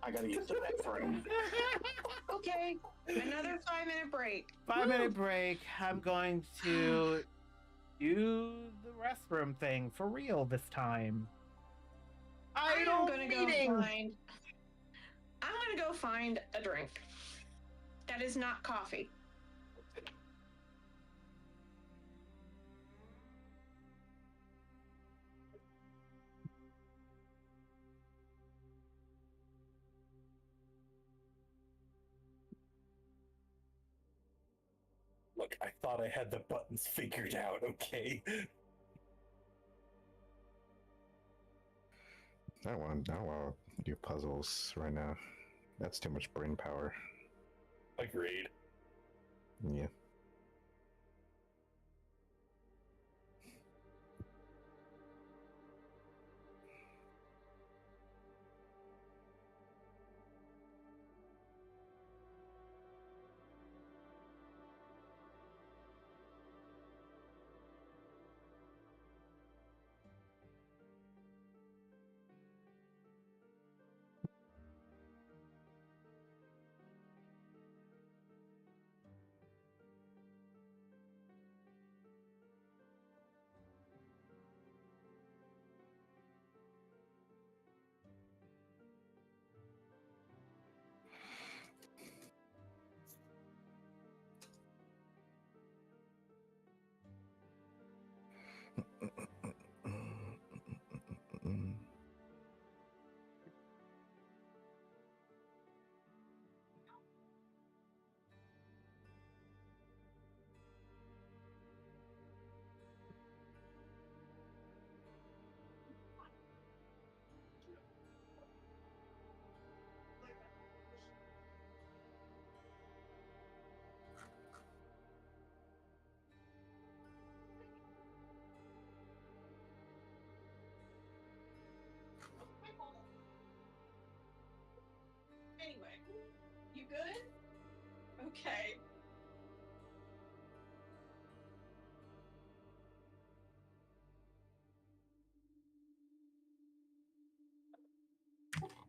I gotta use the bathroom. okay, another 5-minute break. 5-minute break. I'm going to do the restroom thing for real this time. I'm Idle gonna meeting. go find a drink. That is not coffee. Look, I thought I had the buttons figured out, okay? I don't want to do puzzles right now. That's too much brain power. Agreed. Yeah.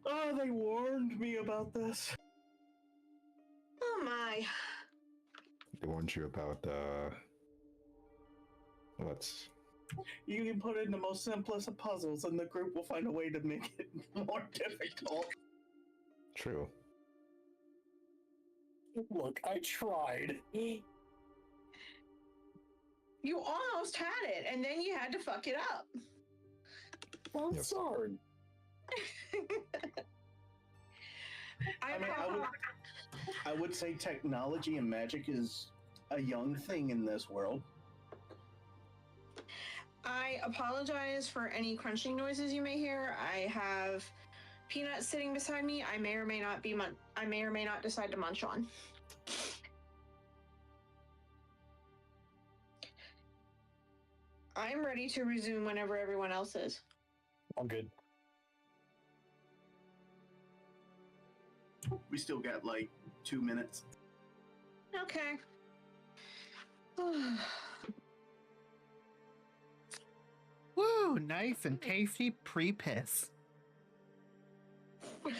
Oh, they warned me about this. Oh my. They warned you about what's You can put in the most simplest of puzzles, and the group will find a way to make it more difficult. true. Look, I tried. You almost had it, and then you had to fuck it up. I'm Yep. sorry. I would say technology and magic is a young thing in this world. I apologize for any crunching noises you may hear. I have peanuts sitting beside me. I may or may not decide to munch on. I'm ready to resume whenever everyone else is. I'm good. We still got like 2 minutes. Okay. Woo! Nice and tasty pre-piss. Oh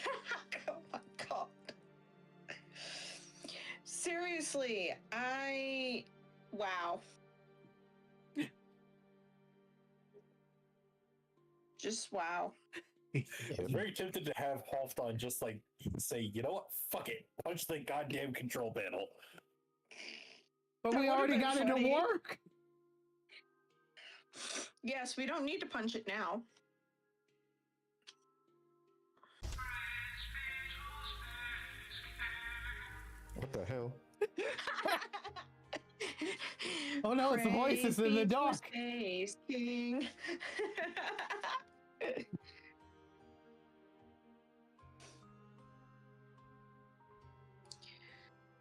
my god. Seriously, wow. Just wow. I was very tempted to have Halfdan just like say, you know what? Fuck it. Punch the goddamn control panel. But That we would've already been got it to funny. work. Yes, we don't need to punch it now. What the hell? Oh no, it's the voices in the dark. Space King.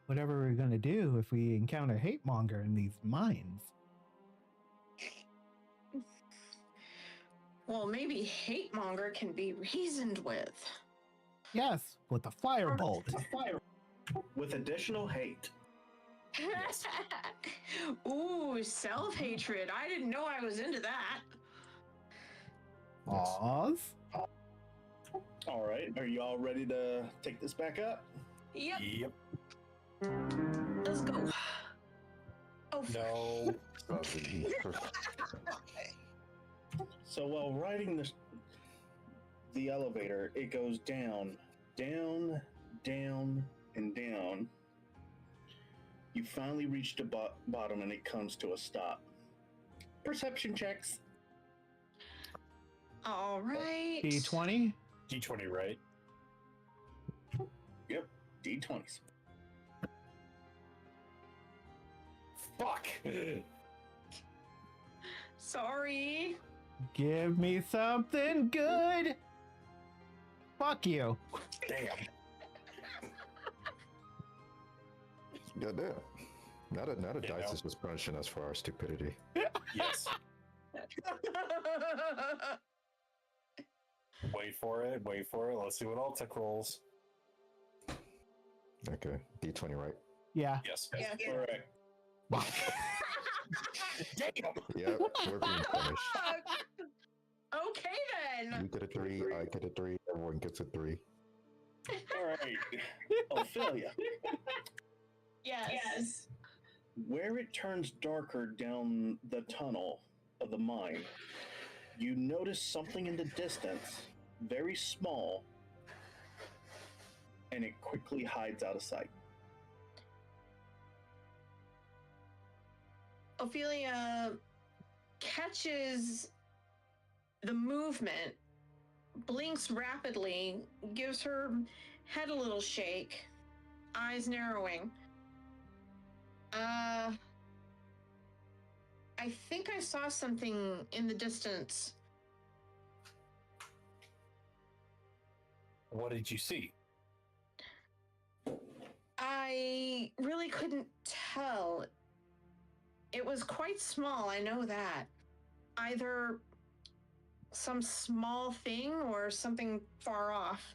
Whatever we're gonna do if we encounter hate monger in these mines. Well, maybe hate monger can be reasoned with. Yes, with a firebolt. With additional hate. Yes. Ooh, self-hatred. I didn't know I was into that. Awws. All right, are you all ready to take this back up? Yep, Yep. let's go. Oh, No. So while riding the elevator, it goes down, down, down, and down. You finally reach the bottom and it comes to a stop. Perception checks. all right. D20. D20, right? Yep, D20s. Fuck. Sorry. Give me something good. Fuck you. Damn. Goddamn. Now the You dice know. is just punishing us for our stupidity. Yes. Wait for it. Wait for it. Let's see what Altic rolls. Okay, D20, right? Yeah. Yes. Yeah. Correct. Damn. Yep, we're being punished. Okay then. You get a 3, I get a 3, everyone gets a 3. All right, Ophelia. Yes. Where it turns darker down the tunnel of the mine, you notice something in the distance, very small, and it quickly hides out of sight. Ophelia catches the movement, blinks rapidly, gives her head a little shake, eyes narrowing. I think I saw something in the distance. What did you see? I really couldn't tell. It was quite small, I know that. Either some small thing or something far off.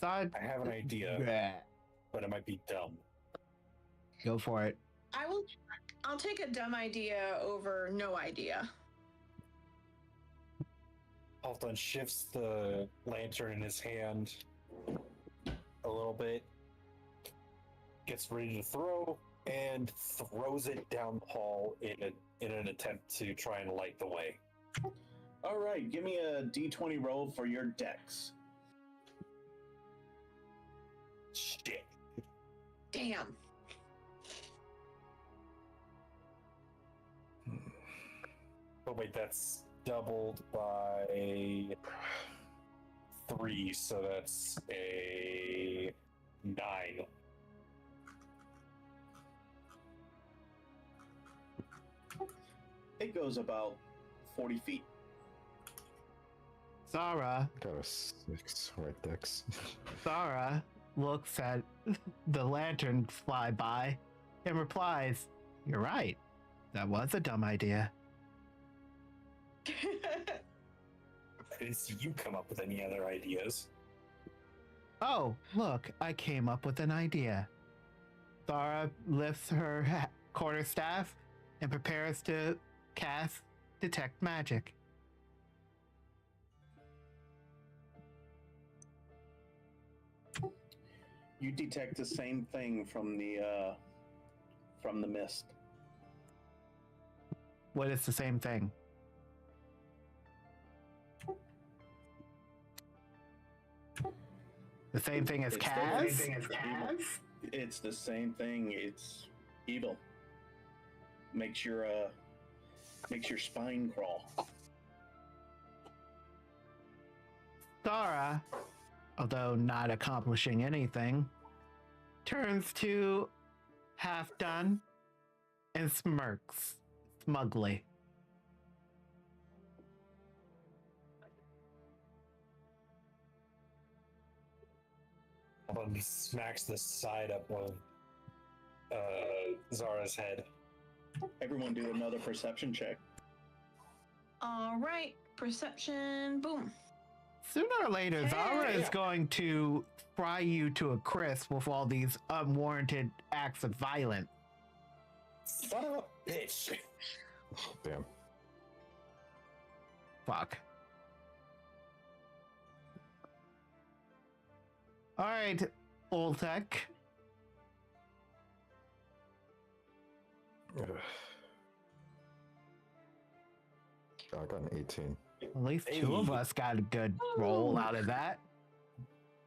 Side. I have an idea, Bleh. but it might be dumb. Go for it. I'll take a dumb idea over no idea. Halfdan shifts the lantern in his hand a little bit, gets ready to throw, and throws it down the hall in an attempt to try and light the way. All right, give me a d20 roll for your dex. Shit. Damn. Oh wait, that's doubled by 3, so that's a 9. It goes about 40 feet. Zara, Got a 6 right dex. Zara looks at the lantern fly by and replies, "You're right. That was a dumb idea." I didn't see you come up with any other ideas. Oh, look, I came up with an idea. Zara lifts her quarterstaff and prepares to cast Detect Magic. You detect the same thing from the mist. What is the same thing? The same thing as It's Kaz? It's the same thing. It's evil. Makes your spine crawl. Zara, although not accomplishing anything, turns to Halfdan and smirks smugly. Halfdan smacks the side up of Zara's head. Everyone do another perception check. All right, perception, boom. Sooner or later, Zara is going to fry you to a crisp with all these unwarranted acts of violence. Son of a bitch. Damn. Fuck. All right, Oltek. Ugh. I got an 18. At least two of us got a good roll out of that.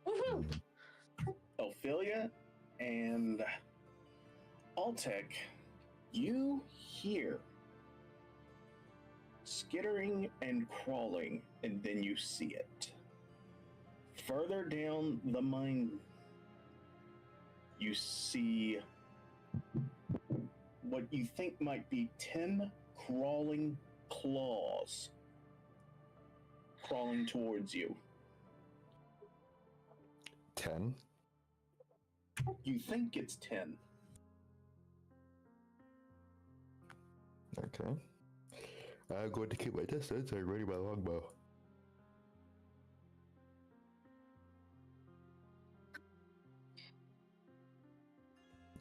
Woohoo! Ophelia and Altek, you hear skittering and crawling, and then you see it. Further down the mine, you see what you think might be 10 crawling claws crawling towards you. 10? You think it's 10. Okay. I'm going to keep my distance and ready my longbow.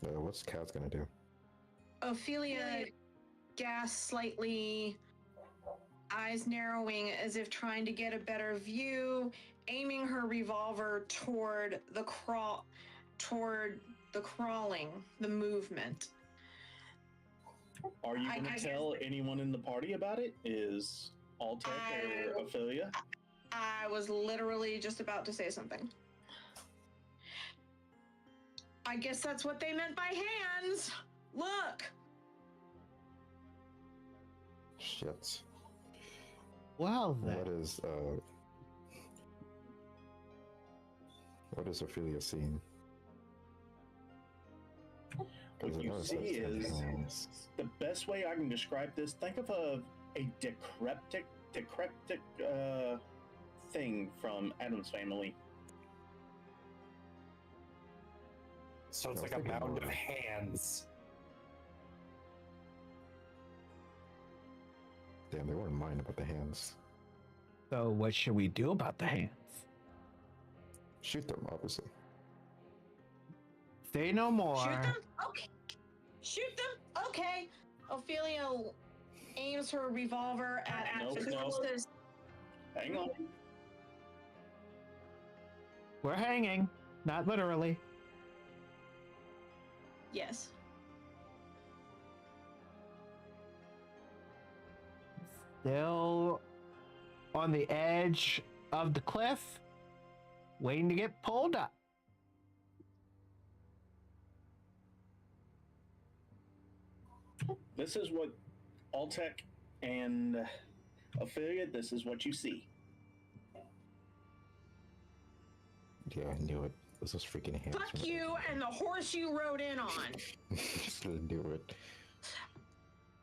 What's Kaz gonna do? Ophelia gasps slightly, eyes narrowing as if trying to get a better view, aiming her revolver toward the crawling, the movement. Are you going to tell anyone in the party about it? Is Altek or Ophelia? I was literally just about to say something. I guess that's what they meant by hands. Look. Shit. Well then. What is Ophelia seeing? What you see is the best way I can describe this. Think of a decrepit thing from Addams Family. So it's like a mound of hands. Damn, they weren't lying about the hands. So what should we do about the hands? Shoot them, obviously. Say no more. Shoot them? Okay. Shoot them? Okay. Ophelia aims her revolver at Nope. Hang on. We're hanging, not literally. Yes. Still on the edge of the cliff, waiting to get pulled up. This is what Altec and Affiliate, this is what you see. Yeah, I knew it. This was freaking hands. Fuck you and the horse you rode in on. Just knew it.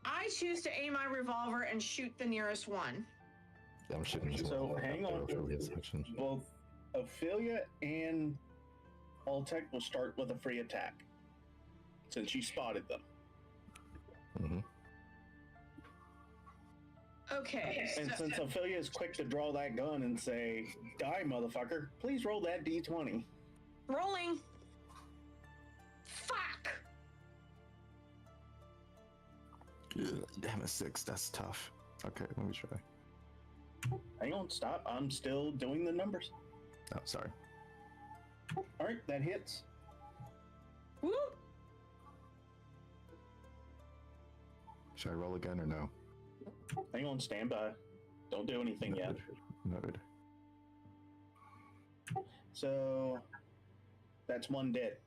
I choose to aim my revolver and shoot the nearest one. I'm shooting. So hang on. Section. Both Affiliate and Altec will start with a free attack. Since you spotted them. Mm-hmm. Okay. And so- since Ophelia is quick to draw that gun and say, "Die, motherfucker," please roll that d20. Rolling. Fuck. Damn it, 6. That's tough. Okay, let me try. Hang on, stop. I'm still doing the numbers. Oh, sorry. All right, that hits. Woo. Should I roll again or no? Hang on, stand by. Don't do anything yet. Noted. So that's one dead.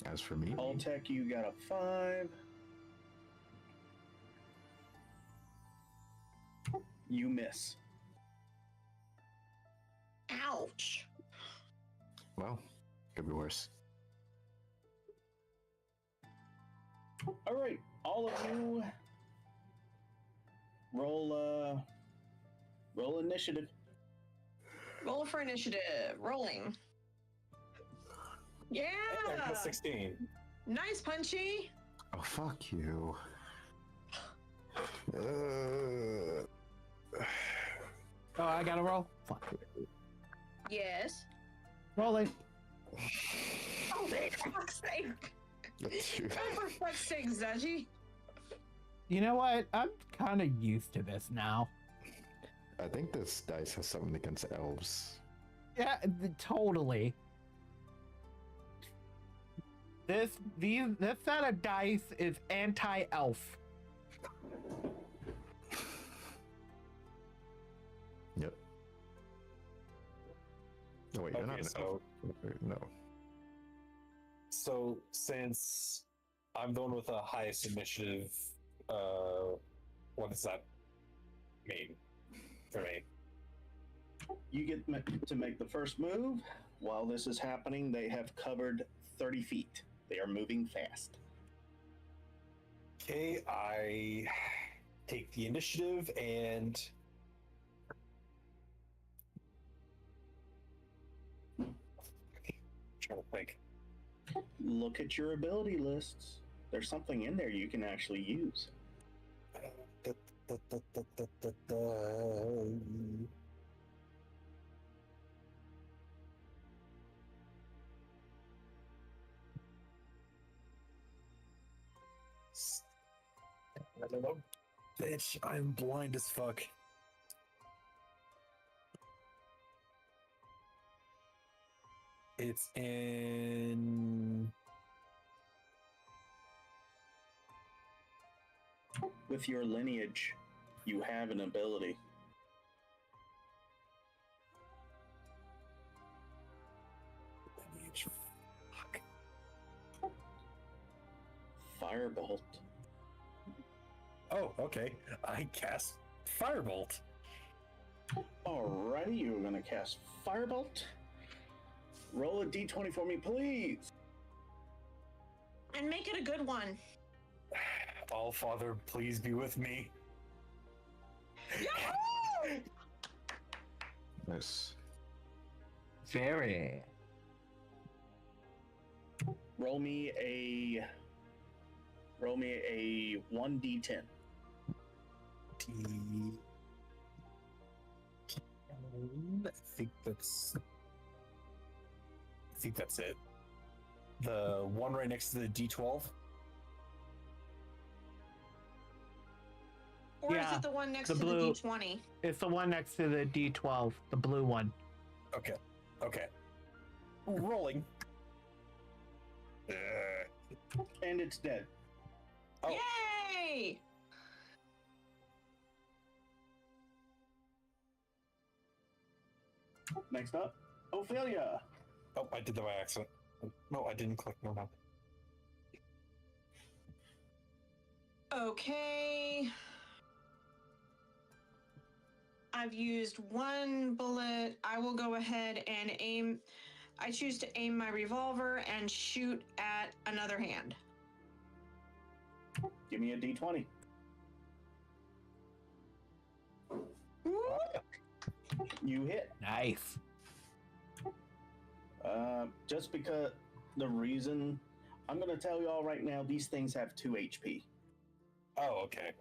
As for me, Altec, you got a 5. You miss. Ouch. well, could be worse. All right, all of you roll initiative. Roll for initiative. Rolling. Yeah. I got 16. Nice, Punchy. Oh, fuck you. Oh, I gotta roll? Fuck. Yes. Rolling. Oh, for fuck's sake. Oh, for fuck's sake, Zaji. You know what? I'm kind of used to this now. I think this dice has something against elves. Yeah, totally. This set of dice is anti-elf. Yep. No, wait, you're not Okay, an elf. Wait, no. So since I'm the one with the highest initiative, what does that mean for me? You get to make the first move. While this is happening, they have covered 30 feet. They are moving fast. Okay, I take the initiative and trying to think. Look at your ability lists. There's something in there you can actually use. I don't know. Bitch, I'm blind as fuck. It's in. With your lineage, you have an ability. Fuck. Firebolt. Oh, okay. I cast Firebolt. Alrighty, you're gonna cast Firebolt. Roll a d20 for me, please. And make it a good one. All Father, please be with me. Yahoo! Nice. Very. Roll me a 1d10. I think that's it. The one right next to the D12? Or is Yeah, it the one next the to blue- the D20? It's the one next to the D12, the blue one. Okay. Rolling. And it's dead. Oh. Yay! Next up, Ophelia. Oh, I did that by accident. No, I didn't click. No. Okay. I've used one bullet. I will go ahead and aim. I choose to aim my revolver and shoot at another hand. Give me a D20. You hit. Nice. Just because the reason I'm going to tell you all right now, these things have 2 HP. Oh, okay.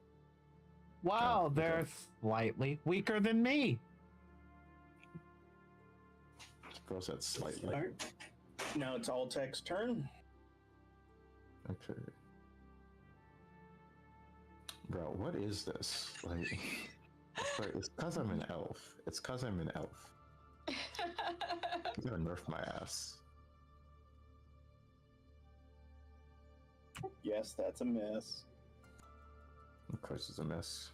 Wow, Oh, okay. they're slightly weaker than me. Suppose that's slightly. All right. Now it's Alltech's turn. Okay. Bro, what is this? Like, it's because I'm an elf. It's because I'm an elf. You're gonna nerf my ass. Yes, that's a miss. Of course, it's a miss.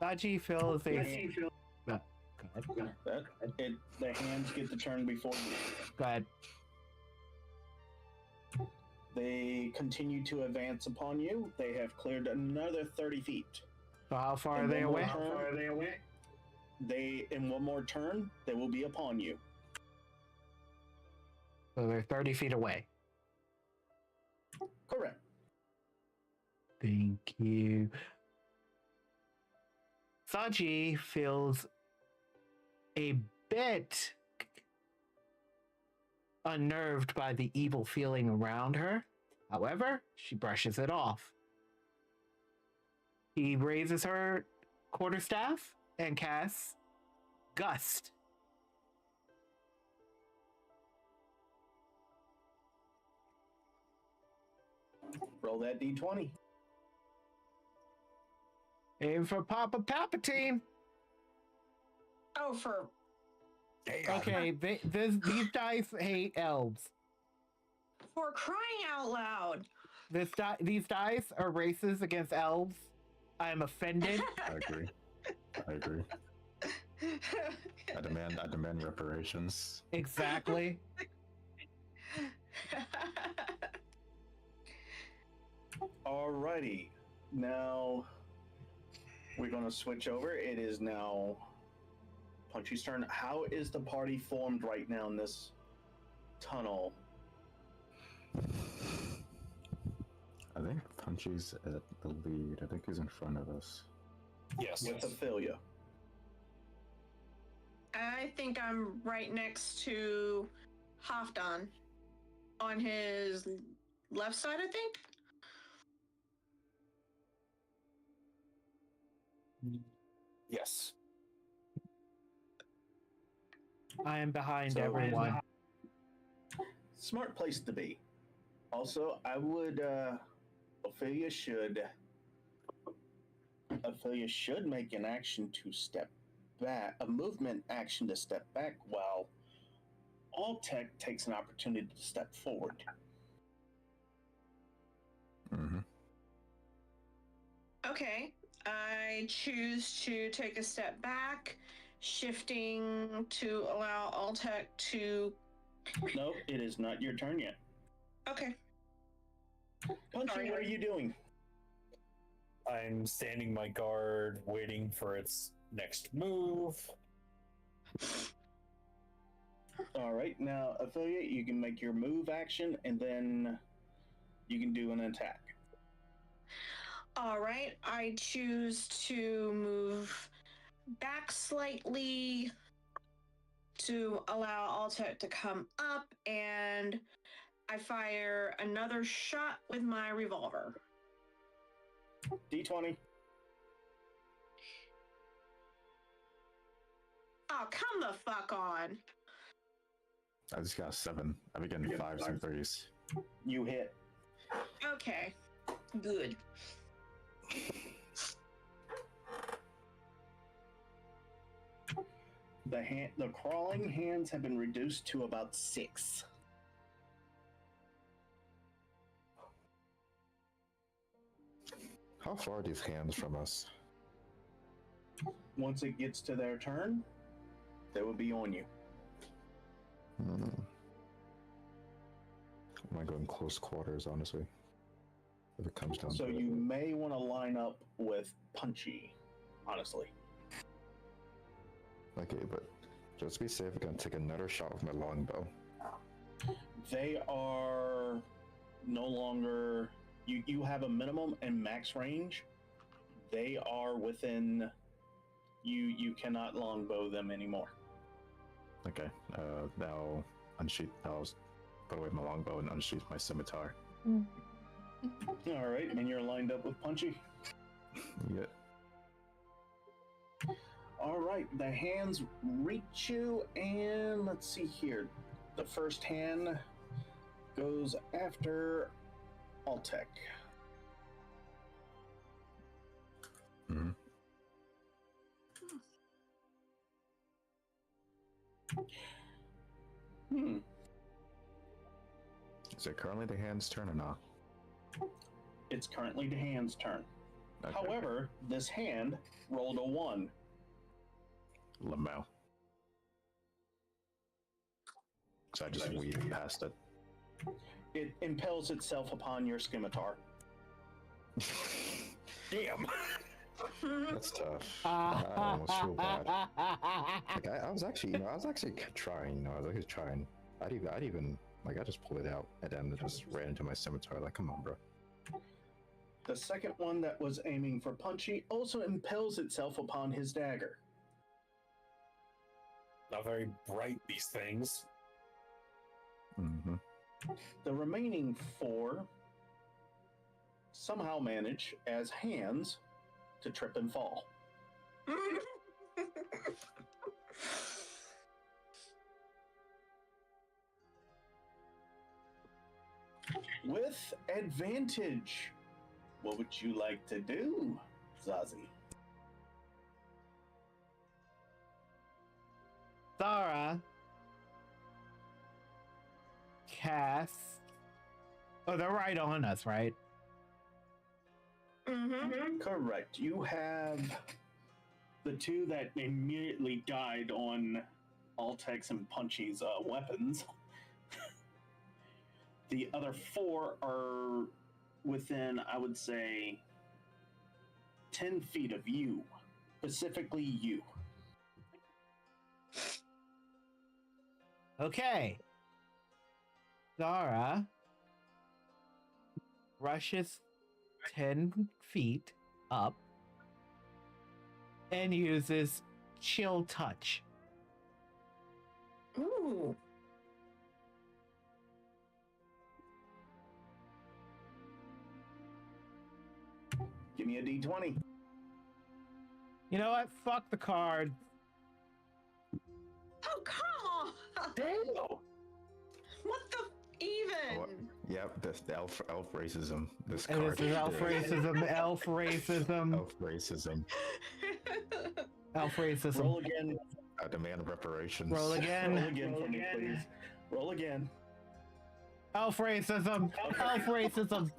Zaji feels a. Go ahead. The hands get the turn before you. Go ahead. They continue to advance upon you. They have cleared another 30 feet. So how far are In they one away? more turn, in one more turn, they will be upon you. So they're 30 feet away. Correct. Thank you. Zaji feels a bit unnerved by the evil feeling around her. However, she brushes it off. He raises her quarterstaff and casts Gust. Roll that D20. Aim for Papa Palpatine. Oh, for Okay, these dice hate elves. crying out loud. These dice are races against elves. I am offended. I agree. I demand reparations. Exactly. Alrighty. Now we're going to switch over. It is now Punchy's turn. How is the party formed right now in this tunnel? I think Punchy's at the lead. I think he's in front of us. Yes. With Ophelia. I think I'm right next to Halfdan on his left side, I think. Yes. I am behind So- everyone. Smart place to be. Also, I would Ophelia should make an action to step back, a movement action to step back, while Alltech takes an opportunity to step forward. Mm-hmm. Okay. I choose to take a step back, shifting to allow Alltech to. Nope, it is not your turn yet. Okay. Punchy, Sorry. what are you doing? I'm standing my guard, waiting for its next move. All right, now Ophelia, you can make your move action, and then you can do an attack. All right. I choose to move back slightly to allow Alltech to come up, and I fire another shot with my revolver. D20. Oh, come the fuck on. I just got 7. I've been getting You got 5s and 5s. 3s. You hit. Okay, good. The crawling hands have been reduced to about 6. How far are these hands from us? Once it gets to their turn, they will be on you. Hmm. I might go in close quarters, honestly. If it comes down So to you it. may want to line up with Punchy, honestly. Okay, but just to be safe, I'm gonna take another shot with my longbow. They are no longer. You have a minimum and max range. They are within. You cannot longbow them anymore. Okay, now unsheath. I'll put away my longbow and unsheath my scimitar. All right, and you're lined up with Punchy. Yeah. All right, the hands reach you, and let's see here. The first hand goes after Altec. Mm-hmm. Is it currently the hand's turn or not? It's currently the hand's turn. Okay. However, this hand rolled a 1. Lamau. So I just weave past it. It impels itself upon your scimitar. Damn. That's tough. I almost feel bad. Like I was actually, I was actually trying. I was actually trying. I'd even, like, I just pulled it out and then it just ran into my scimitar. Like, come on, bro. The second one that was aiming for Punchy also impels itself upon his dagger. Not very bright, these things. Mm-hmm. The remaining 4 somehow manage, as hands, to trip and fall. With advantage, what would you like to do, Zazi? Zara cast. Oh, they're right on us, right? Mm-hmm. Correct. You have the 2 that immediately died on Altex and Punchy's weapons. The other 4 are within, I would say, 10 feet of you, specifically you. Okay. Zara rushes 10 feet up and uses chill touch. Ooh. Give me a d20. You know what? Fuck the card. Oh, come on! Damn! What the even? What? Yep, the elf racism. This And card. this is elf racism, elf racism, Elf racism. elf racism. Roll again. I demand reparations. Roll again. Roll again for me, please. Roll again. Elf racism, elf racism.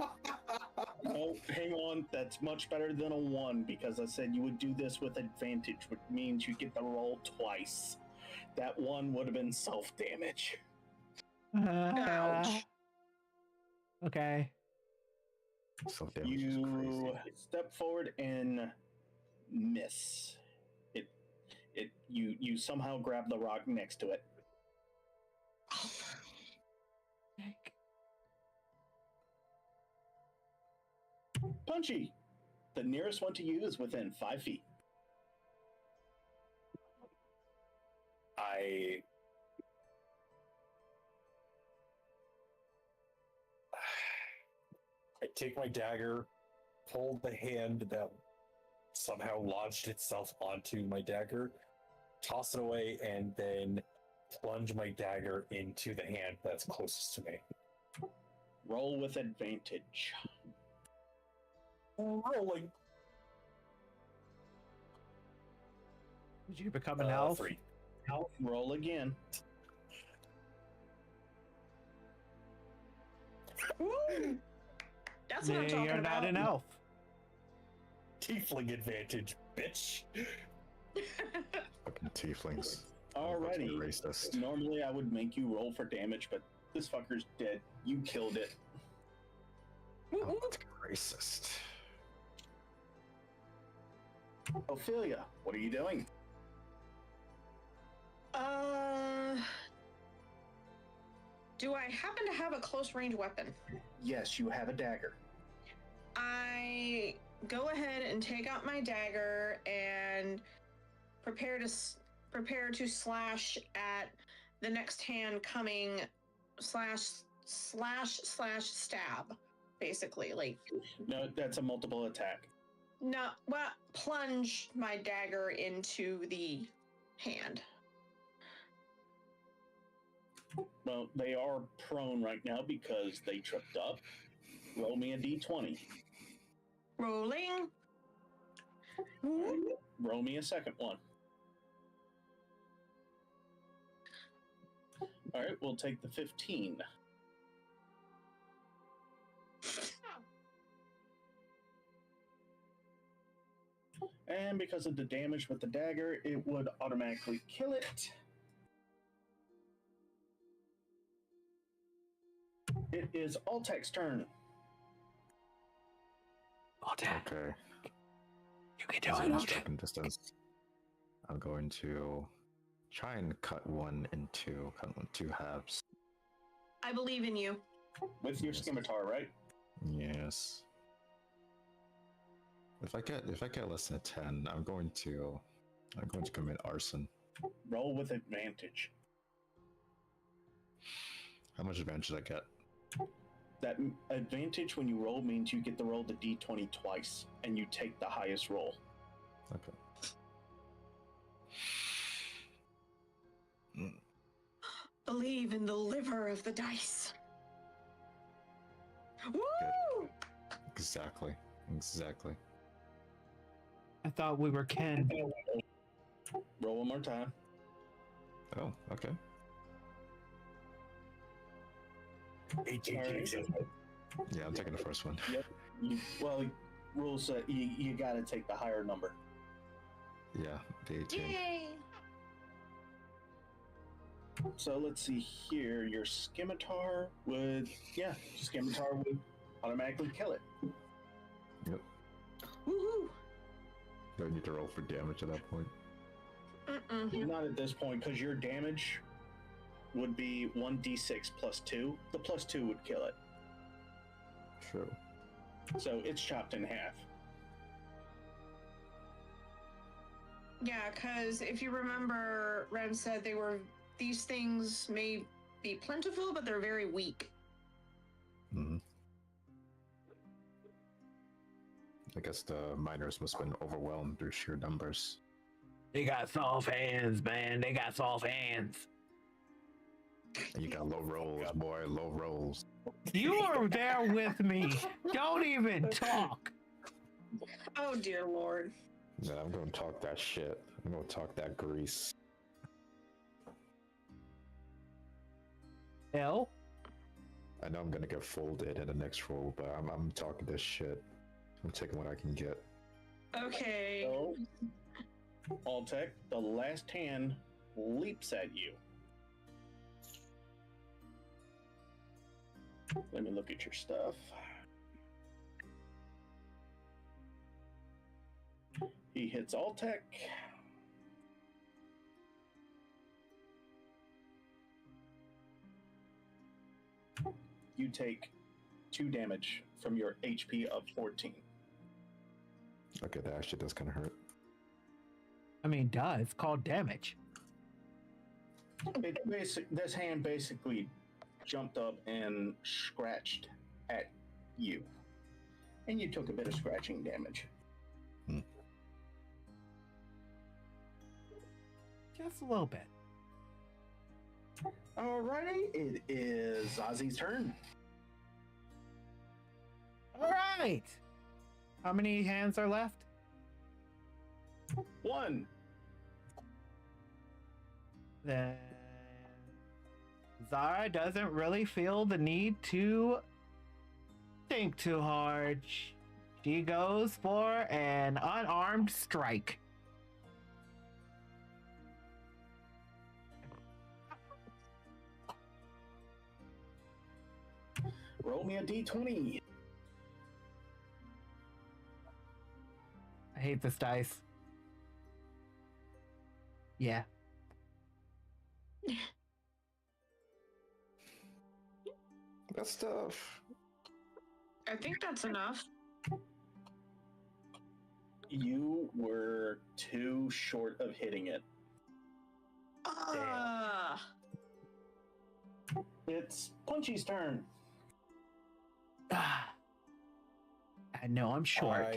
Oh, hang on. That's much better than a 1 because I said you would do this with advantage, which means you get the roll twice. That 1 would have been self-damage. Ouch. Okay. Self-damage is You crazy. step forward and miss. You somehow grab the rock next to it. Punchy. The nearest one to you is within 5 feet. I take my dagger, pull the hand that somehow lodged itself onto my dagger, toss it away, and then plunge my dagger into the hand that's closest to me. Roll with advantage. Rolling. Did you become an elf? 3. Roll again. Woo! That's what I'm talking You're about. not an elf. Tiefling advantage, bitch. Fucking tieflings. Alrighty. Racist. Normally I would make you roll for damage, but this fucker's dead. You killed it. Oh, that's racist. Ophelia, what are you doing? Do I happen to have a close range weapon? Yes, you have a dagger. I go ahead and take out my dagger and prepare to slash at the next hand coming slash stab, basically. Like, No, that's a multiple attack. no, well, plunge my dagger into the hand. Well, they are prone right now because they tripped up. Roll me a d20. Rolling. Roll me a second one. All right, we'll take the 15. And because of the damage with the dagger, it would automatically kill it. It is Altek's turn. Okay. You can So do in it. striking distance, I'm going to try and cut one in two halves. I believe in you. With your Yes. scimitar, right? Yes. If I get less than a 10, I'm going to commit arson. Roll with advantage. How much advantage did I get? That advantage when you roll means you get to roll the d20 twice, and you take the highest roll. Okay. Believe in the liver of the dice. Woo! Exactly. I thought we were kin. Roll one more time. Oh, okay. 18. Alright. Yeah, I'm taking the first one. Rules you got to take the higher number. Yeah, the 18. Yay! So let's see here. Your scimitar would automatically kill it. Yep. Woohoo! Don't need to roll for damage at that point. Not at this point, because your damage would be 1d6 plus 2. The plus 2 would kill it. True. So it's chopped in half. Yeah, because if you remember, Rem said these things may be plentiful, but they're very weak. Mm-hmm. I guess the miners must have been overwhelmed through sheer numbers. They got soft hands, man. They got soft hands. And you got low rolls, boy, low rolls. You are there with me. Don't even talk. Oh dear Lord. Man, I'm gonna talk that shit. I'm gonna talk that grease. L? I know I'm gonna get folded in the next roll, but I'm talking this shit. I'm taking what I can get. Okay. So, Altek, the last hand leaps at you. Let me look at your stuff. He hits Altek. You take 2 damage from your HP of 14. Okay, that actually does kind of hurt. I mean, duh, it's called damage. This hand basically jumped up and scratched at you. And you took a bit of scratching damage. Just a little bit. Alrighty, it is Zazi's turn. All right. How many hands are left? 1. Then Zara doesn't really feel the need to think too hard. She goes for an unarmed strike. Roll me a d20. I hate this dice. Yeah. That's tough. I think that's enough. You were too short of hitting it. It's Punchy's turn. I know I'm short.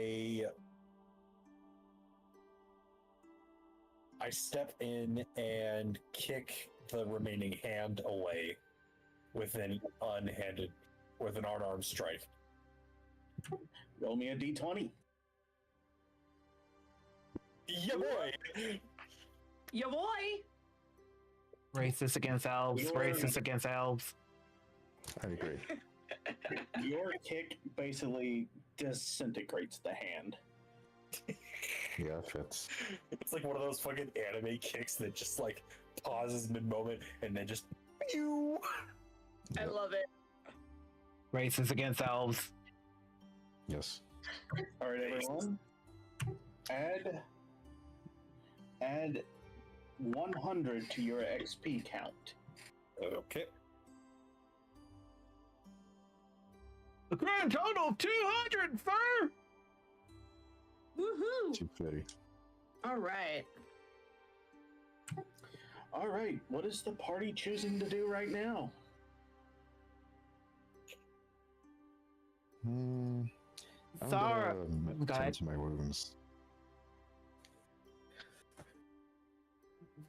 I step in and kick the remaining hand away with an unarmed strike. Roll me a d20. Yeah, boy. Ya boy! Racist against elves. Racist against elves. I agree. Your kick basically disintegrates the hand. Yeah, it fits. It's like one of those fucking anime kicks that just like pauses mid-moment and then just pew! I Yep. love it. Racist against elves. Yes. All right, everyone. Add 100 to your XP count. Okay. A grand total of 200, sir! Woohoo! 230. All right. All right, what is the party choosing to do right now? I'm Zara, gonna go ahead. tend to my wounds.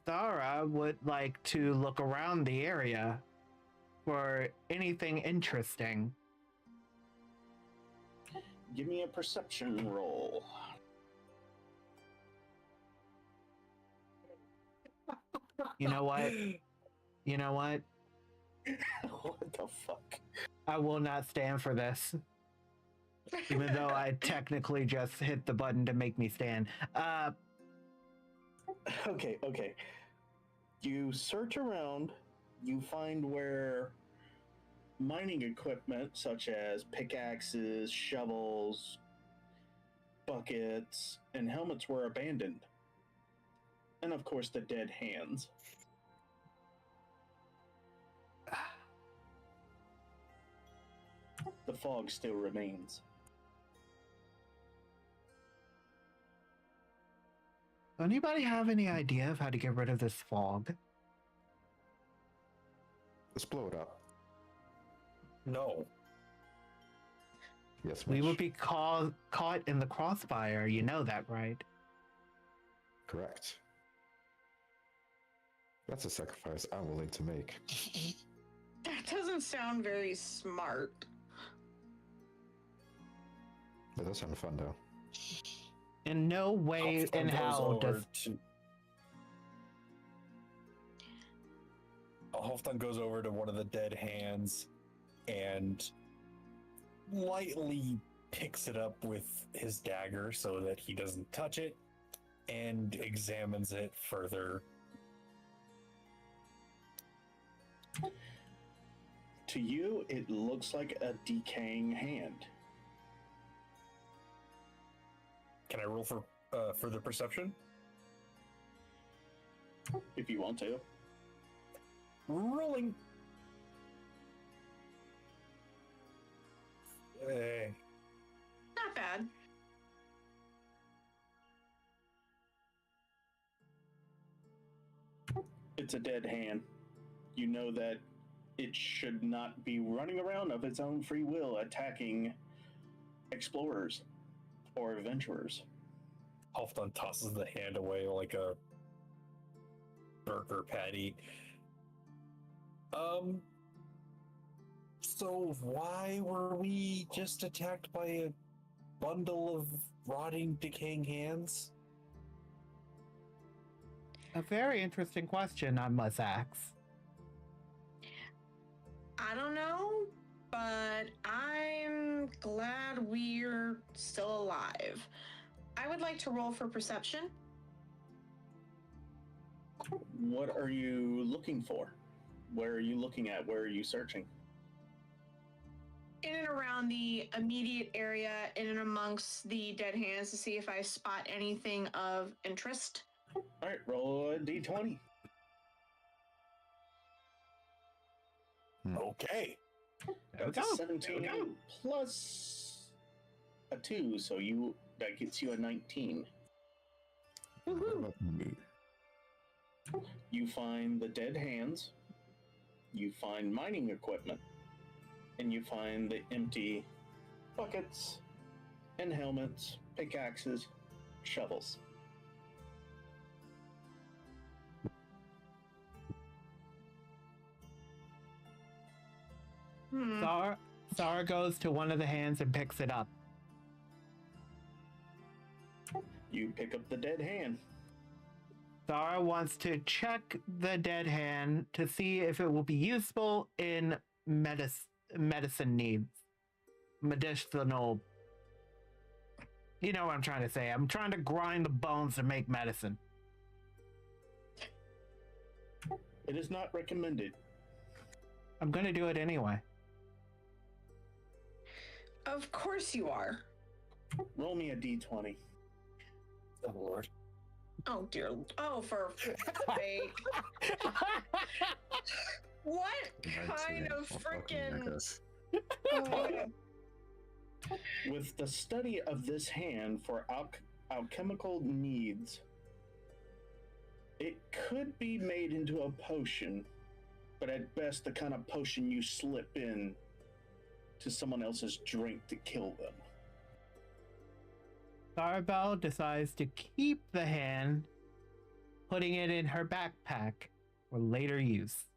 Zara would like to look around the area for anything interesting. Give me a perception roll. You know what? You know what? What the fuck? I will not stand for this. Even though I technically just hit the button to make me stand. Okay. You search around, you find where mining equipment such as pickaxes, shovels, buckets, and helmets were abandoned. And of course, the dead hands. The fog still remains. Anybody have any idea of how to get rid of this fog? Let's blow it up. No. Yes, We Mitch. would be caught in the crossfire. You know that, right? Correct. That's a sacrifice I'm willing to make. That doesn't sound very smart. It does sound fun, though. In no way in hell does... Halfdan goes over to one of the dead hands and lightly picks it up with his dagger so that he doesn't touch it and examines it further. To you, it looks like a decaying hand. Can I roll for further perception? If you want to. Rolling. Not bad. It's a dead hand. You know that it should not be running around of its own free will attacking explorers or adventurers. Halfdan tosses the hand away like a burger patty So why were we just attacked by a bundle of rotting, decaying hands? A very interesting question, I must ask. I don't know, but I'm glad we're still alive. I would like to roll for perception. What are you looking for? Where are you looking at? Where are you searching? In and around the immediate area, in and amongst the dead hands to see if I spot anything of interest. All right, roll a d20. Okay. There we That's go. a 17 plus a 2, so that gets you a 19. What about me? You find the dead hands, you find mining equipment, and you find the empty buckets and helmets, pickaxes, shovels. Zara goes to one of the hands and picks it up. You pick up the dead hand. Zara wants to check the dead hand to see if it will be useful in medicine needs. Medicinal. You know what I'm trying to say. I'm trying to grind the bones to make medicine. It is not recommended. I'm gonna do it anyway. Of course you are. Roll me a d20. Oh, Lord. Oh dear. Oh, for sake. What kind of freaking... With the study of this hand for alchemical needs, it could be made into a potion, but at best the kind of potion you slip in to someone else's drink to kill them. Zarabelle decides to keep the hand, putting it in her backpack for later use.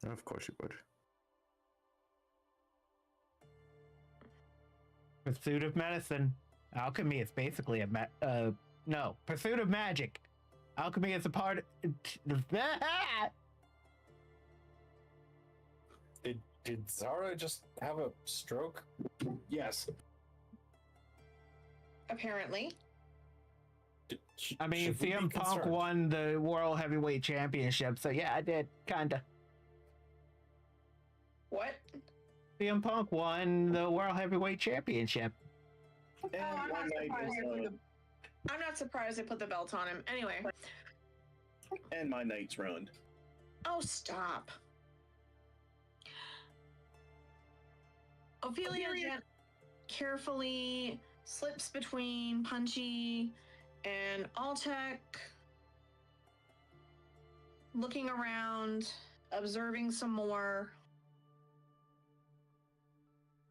Of course you would. Pursuit of medicine. Alchemy is basically pursuit of magic. Alchemy is a part Did Zara just have a stroke? Yes. Apparently. I mean, Should we be CM Punk concerned? won the World Heavyweight Championship, so yeah, I did, kinda. What? CM Punk won the World Heavyweight Championship. And I'm one not night surprised is, they put I'm not surprised they put the belt on him. Anyway. and my night's ruined. Oh, stop. Ophelia carefully slips between Punchy and Altec, looking around, observing some more.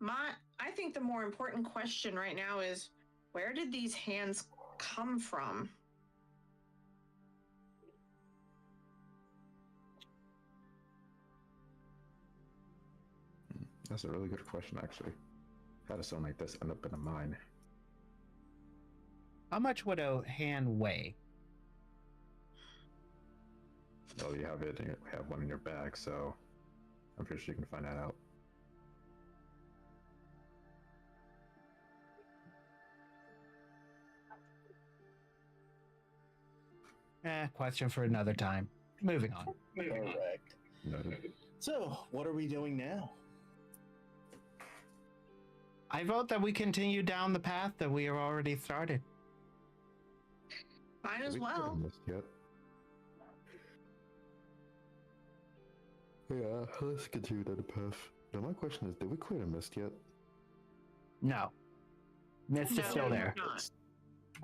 I think the more important question right now is, where did these hands come from? That's a really good question, actually. How does something like this end up in a mine? How much would a hand weigh? Oh, you have one in your bag, so I'm pretty sure you can find that out. Question for another time. Moving on. Correct. Noted. So, what are we doing now? I vote that we continue down the path that we have already started. Might as We well. haven't missed yet. Yeah, let's continue down the path. Now my question is, did we clear the mist yet? No. Mist is No, still we're there. not.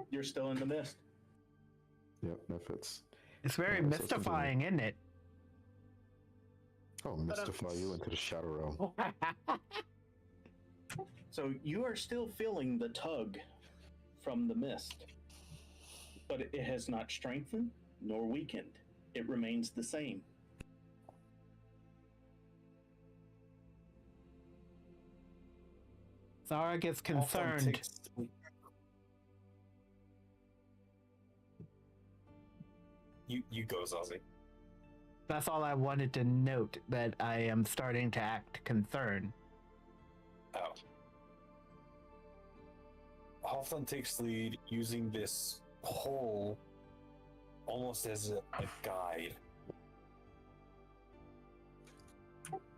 You're still in the mist. Yep, that fits. It's very Yeah, so it's mystifying, isn't it? Oh, mystify you into the shadow realm. So you are still feeling the tug from the mist, but it has not strengthened nor weakened. It remains the same. Zara gets Hawthorne concerned. takes- You go, Zazi. That's all I wanted to note, that I am starting to act concerned. Oh. Hawthorne takes lead using this hole almost as a guide.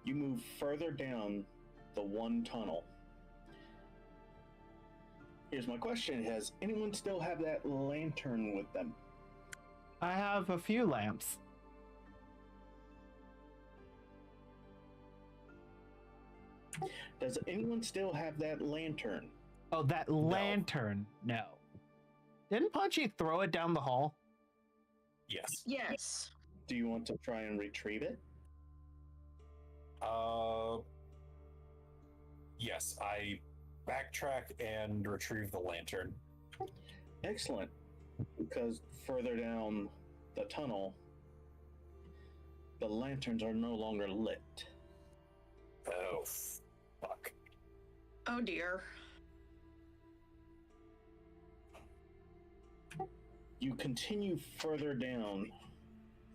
You move further down the one tunnel. Here's my question. Has anyone still have that lantern with them? I have a few lamps. Does anyone still have that lantern? Oh, that lantern. No. Didn't Punchy throw it down the hall? Yes. Yes. Do you want to try and retrieve it? Yes, I backtrack and retrieve the lantern. Excellent. Because further down the tunnel, the lanterns are no longer lit. Oh, fuck. Oh dear. You continue further down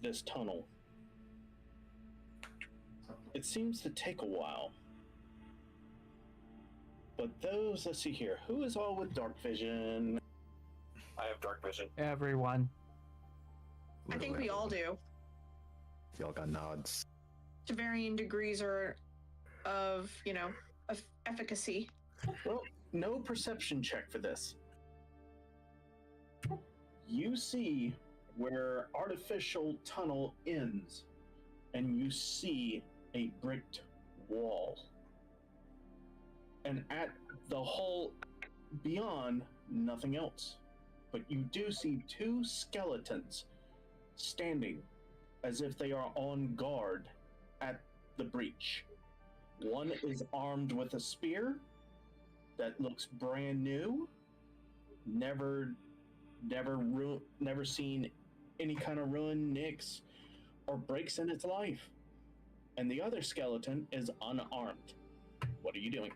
this tunnel. It seems to take a while. But those, let's see here, who is all with dark vision? I have dark vision. Everyone. I think we all do. Y'all got nods. To varying degrees or of, of efficacy. Well, no perception check for this. You see where artificial tunnel ends, and you see a bricked wall. And at the hole beyond, nothing else. But you do see two skeletons standing as if they are on guard at the breach. One is armed with a spear that looks brand new, never seen any kind of ruin, nicks, or breaks in its life. And the other skeleton is unarmed. What are you doing?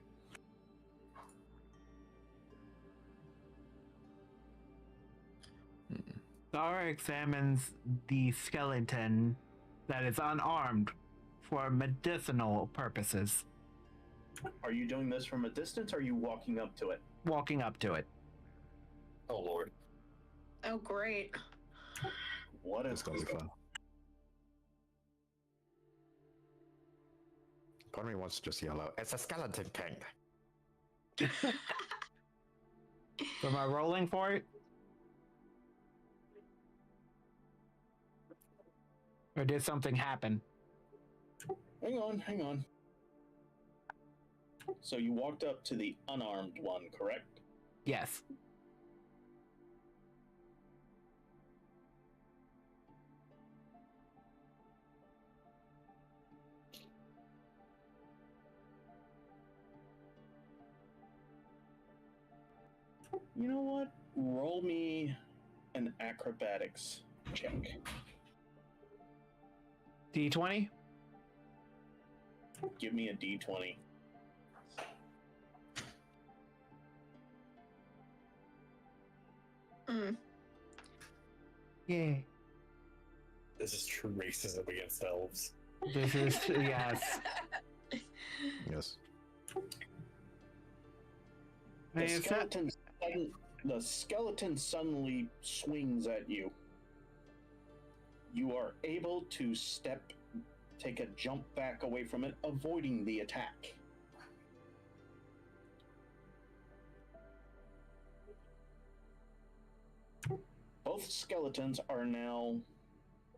Zara examines the skeleton that is unarmed for medicinal purposes. Are you doing this from a distance, or are you walking up to it? Walking up to it. Oh, Lord. Oh great. What It's is gonna be fun. Part of me wants to just yell out, "It's a skeleton king!" So am I rolling for it? Or did something happen? Hang on. So you walked up to the unarmed one, correct? Yes. You know what? Roll me an acrobatics check. D20? Give me a d20. Mm. Yay. This is true racism against elves. This is, yes. Yes. I mean, it's not- The skeleton suddenly swings at you. You are able to take a jump back away from it, avoiding the attack. Both skeletons are now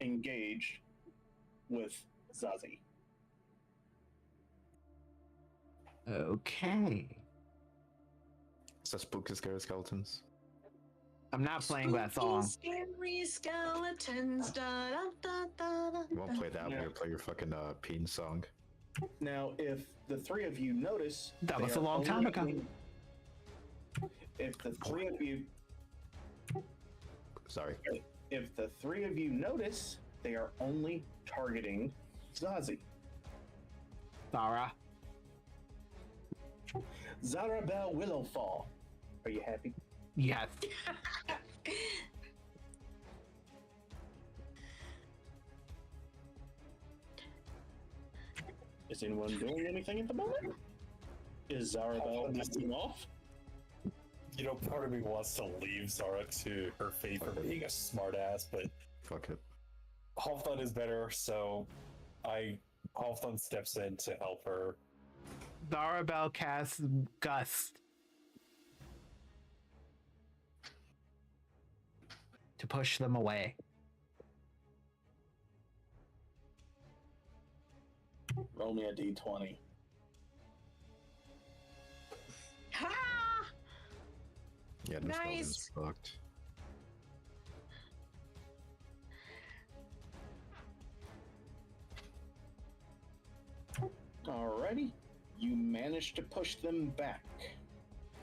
engaged with Zazi. Okay. It's a spooky scary skeletons. I'm not playing that song. Scary skeletons. Da, da, da, da, da, You won't play that when Yeah. you play your fucking peen song. Now, if the three of you notice, That they was a are long time only- ago. If the three of you Sorry. If the three of you notice, they are only targeting Zazi. Zara. Zarabel Willowfall. Are you happy? Yes. Is anyone doing anything at the moment? Is Zarabel listing off? You know, part of me wants to leave Zara to her fate for being a smartass, but Fuck it. Halfdan is better, so Halfdan steps in to help her. Zarabel casts Gust to push them away. Roll me a d20. Ha! Yeah, this Nice. one's fucked. Alrighty. You manage to push them back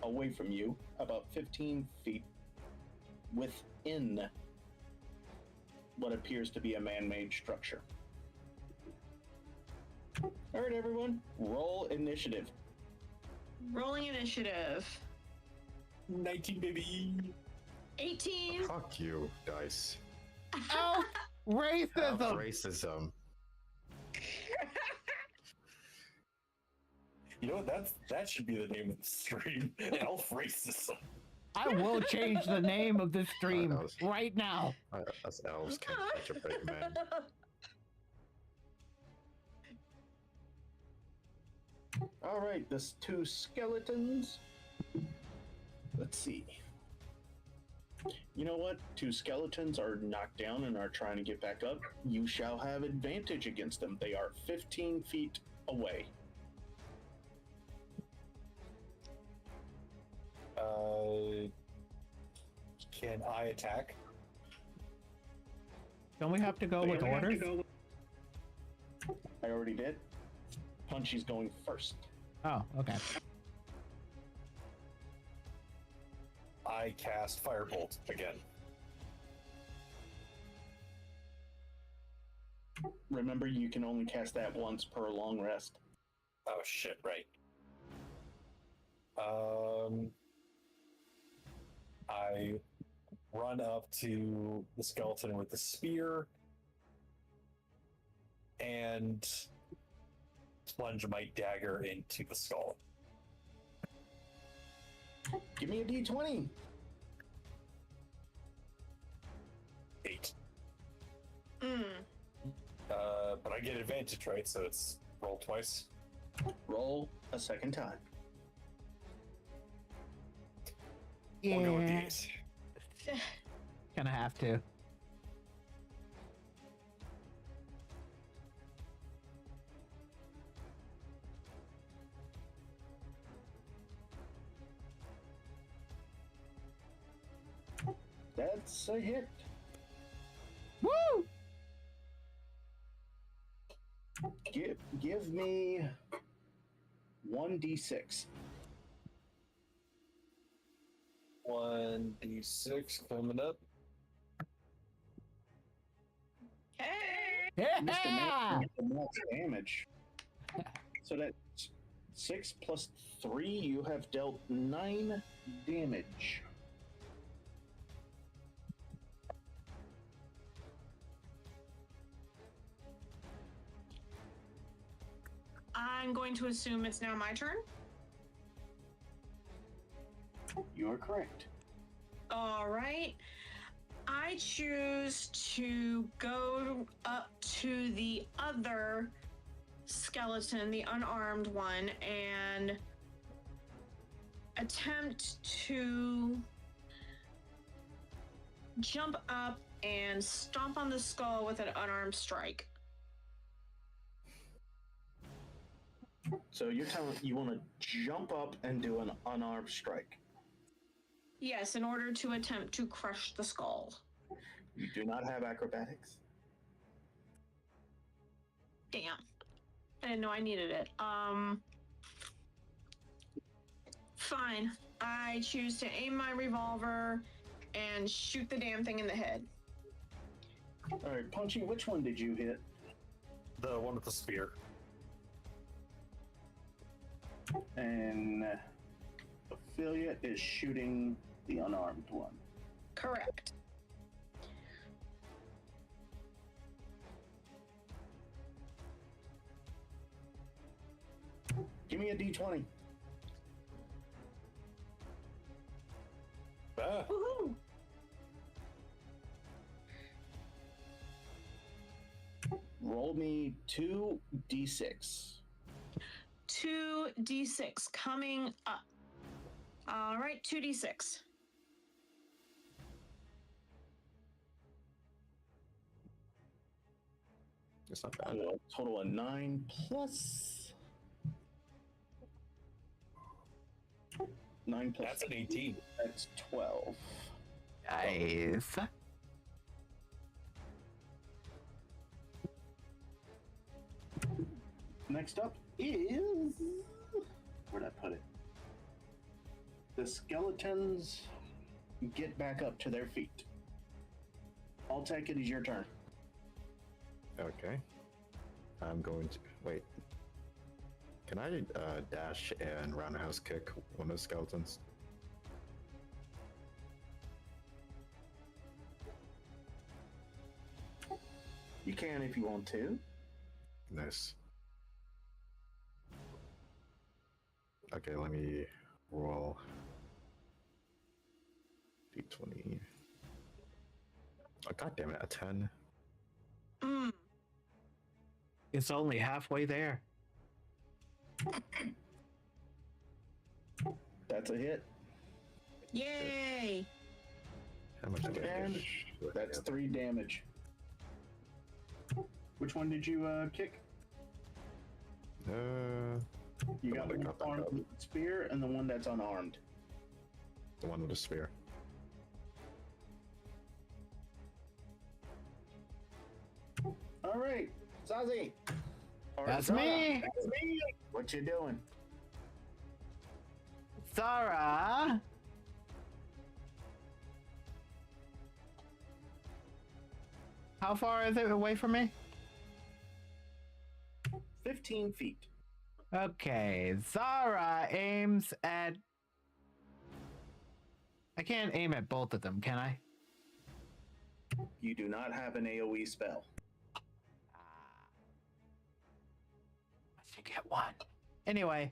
away from you about 15 feet within what appears to be a man-made structure. Alright, everyone. Roll initiative. Rolling initiative. 19, baby! 18. Fuck you, dice. Oh, racism! Racism. You know what? That should be the name of the stream. Elf racism. I will change the name of this stream right now. Us elves can't catch a break, man. Alright, there's two skeletons. Let's see. You know what? Two skeletons are knocked down and are trying to get back up. You shall have advantage against them. They are 15 feet away. Can I attack? Don't we have to go with orders? I already did. Punchy's going first. Oh, okay. I cast Firebolt again. Remember, you can only cast that once per long rest. Oh shit, right. I run up to the skeleton with the spear and plunge my dagger into the skull. Give me a d20. 8. Mm. But I get advantage, right? So it's roll twice. Roll a second time. We'll go with the Yeah, 8. gonna have to. That's a hit. Woo! Give me 1d6. 1d6 coming up. Hey! Mr. Yeah! Matt gets the max damage. So that's 6 plus 3. You have dealt 9 damage. I'm going to assume it's now my turn. You are correct. All right. I choose to go up to the other skeleton, the unarmed one, and attempt to jump up and stomp on the skull with an unarmed strike. So you're telling you want to jump up and do an unarmed strike. Yes, in order to attempt to crush the skull. You do not have acrobatics. Damn. I didn't know I needed it. Fine. I choose to aim my revolver and shoot the damn thing in the head. All right, Punchy, which one did you hit? The one with the spear. And affiliate is shooting the unarmed one. Correct. Give me a d20. Ah, Woohoo! Roll me 2d6. 2d6 coming up. All right, 2d6. It's not bad. Total of 9 plus 9 plus. that's an 18. That's 12. Nice. Next up is, where'd I put it? The skeletons get back up to their feet. I'll take it as your turn. Okay. I'm going to wait. Can I dash and roundhouse kick one of the skeletons? You can if you want to. Nice. Okay, let me roll d20. Oh, God damn it, a 10. Mm. It's only halfway there. That's a hit. Yay! How much damage? do I That's have? 3 damage. Which one did you kick? You The got one that one got back armed up. with the spear and the one that's unarmed. The one with the spear. All right, Zazi. Or That's Zara. me. That's me. What you doing? Zara. How far is it away from me? 15 feet. Okay, Zara aims at... I can't aim at both of them, can I? You do not have an AoE spell. You get one. Anyway,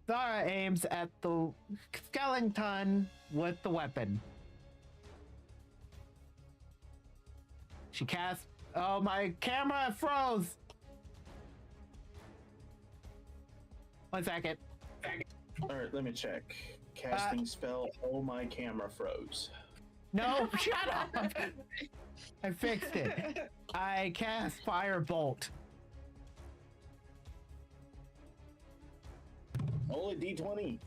Zara aims at the skeleton with the weapon. She casts... Oh, my camera froze! 1 second. All right, let me check. Casting spell. Oh, my camera froze. No, shut up! I fixed it. I cast Firebolt. Roll a d20.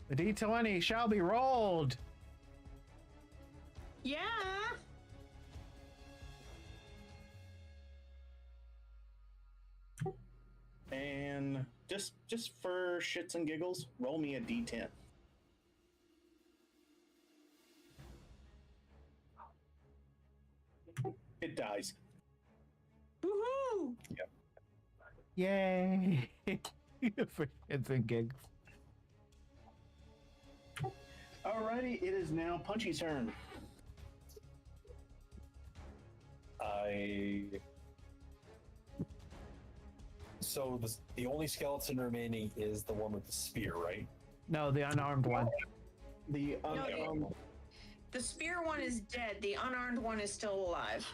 The d20 shall be rolled. Yeah! And just for shits and giggles, roll me a d10. It dies. Woohoo! Yay! For shits and gigs. Alrighty, it is now Punchy's turn. So the only skeleton remaining is the one with the spear, right? No, the unarmed one. The The spear one is dead. The unarmed one is still alive.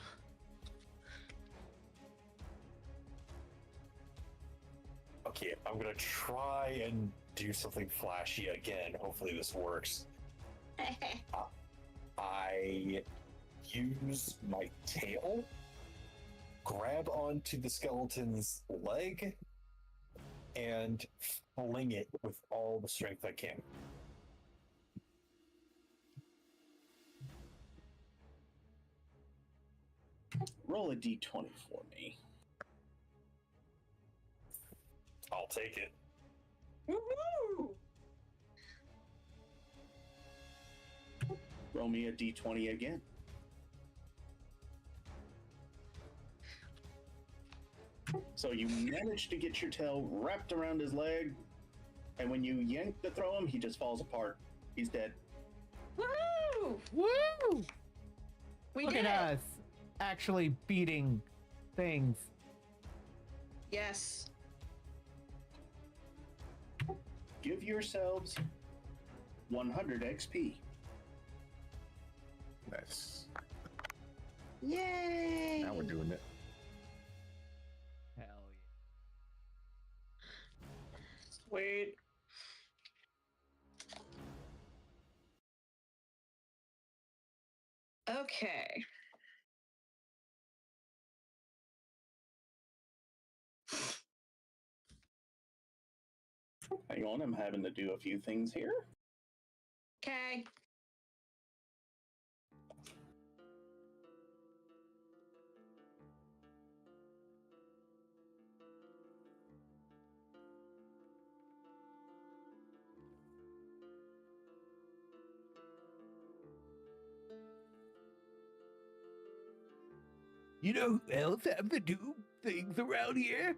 Okay, I'm gonna try and do something flashy again. Hopefully this works. I use my tail, grab onto the skeleton's leg, and fling it with all the strength I can. roll a d20 for me. I'll take it. Woohoo! Roll me a d20 again. So you manage to get your tail wrapped around his leg, and when you yank to throw him, he just falls apart. He's dead. Woo! Woo! We Look did at it. us actually beating things. Yes. Give yourselves 100 XP. Nice. Yay! Now we're doing it. Hell Sweet. Okay. Hang on, I'm having to do a few things here. Okay. You know who else have to do things around here?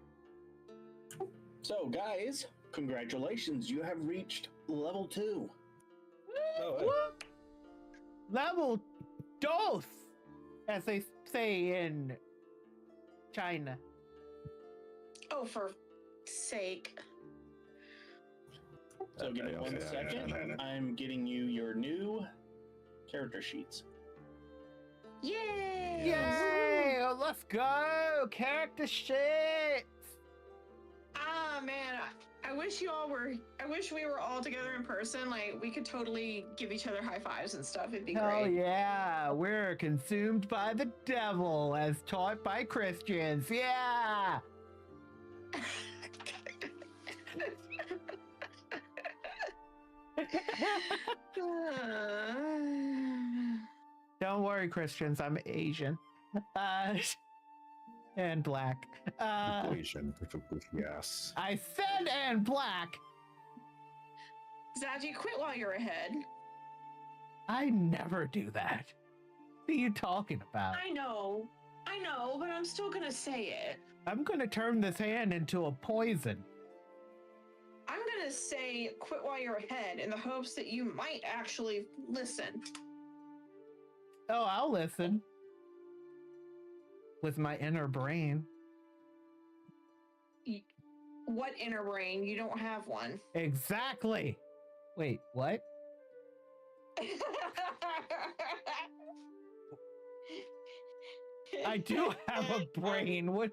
So, guys, congratulations. You have reached level 2. Oh, hey. What? Level dos, as they say in China. Oh, for sake. So, give me Okay, 1 okay, second. I'm getting you your new character sheets. Yay! Yay! Oh, let's go! Character shit! Ah, man. I wish I wish we were all together in person. Like, we could totally give each other high fives and stuff. It'd be Hell great. yeah! We're consumed by the devil as taught by Christians. Yeah! Don't worry, Christians. I'm Asian. And black. Asian with a goofy ass. I said and black. Zaji, quit while you're ahead. I never do that. What are you talking about? I know, but I'm still gonna say it. I'm gonna turn this hand into a poison. I'm gonna say quit while you're ahead in the hopes that you might actually listen. Oh, I'll listen. With my inner brain. What inner brain? You don't have one. Exactly. Wait, what? I do have a brain. What?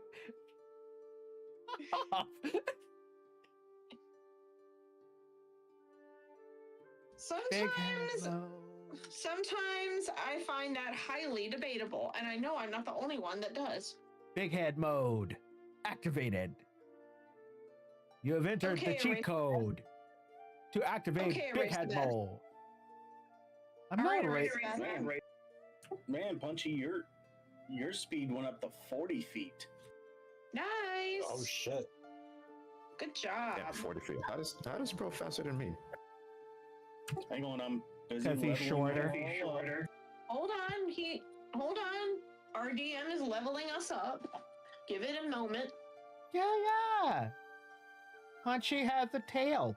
Sometimes I find that highly debatable, and I know I'm not the only one that does. Big head mode activated. You have entered the Okay, cheat erase code to activate Okay, big erase head that. mode. I'm All not right, erasing. erase that. Man, Punchy, your speed went up to 40 feet. Nice. Oh shit. Good job. Yeah, 40 feet. How does bro faster than me? Hang on, I'm busy. 'Cause he's leveling shorter. Hold on. Hold on. Our DM is leveling us up. Give it a moment. Yeah. Punchy has a tail.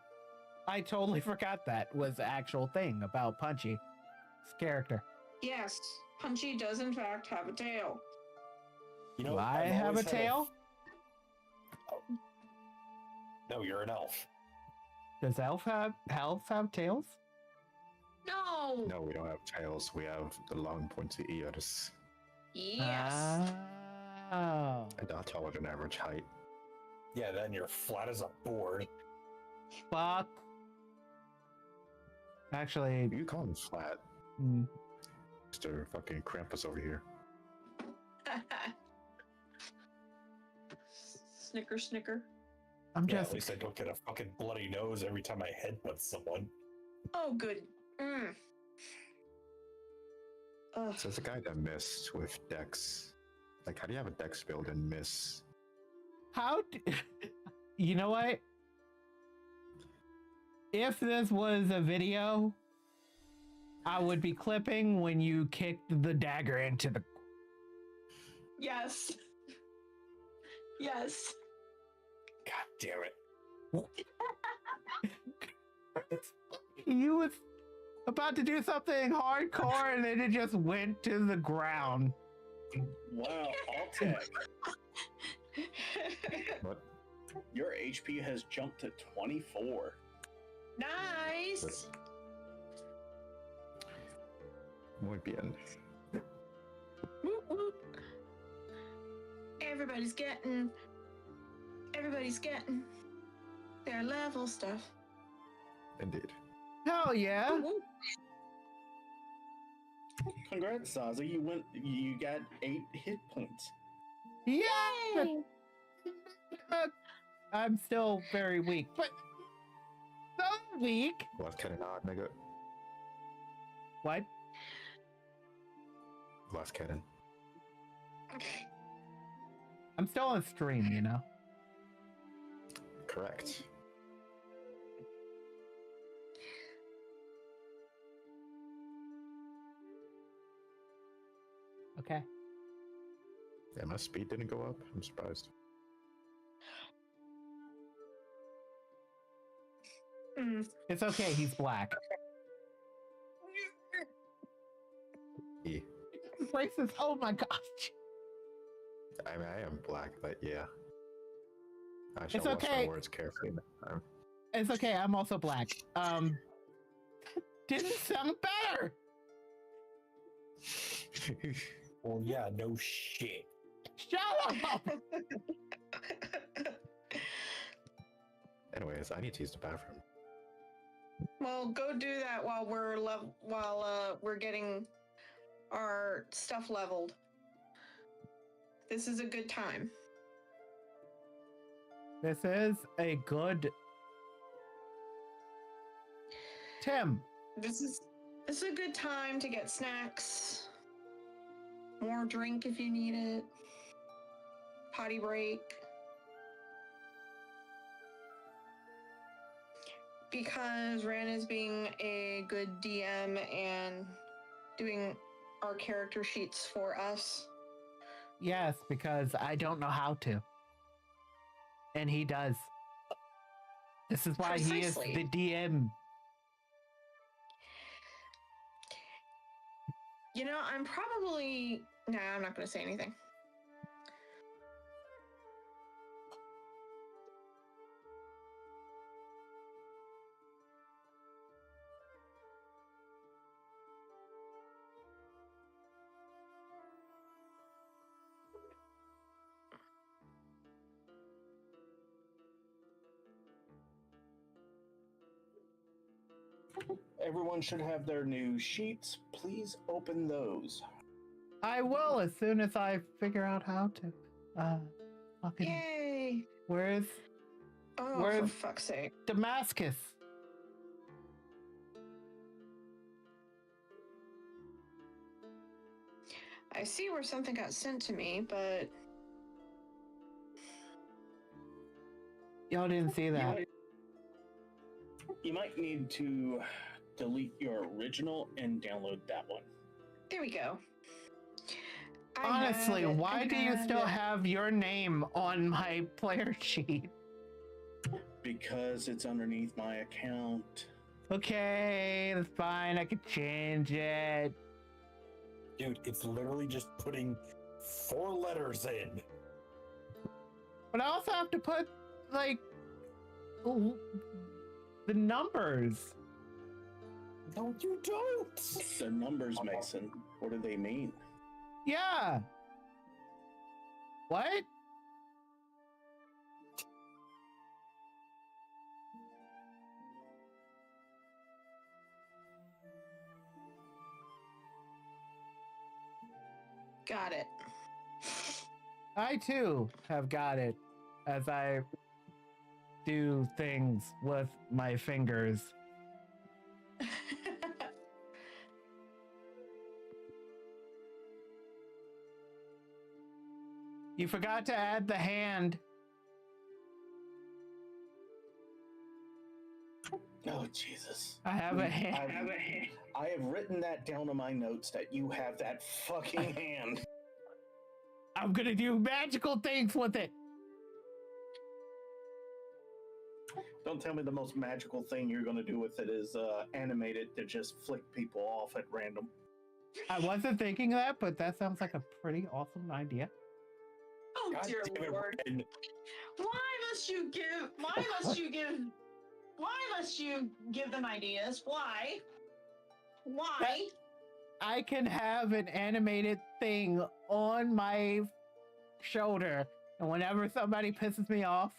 I totally forgot that was the actual thing about Punchy's character. Yes, Punchy does in fact have a tail. You know, Do I I've have a always had tail? Oh. No, you're an elf. Does elves have tails? No. No, we don't have tails. We have the long pointy ears. Yes. Oh. And are taller than average height. Yeah, then you're flat as a board. Fuck. Actually, You call him flat. mm, Mr. fucking Krampus over here. Snicker, snicker. I'm Yeah, just at least I don't get a fucking bloody nose every time I headbutt someone. Oh, good. Ugh. So it's a guy that missed with Dex. Like, how do you have a Dex build and miss? you know what? If this was a video, I would be clipping when you kicked the dagger into the. Yes. Yes. damn it. You was about to do something hardcore and then it just went to the ground. Wow, Altec. What? Your HP has jumped to 24. Nice. Muy bien. Whoop, whoop. Everybody's getting their level stuff. Indeed. Hell yeah. Whoop, whoop. Congrats, Zazi. You got 8 hit points. Yeah. Yay! I'm still very weak, but so weak. Last cannon odd, nigga. What? Last cannon. I'm still on stream, you know. Correct. Okay. Yeah, my speed didn't go up. I'm surprised. It's okay, he's black. E. Racist. Oh my gosh. I mean, I am black, but yeah. I shall It's watch okay. my words carefully next time. It's okay, I'm also black. Didn't sound better. Well, yeah, no shit. Shut up. Anyways, I need to use the bathroom. Well, go do that while we're getting our stuff leveled. This is a good time. This is a good Tim. This is a good time to get snacks. More drink if you need it. Potty break. Because Ran is being a good DM and doing our character sheets for us. Yes, because I don't know how to. And he does. This is why he is Precisely. the DM. You know, I'm probably... Nah, I'm not going to say anything. Everyone should have their new sheets. Please open those. I will as soon as I figure out how to. Fucking. Yay! Where's Oh, Where's- for fuck's sake. Damascus? I see where something got sent to me, but... Y'all didn't see that. You might need to delete your original and download that one. There we go. I Honestly, have it, why I do you still it. have your name on my player sheet? Because it's underneath my account. Okay, that's fine. I could change it. Dude, it's literally just putting 4 letters in. But I also have to put, like, the numbers. No, you don't. The numbers, Mason. What do they mean? Yeah. What? Got it. I too have got it as I do things with my fingers. You forgot to add the hand. Oh, Jesus. I have a hand. I have written that down on my notes that you have that fucking hand. I'm gonna do magical things with it. Don't tell me the most magical thing you're going to do with it is animate it to just flick people off at random. I wasn't thinking that, but that sounds like a pretty awesome idea. Oh God dear damn it, lord! Ryan. Why must you give them ideas? Why? Why? I can have an animated thing on my shoulder, and whenever somebody pisses me off,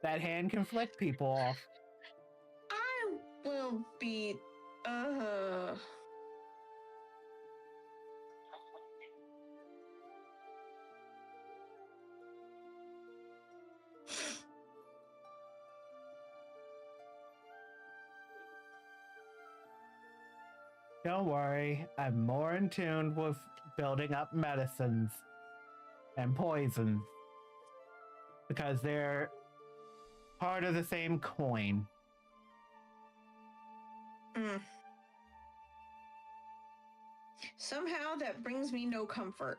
that hand can flick people off. I will be. Don't worry, I'm more in tune with building up medicines and poisons because they're part of the same coin. Somehow that brings me no comfort.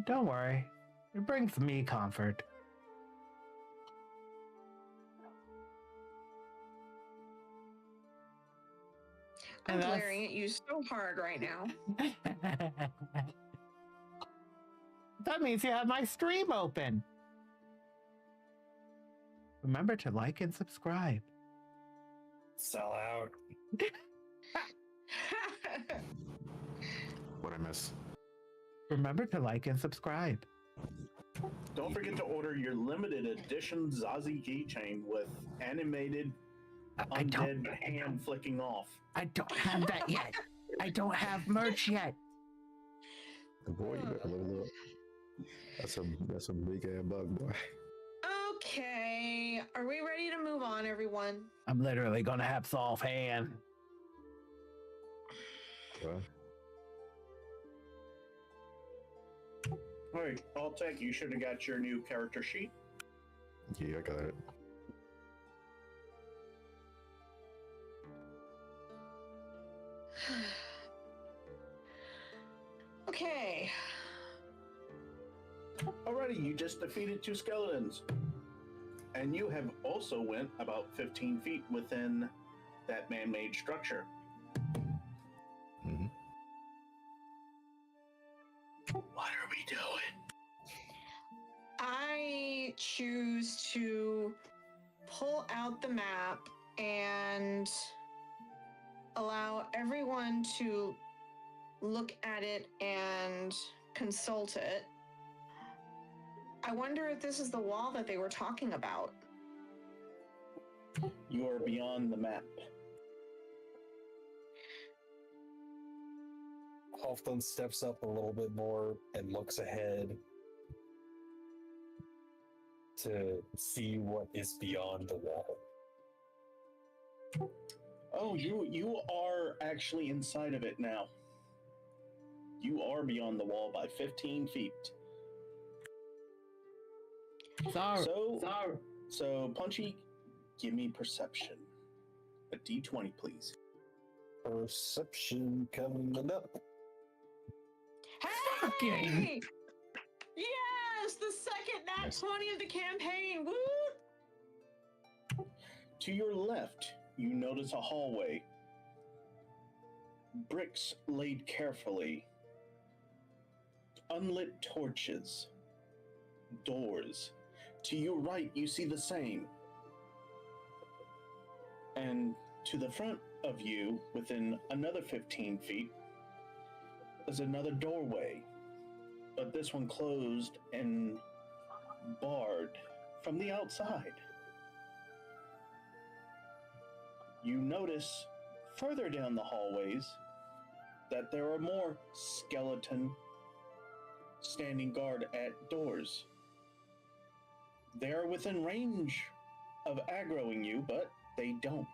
Don't worry, it brings me comfort. I'm And that's- glaring at you so hard right now. That means you have my stream open. Remember to like and subscribe. Sell out. What I miss? Remember to like and subscribe. Don't forget to order your limited edition Zaji keychain with animated I undead don't- hand flicking off. I don't have that yet. I don't have merch yet. Boy, you better level up. That's a big ass bug, boy. Okay, are we ready to move on, everyone? I'm literally gonna have soft hand. Well, All right, Alltech, you should have got your new character sheet. yeah, I got it. Okay. Alrighty, you just defeated 2 skeletons. And you have also went about 15 feet within that man-made structure. Mm-hmm. What are we doing? I choose to pull out the map and allow everyone to look at it and consult it. I wonder if this is the wall that they were talking about. You are beyond the map. Halfdan steps up a little bit more and looks ahead to see what is beyond the wall. Oh, you are actually inside of it now. You are beyond the wall by 15 feet. Sorry. So Punchy, give me perception. A D20, please. Perception coming up. Hey! Yes, the second nat Nice. 20 of the campaign. Woo! To your left, you notice a hallway. Bricks laid carefully. Unlit torches. Doors. To your right, you see the same. And to the front of you, within another 15 feet, is another doorway. But this one closed and barred from the outside. You notice further down the hallways that there are more skeleton standing guard at doors. They are within range of aggroing you, but they don't.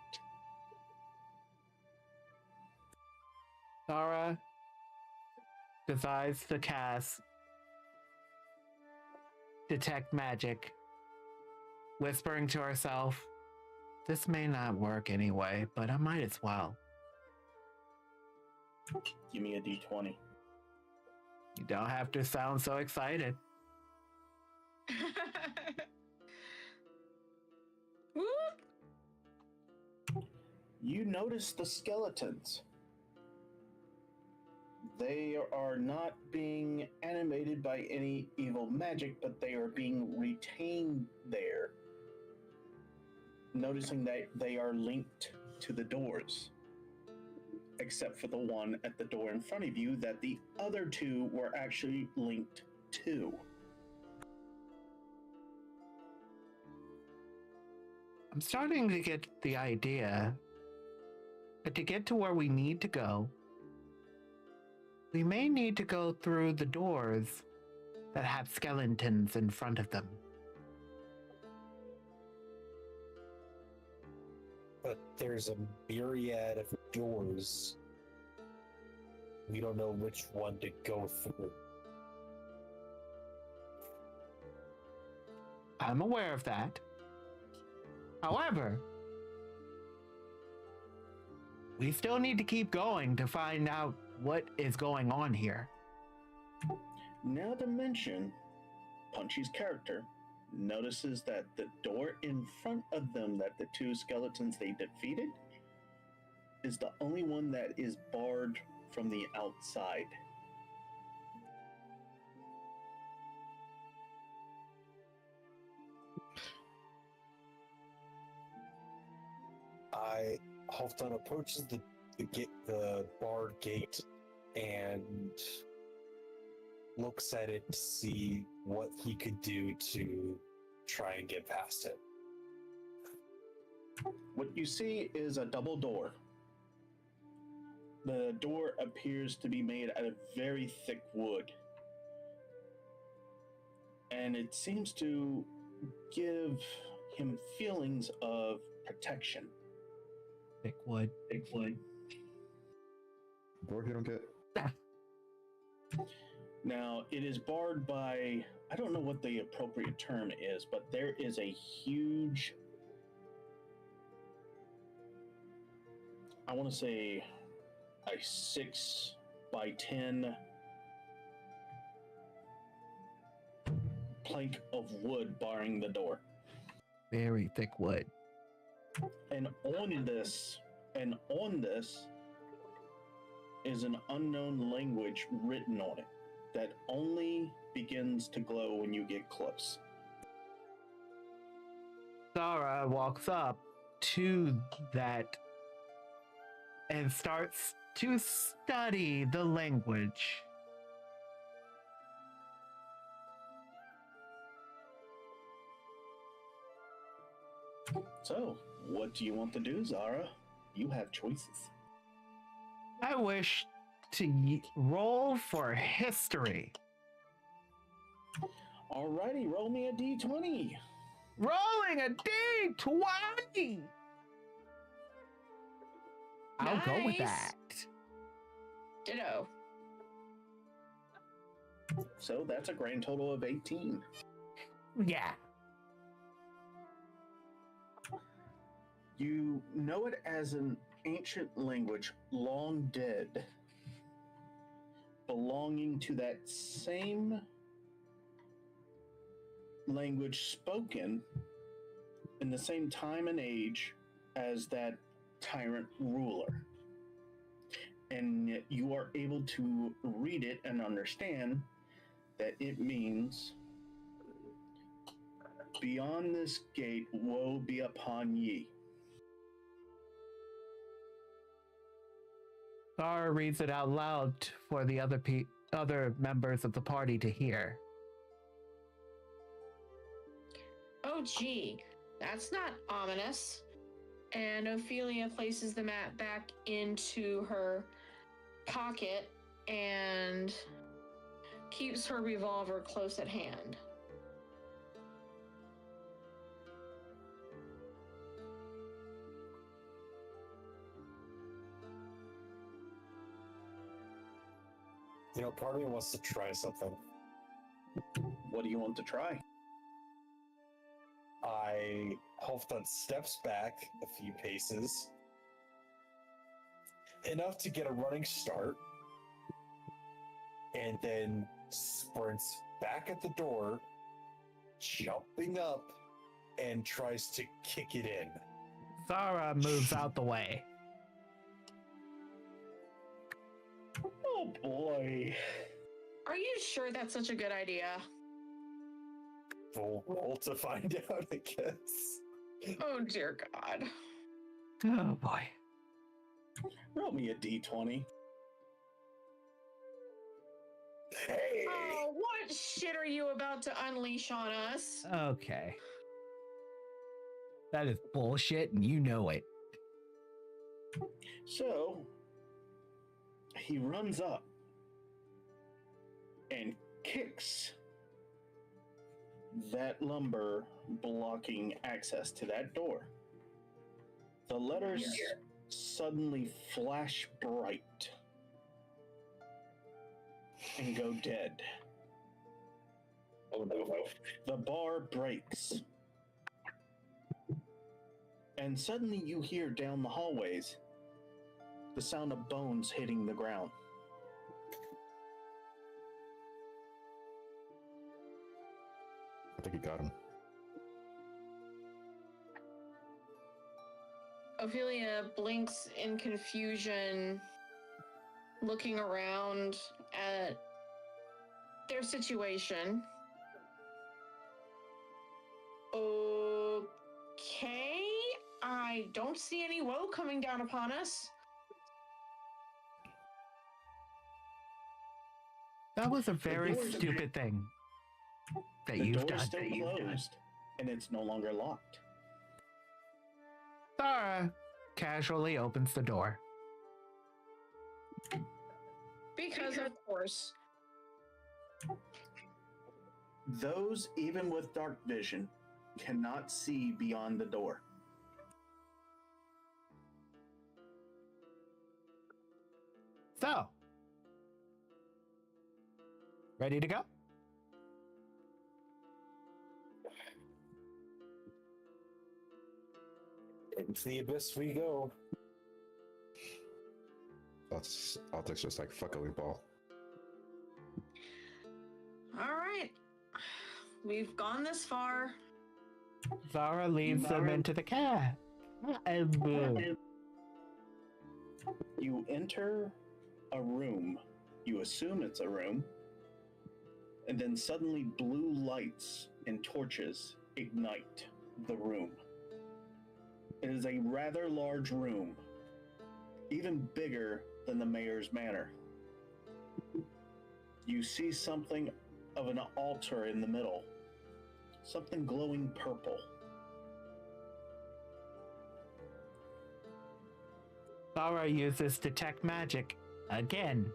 Tara decides to cast Detect Magic, whispering to herself, this may not work anyway, but I might as well. Give me a D20. You don't have to sound so excited. Whoop. You notice the skeletons. They are not being animated by any evil magic, but they are being retained there. Noticing that they are linked to the doors, except for the one at the door in front of you that the other two were actually linked to. I'm starting to get the idea that to get to where we need to go, we may need to go through the doors that have skeletons in front of them. But there's a myriad of doors. We don't know which one to go through. I'm aware of that. However, we still need to keep going to find out what is going on here. Now to mention, Punchy's character notices that the door in front of them that the two skeletons they defeated is the only one that is barred from the outside. Halfdan approaches the barred gate and looks at it to see what he could do to try and get past it. What you see is a double door. The door appears to be made out of very thick wood, and it seems to give him feelings of protection. Thick wood. Thick wood. Door you don't get. Now, it is barred by, I don't know what the appropriate term is, but there is a huge, I want to say a 6 by 10 plank of wood barring the door. Very thick wood. And on this is an unknown language written on it that only begins to glow when you get close. Zara walks up to that and starts to study the language. So, what do you want to do, Zara? You have choices. I wish to roll for history. Alrighty, roll me a d20. Rolling a D20. I'll go with Nice. that. Ditto. So that's a grand total of 18. Yeah. You know it as an ancient language, long dead, belonging to that same language spoken in the same time and age as that tyrant ruler. And yet you are able to read it and understand that it means, beyond this gate, woe be upon ye. Zara reads it out loud for the other members of the party to hear. Oh, gee, that's not ominous. And Ophelia places the map back into her pocket and keeps her revolver close at hand. You know, part of me wants to try something. What do you want to try? Halfdan steps back a few paces, enough to get a running start, and then sprints back at the door jumping up and tries to kick it in. Zara moves out the way. Oh boy. Are you sure that's such a good idea? We'll roll to find out, I guess. Oh dear God. Oh boy. Roll me a d20. Hey! Oh, what shit are you about to unleash on us? Okay. That is bullshit, and you know it. So, he runs up and kicks that lumber blocking access to that door. The letters suddenly flash bright and go dead. Oh no. The bar breaks. And suddenly you hear down the hallways the sound of bones hitting the ground. I think he got him. Ophelia blinks in confusion, looking around at their situation. Okay, I don't see any woe coming down upon us. That was a very door's- stupid thing that The you've door done. is still closed, and it's no longer locked. Zara casually opens the door. Because of course. Those, even with dark vision, cannot see beyond the door. So, ready to go? Into the abyss we go. Altic's just like, fuck a leap ball. All right. We've gone this far. Zara leads them into the cab. You enter a room. You assume it's a room. And then suddenly blue lights and torches ignite the room. It is a rather large room, even bigger than the mayor's manor. You see something of an altar in the middle, something glowing purple. Zara uses detect magic again.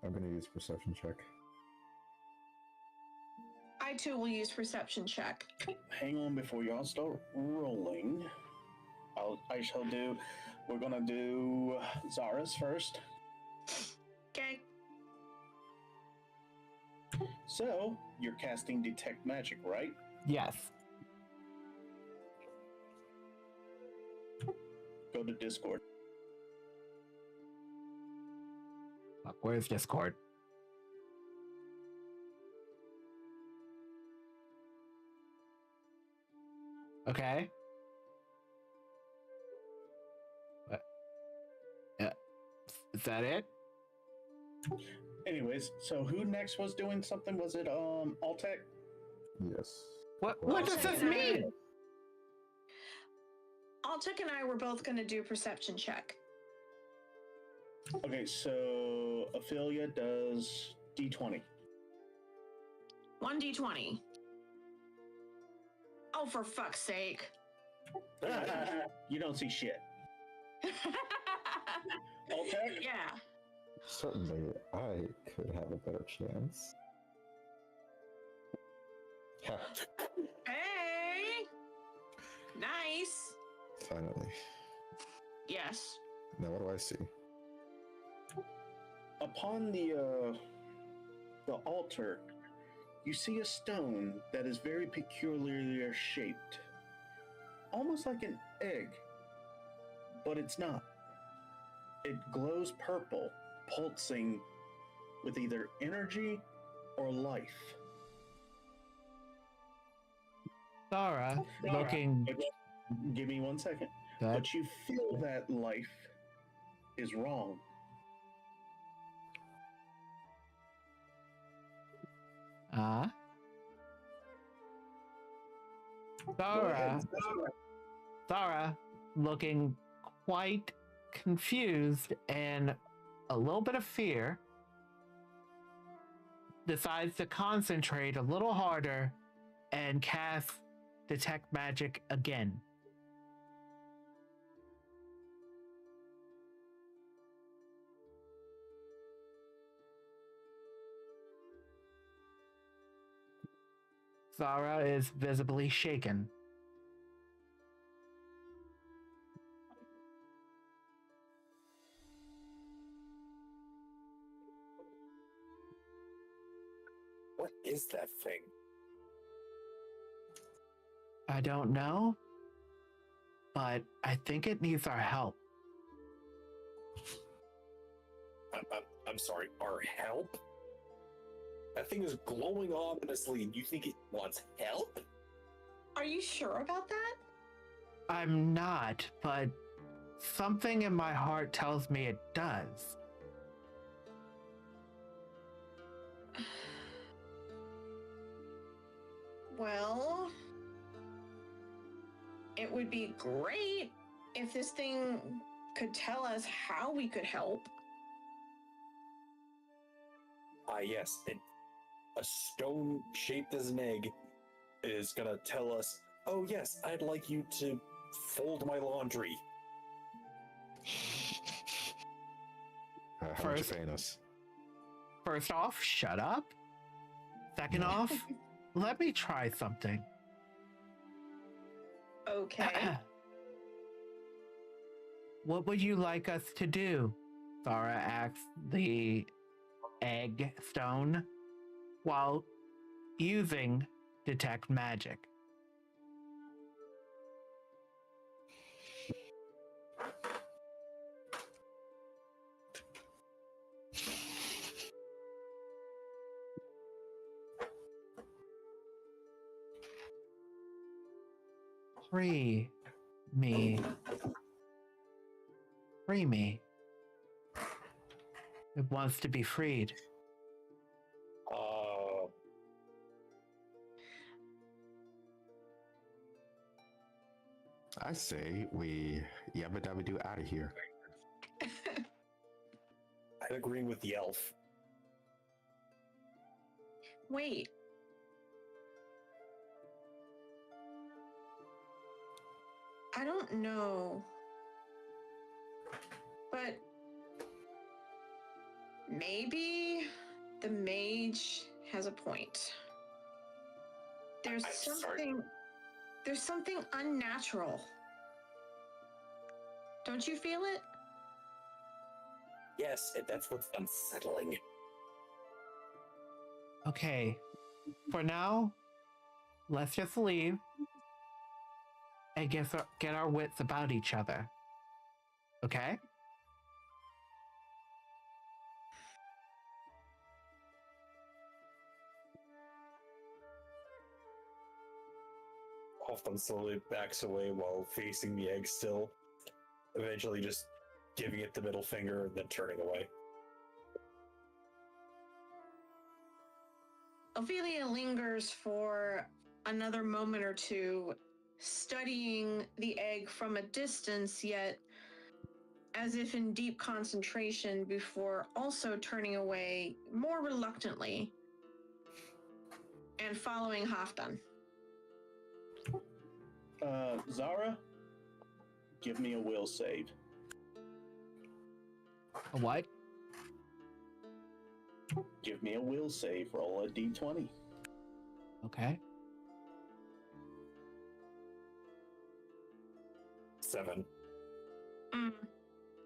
I'm gonna use perception check. I too will use perception check. Hang on before y'all start rolling. We're gonna do Zara's first. Okay. So, you're casting Detect Magic, right? Yes. Go to Discord. Fuck, where's Discord? Okay. Is that it? Anyways, so who next was doing something? Was it Altec? Yes. What does this mean? Altic and I were both going to do perception check. Okay, so Ophelia does D20. 1d20. Oh, for fuck's sake. You don't see shit. Altec? Yeah. Certainly, I could have a better chance. Ha, Hey! Nice. finally. Yes. Now what do I see? Upon the altar, you see a stone that is very peculiarly shaped, almost like an egg, but it's not. It glows purple, pulsing with either energy or life. Zara, looking. Give me 1 second. Good. But you feel that life is wrong. Zara, looking quite confused and a little bit of fear, decides to concentrate a little harder and cast Detect Magic again. Zara is visibly shaken. What is that thing? I don't know, but I think it needs our help. I'm sorry, our help? That thing is glowing ominously, and you think it wants help? Are you sure about that? I'm not, but something in my heart tells me it does. Well, it would be great if this thing could tell us how we could help. Yes, a stone shaped as an egg is gonna tell us, oh yes, I'd like you to fold my laundry. How much you paying us? First off, shut up. Second off, let me try something. Okay. What would you like us to do? Zara asks the egg stone while using Detect Magic. Free me. Free me. It wants to be freed. I say we yabba dabba do out of here. I'm agreeing with the elf. Wait. I don't know. But maybe the mage has a point. There's something unnatural. Don't you feel it? Yes, that's what's unsettling. Okay, for now, let's just leave and get our wits about each other. Okay? Halfdan slowly backs away while facing the egg still, eventually just giving it the middle finger and then turning away. Ophelia lingers for another moment or two, studying the egg from a distance, yet as if in deep concentration, before also turning away more reluctantly and following Halfdan. Zara, give me a will save. A what? Give me a will save. Roll a d20. Okay. 7.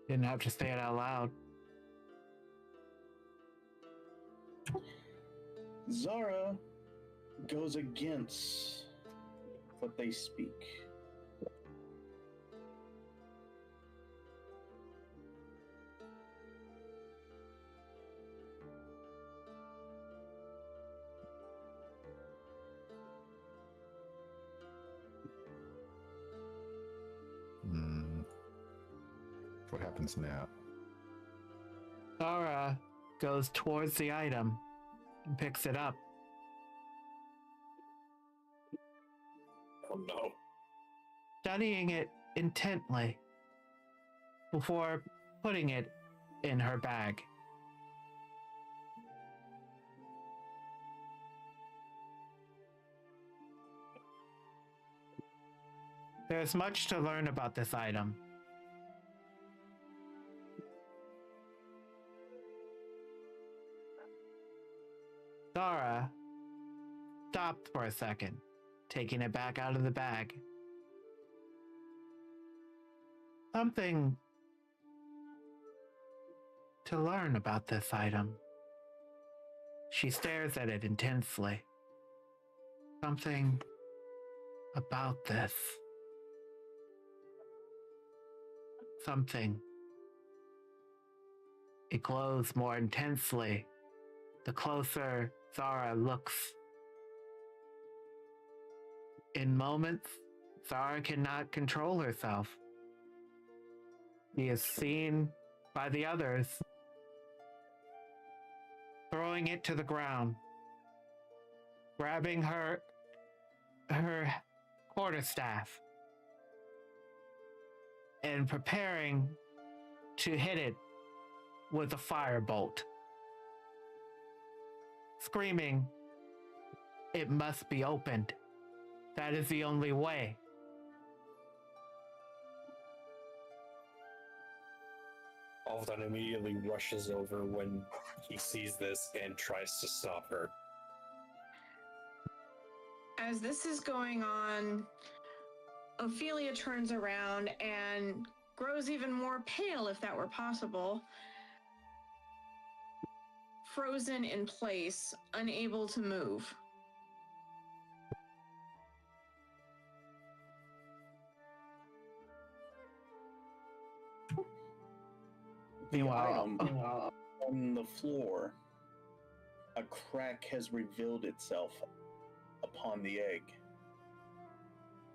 Didn't have to say it out loud. Zara goes against what they speak. What happens now? Zara goes towards the item and picks it up. Oh no. Studying it intently before putting it in her bag. There's much to learn about this item. Zara stopped for a second, taking it back out of the bag. Something to learn about this item. She stares at it intensely. Something about this. Something. It glows more intensely the closer Zara looks. In moments, Zara cannot control herself. She is seen by the others throwing it to the ground, grabbing her quarterstaff, and preparing to hit it with a firebolt, screaming, "It must be opened. That is the only way." Alvin immediately rushes over when he sees this and tries to stop her. As this is going on, Ophelia turns around and grows even more pale, if that were possible. Frozen in place, unable to move. The Meanwhile, item on the floor, a crack has revealed itself upon the egg.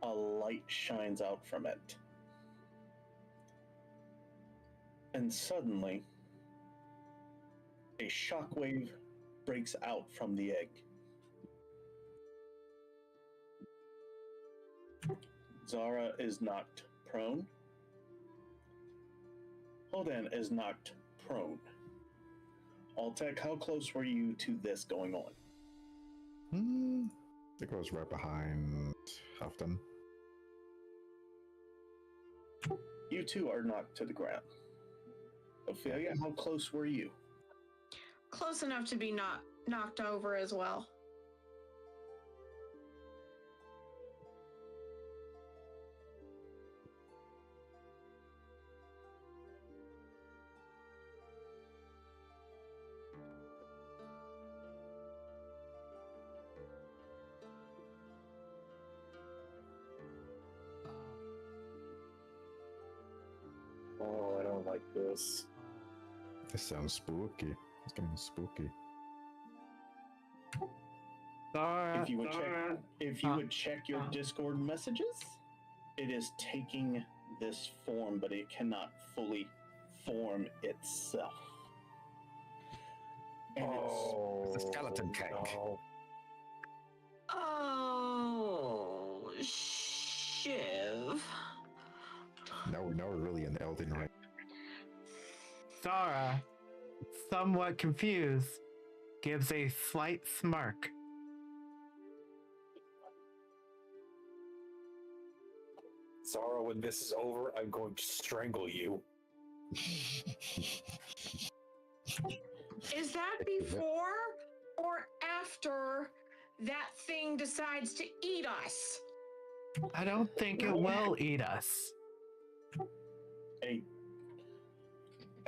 A light shines out from it. And suddenly, a shockwave breaks out from the egg. Zara is knocked prone. Holden is knocked prone. Altek, how close were you to this going on? It goes right behind Houghton. You two are knocked to the ground. Ophelia, how close were you? Close enough to be knocked over as well. Oh, I don't like this. This sounds spooky. It's getting spooky. Zara, If you would check your Discord messages, it is taking this form, but it cannot fully form itself. And The skeleton tank. No. Oh, Shiv. Now we're really in Elden Ring. Zara, somewhat confused, gives a slight smirk. Zara, when this is over, I'm going to strangle you. Is that before or after that thing decides to eat us? I don't think it will eat us.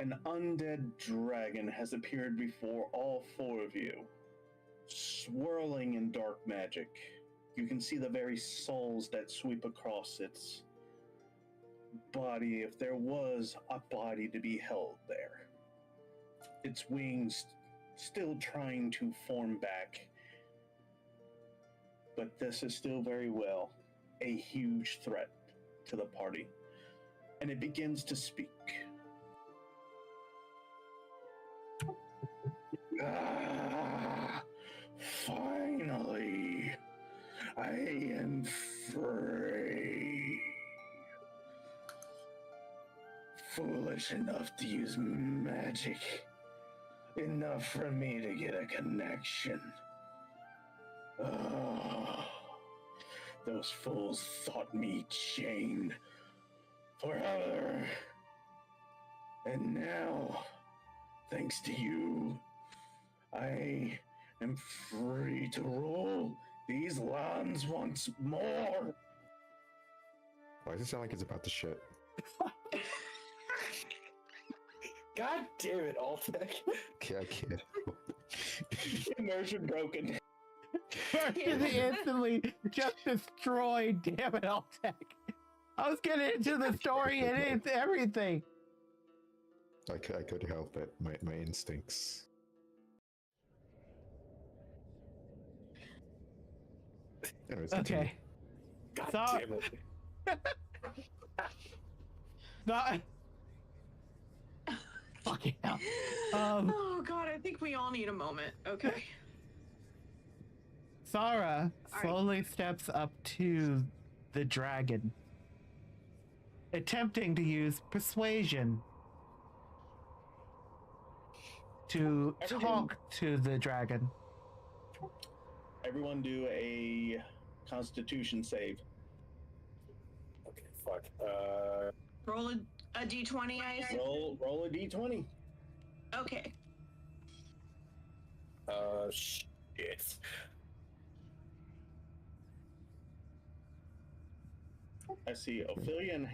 An undead dragon has appeared before all four of you, swirling in dark magic. You can see the very souls that sweep across its body, if there was a body to be held there. Its wings still trying to form back, but this is still very well a huge threat to the party. And it begins to speak. Ah, finally, I am free. Foolish enough to use magic. Enough for me to get a connection. Oh, those fools thought me chained forever. And now, thanks to you, I am free to rule these lands once more. Why does it sound like it's about to shit? God damn it, Altec. Okay, I can't. Immersion broken. Versus instantly just destroyed. Damn it, Altec. I was getting into the story and it's everything. I couldn't help it. My instincts. Anyways, continue. Okay. God So- damn it. Not. Fucking hell. Oh god, I think we all need a moment. Okay. Sarah right. slowly steps up to the dragon, attempting to use persuasion to Everything- talk to the dragon. Everyone do a Constitution save. Okay, fuck. Roll a d20, I assume. Roll a d20. Okay. Shit. I see Ophelia and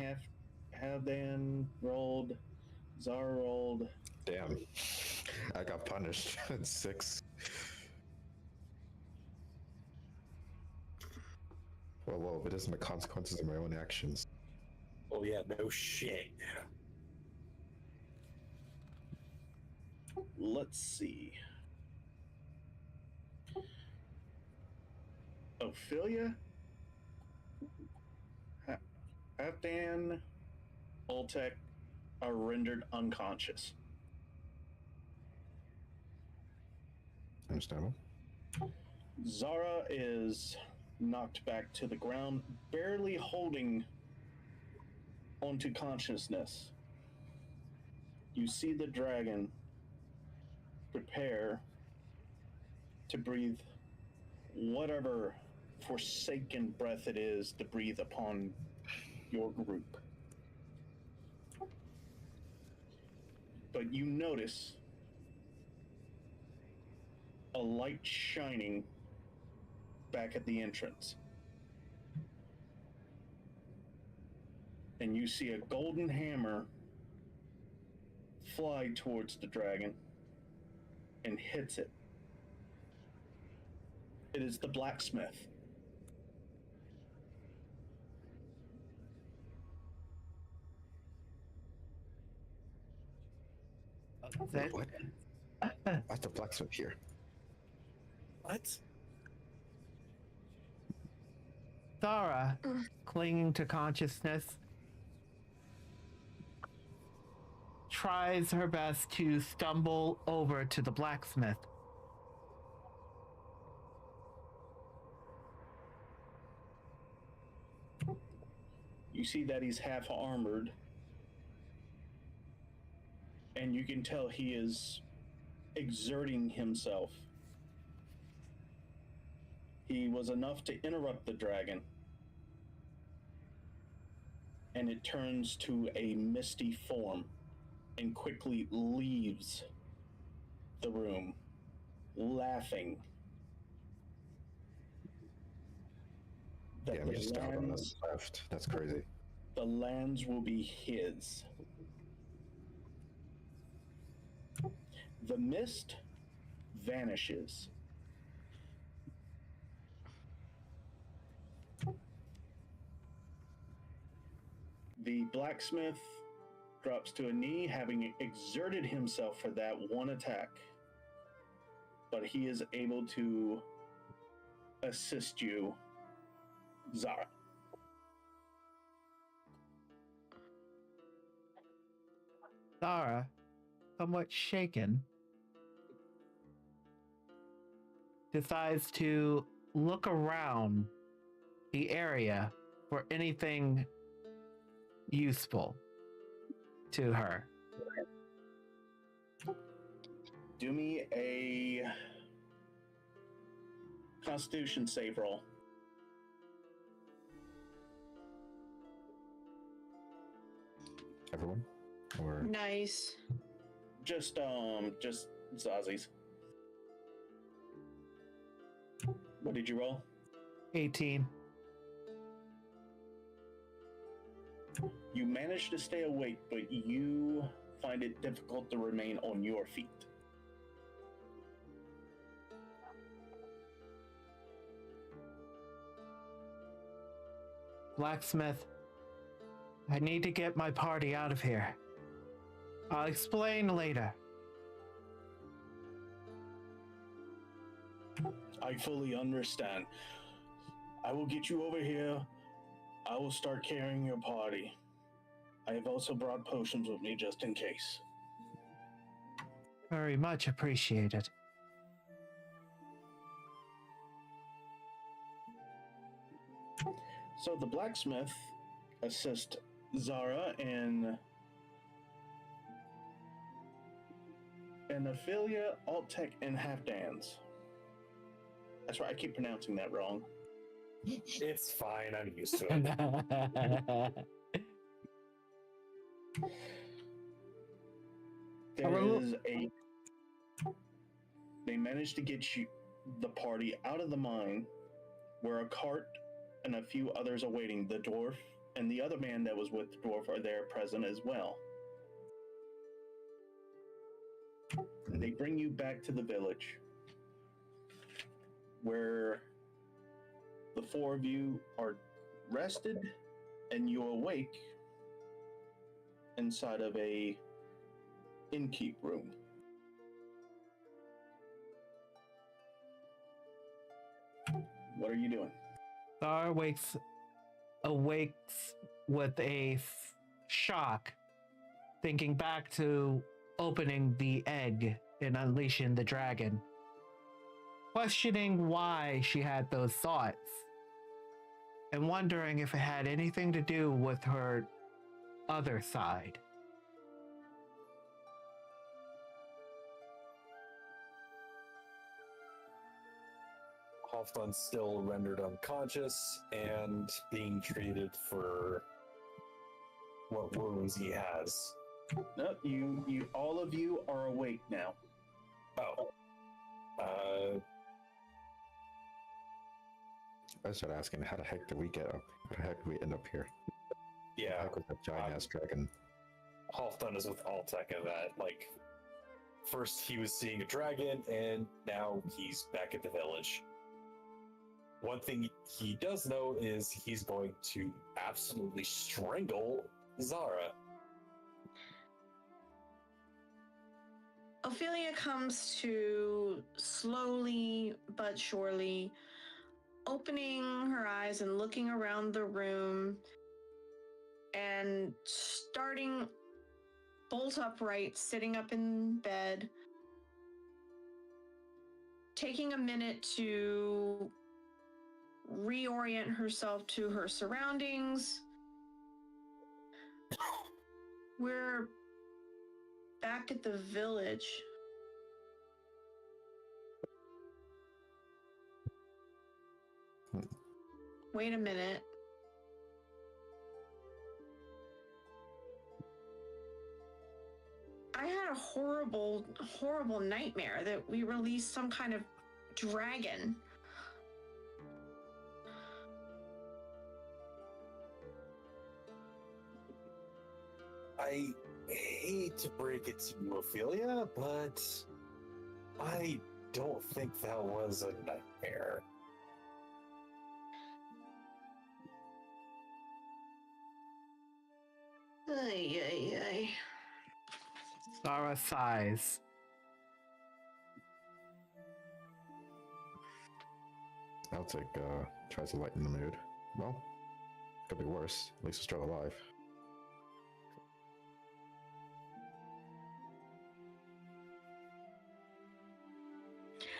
Halfdan rolled. Zara rolled. Damn. I got punished. 6. Well, but it isn't the consequences of my own actions. Oh yeah, no shit. Let's see. Ophelia, Halfdan, Oltec are rendered unconscious. Understandable? Zara is knocked back to the ground, barely holding onto consciousness. You see the dragon prepare to breathe whatever forsaken breath it is to breathe upon your group. But you notice a light shining back at the entrance. And you see a golden hammer fly towards the dragon and hits it. It is the blacksmith. That- What? Why's the blacksmith here? What? Sarah, clinging to consciousness, tries her best to stumble over to the blacksmith. You see that he's half armored, and you can tell he is exerting himself. He was enough to interrupt the dragon, and it turns to a misty form and quickly leaves the room, laughing. That Damn, the we just died on lands- this left. That's crazy. the lands will be his. The mist vanishes. The blacksmith drops to a knee, having exerted himself for that one attack. But he is able to assist you, Zara. Sarah, somewhat shaken, decides to look around the area for anything useful to her. Do me a Constitution save roll. Everyone? Or Nice. Just Zazi's. What did you roll? 18. You managed to stay awake, but you find it difficult to remain on your feet. Blacksmith, I need to get my party out of here. I'll explain later. I fully understand. I will get you over here. I will start carrying your party. I have also brought potions with me just in case. Very much appreciated. So the blacksmith assists Zara and Ophelia, Alt-Tech, and Half-Dans. That's right, I keep pronouncing that wrong. It's fine. I'm used to it. They managed to get the party out of the mine, where a cart and a few others are waiting. The dwarf and the other man that was with the dwarf are there present as well. They bring you back to the village, where the four of you are rested and you awake inside of a innkeep room. What are you doing? Star awakes with a shock, thinking back to opening the egg and unleashing the dragon, questioning why she had those thoughts, and wondering if it had anything to do with her other side. Halfdan's still rendered unconscious and being treated for what wounds he has. No, you all of you are awake now. Oh. I started asking, how the heck did we get up? How the heck did we end up here? Yeah. How was that giant ass dragon? Halfdan is with Altec in that. Like, first he was seeing a dragon, and now he's back at the village. One thing he does know is he's going to absolutely strangle Zara. Ophelia comes to slowly but surely opening her eyes and looking around the room and starting bolt upright, sitting up in bed, taking a minute to reorient herself to her surroundings. We're back at the village. Wait a minute. I had a horrible, horrible nightmare that we released some kind of dragon. I hate to break it to you, Ophelia, but I don't think that was a nightmare. Ay, ay, ay. Zara sighs. Altec tries to lighten the mood. Well, could be worse. At least we're still alive.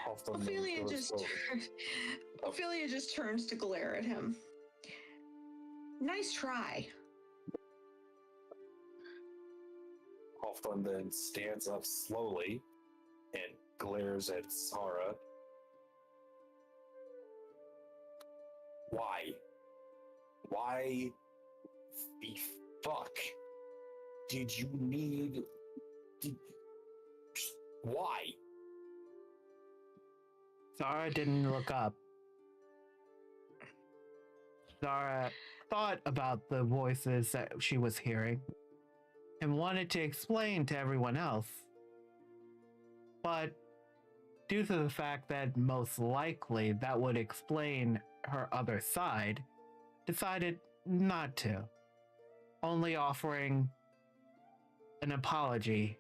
Hawthorne Ophelia goes, just "Oh, Ophelia just turns to glare at him. Nice try. Hawthorne then stands up slowly and glares at Zara. Why? Why the fuck did you need... Why? Zara didn't look up. Zara thought about the voices that she was hearing and wanted to explain to everyone else. But due to the fact that most likely that would explain her other side, decided not to, only offering an apology.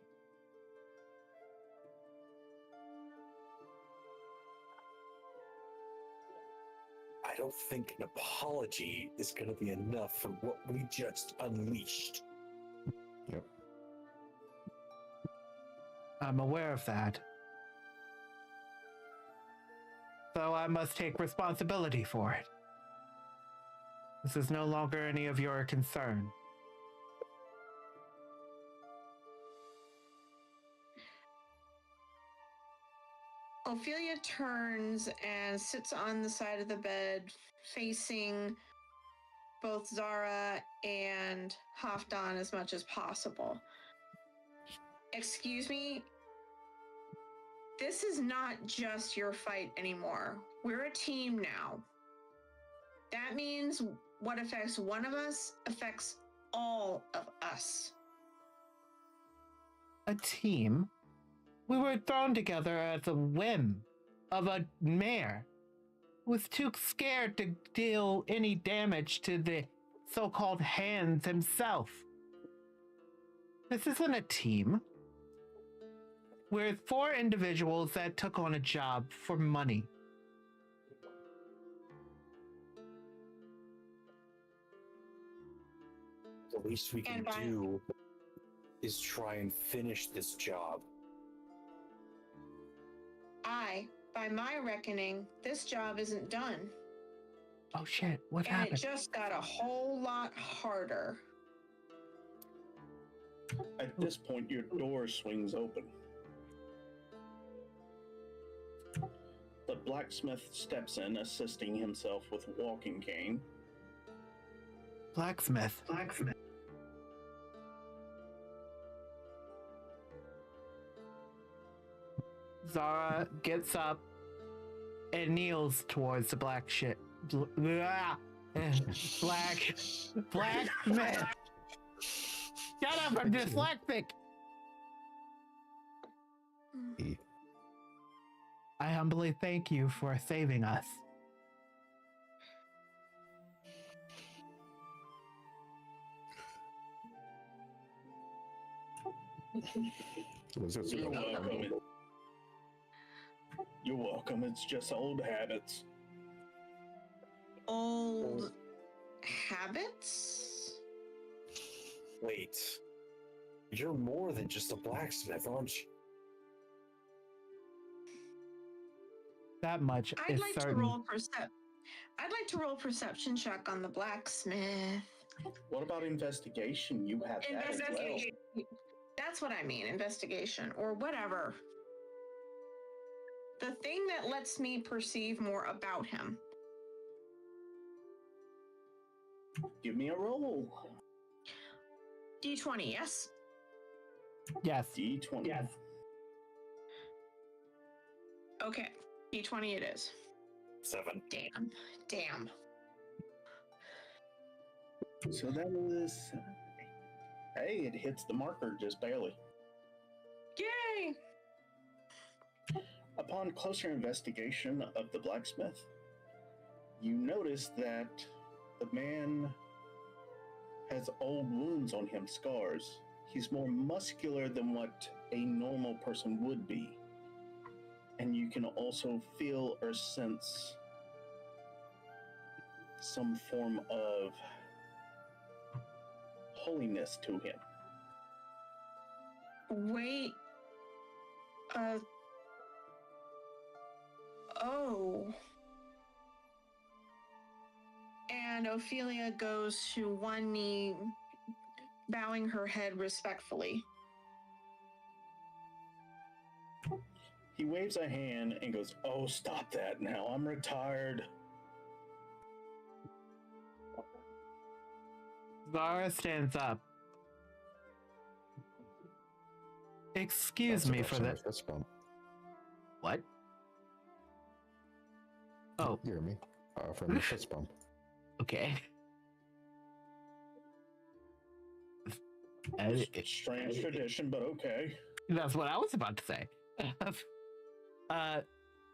I don't think an apology is going to be enough for what we just unleashed. Yep. I'm aware of that. So I must take responsibility for it. This is no longer any of your concern. Ophelia turns and sits on the side of the bed, facing both Zara and Halfdan as much as possible. Excuse me? This is not just your fight anymore. We're a team now. That means what affects one of us affects all of us. A team? We were thrown together as a whim of a mayor who was too scared to deal any damage to the so-called hands himself. This isn't a team. We're 4 individuals that took on a job for money. The least we can And by- do is try and finish this job. By my reckoning, this job isn't done. Oh shit, what And happened? it just got a whole lot harder. At this point, your door swings open. The blacksmith steps in, assisting himself with a walking cane. Blacksmith. Zara gets up and kneels towards the blacksmith. Shut up, I'm dyslexic. I humbly thank you for saving us. You're welcome. You're welcome. It's just old habits. Old habits? Wait. You're more than just a blacksmith, aren't you? That much I'd is like certain. to roll I'd like to roll perception check on the blacksmith. What about investigation? You have that as well. Investigation. That's what I mean, investigation or whatever. The thing that lets me perceive more about him. Give me a roll. D20, yes? Yes. D20. Yes. Okay, D20 it is. 7. Damn. So that was... Hey, it hits the marker just barely. Yay! Upon closer investigation of the blacksmith, you notice that the man has old wounds on him, scars. He's more muscular than what a normal person would be. And you can also feel or sense some form of holiness to him. Wait. Ophelia goes to one knee, bowing her head respectfully. He waves a hand and goes, "Oh, stop that now. I'm retired." Zara stands up. Excuse That's me for that. fist bump. What? Oh, You hear me? From the fist bump. okay. Strange tradition, but okay. That's what I was about to say.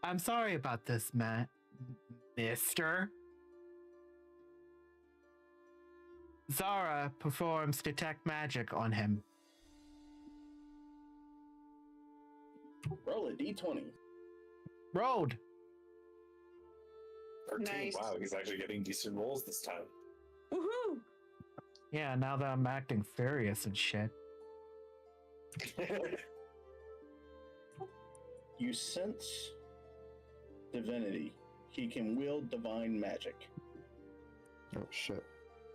I'm sorry about this, Matt. Mister. Zara performs detect magic on him. Roll a d20. Rolled. 13. Nice. Wow, he's actually getting decent rolls this time. Woohoo! Yeah, now that I'm acting furious and shit. You sense divinity. He can wield divine magic. Oh shit.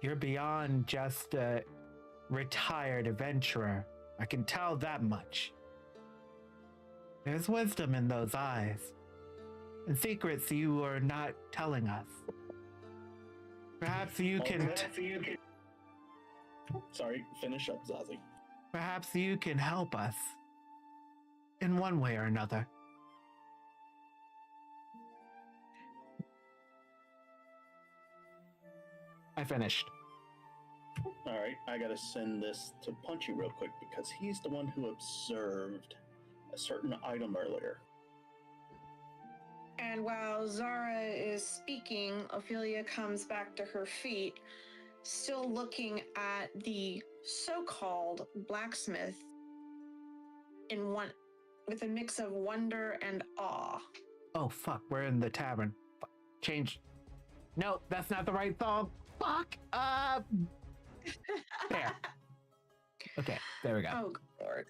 You're beyond just a retired adventurer. I can tell that much. There's wisdom in those eyes, and secrets you are not telling us. Perhaps you can. Sorry, finish up, Zazi. Perhaps you can help us in one way or another. I finished. All right, I gotta send this to Punchy real quick because he's the one who observed a certain item earlier. And while Zara is speaking, Ophelia comes back to her feet, still looking at the so-called blacksmith with a mix of wonder and awe. Oh fuck, we're in the tavern. Change. No, that's not the right song. Fuck. There. Okay, there we go. Oh, Lord.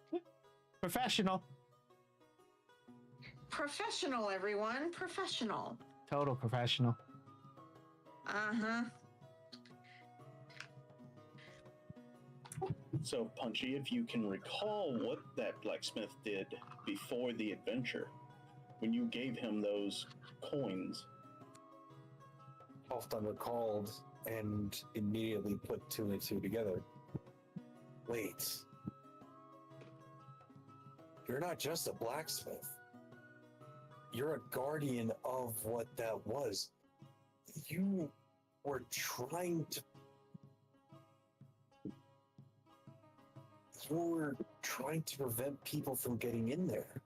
Professional. Professional, everyone. Professional. Total professional. Uh-huh. So, Punchy, if you can recall what that blacksmith did before the adventure, when you gave him those coins. Halfdan recalled and immediately put two and two together. Wait. You're not just a blacksmith. You're a guardian of what that was. You were trying to... You were trying to prevent people from getting in there.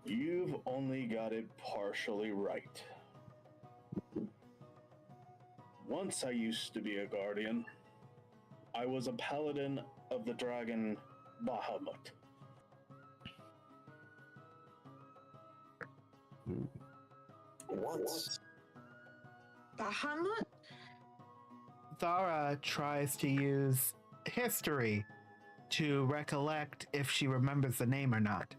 You've only got it partially right. Once I used to be a guardian. I was a paladin of the dragon Bahamut. Once. Bahamut? Zara tries to use history to recollect if she remembers the name or not.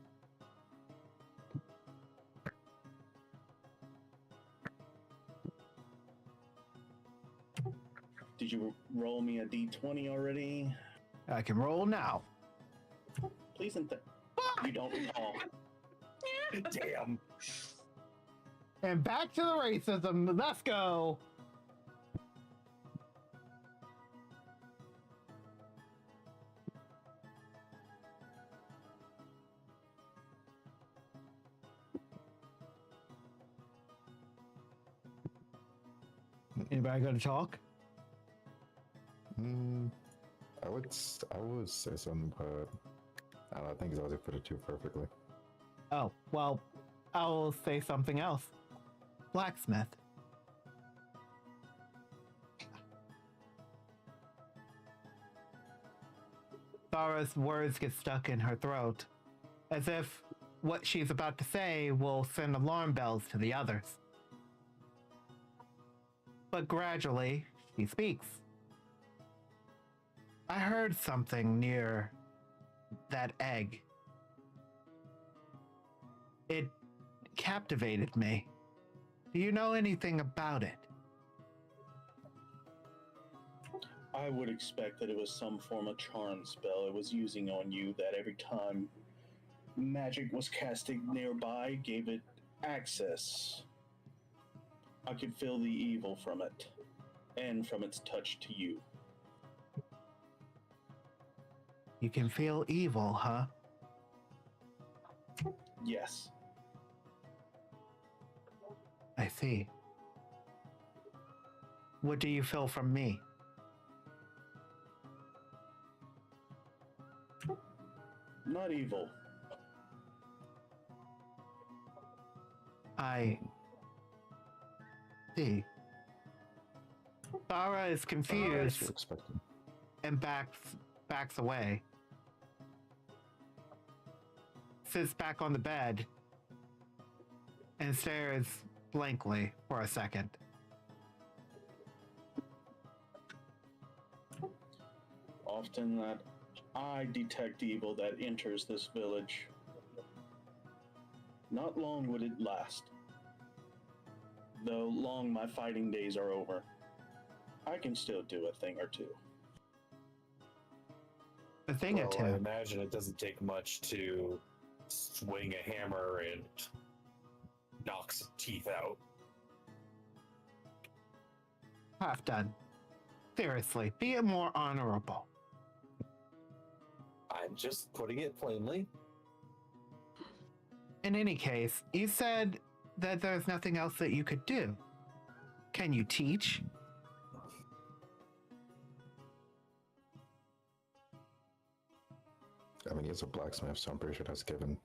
Did you roll me a d20 already? I can roll now. Please and you don't recall. Damn. And back to the racism. Let's go. Anybody gonna talk? I would say something, but I don't know, I think Zazi put it too perfectly. Oh, well, I will say something else. Blacksmith. Zara's words get stuck in her throat, as if what she's about to say will send alarm bells to the others. But gradually, she speaks. I heard something near that egg. It captivated me. Do you know anything about it? I would expect that it was some form of charm spell it was using on you that every time magic was casted nearby gave it access. I could feel the evil from it, and from its touch to you. You can feel evil, huh? Yes. I see. What do you feel from me? Not evil. I see. Sarah is What confused you expecting? and backs away. Sits back on the bed and stares blankly for a second. Often that I detect evil that enters this village. Not long would it last. Though long my fighting days are over, I can still do a thing or two. A thing or Well, two. I imagine it doesn't take much to swing a hammer and knock some teeth out. Half done. Seriously, be more honorable. I'm just putting it plainly. In any case, you said that there's nothing else that you could do. Can you teach? I mean, he's a blacksmith, so I'm pretty sure that's given.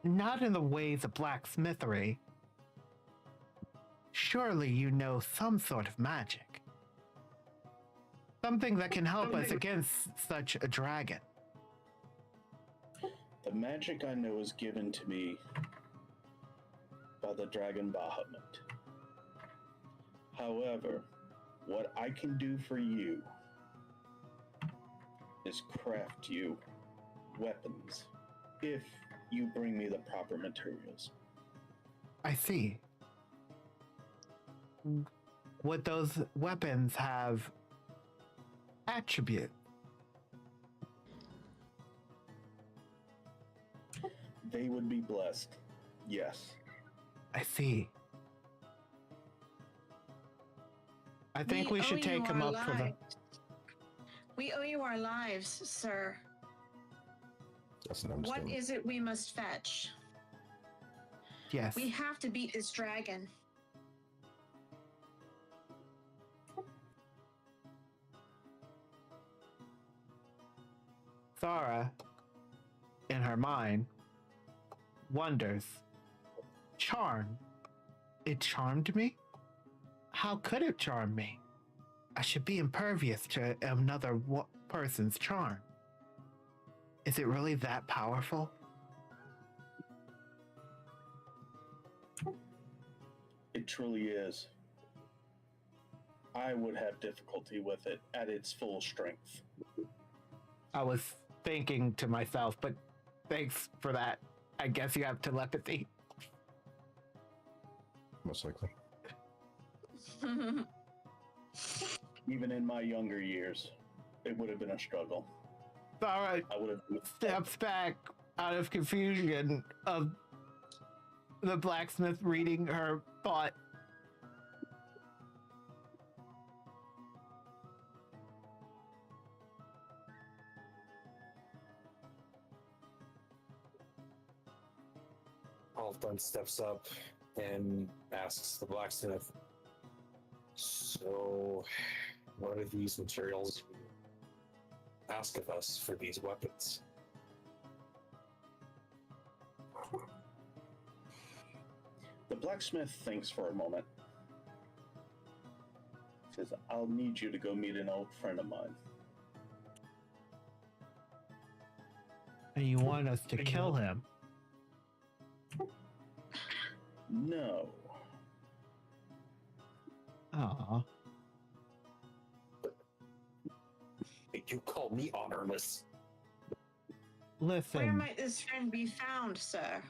Not in the ways of blacksmithery. Surely you know some sort of magic. Something that can help us against such a dragon. The magic I know is given to me by the dragon Bahamut. However, what I can do for you is craft you weapons if you bring me the proper materials. I see. Would those weapons have attribute? They would be blessed. Yes. I see. I think we should owe take you him our up for the... lives. We owe you our lives, sir. That's an What understatement. is it we must fetch? Yes. We have to beat this dragon. Thara, in her mind, wonders. Charm? It charmed me? How could it charm me? I should be impervious to another person's charm. Is it really that powerful? It truly is. I would have difficulty with it at its full strength. I was thinking to myself, but thanks for that. I guess you have telepathy. Most likely. Even in my younger years, it would have been a struggle. Thara I would have. steps back out of confusion of the blacksmith reading her thought. Halfdan steps up and asks the blacksmith, "So, what are these materials you ask of us for these weapons?" The blacksmith thinks for a moment. Says, "I'll need you to go meet an old friend of mine." And you want us to kill him? No. Aw. You call me honorless. Where Listen, might this friend be found, sir?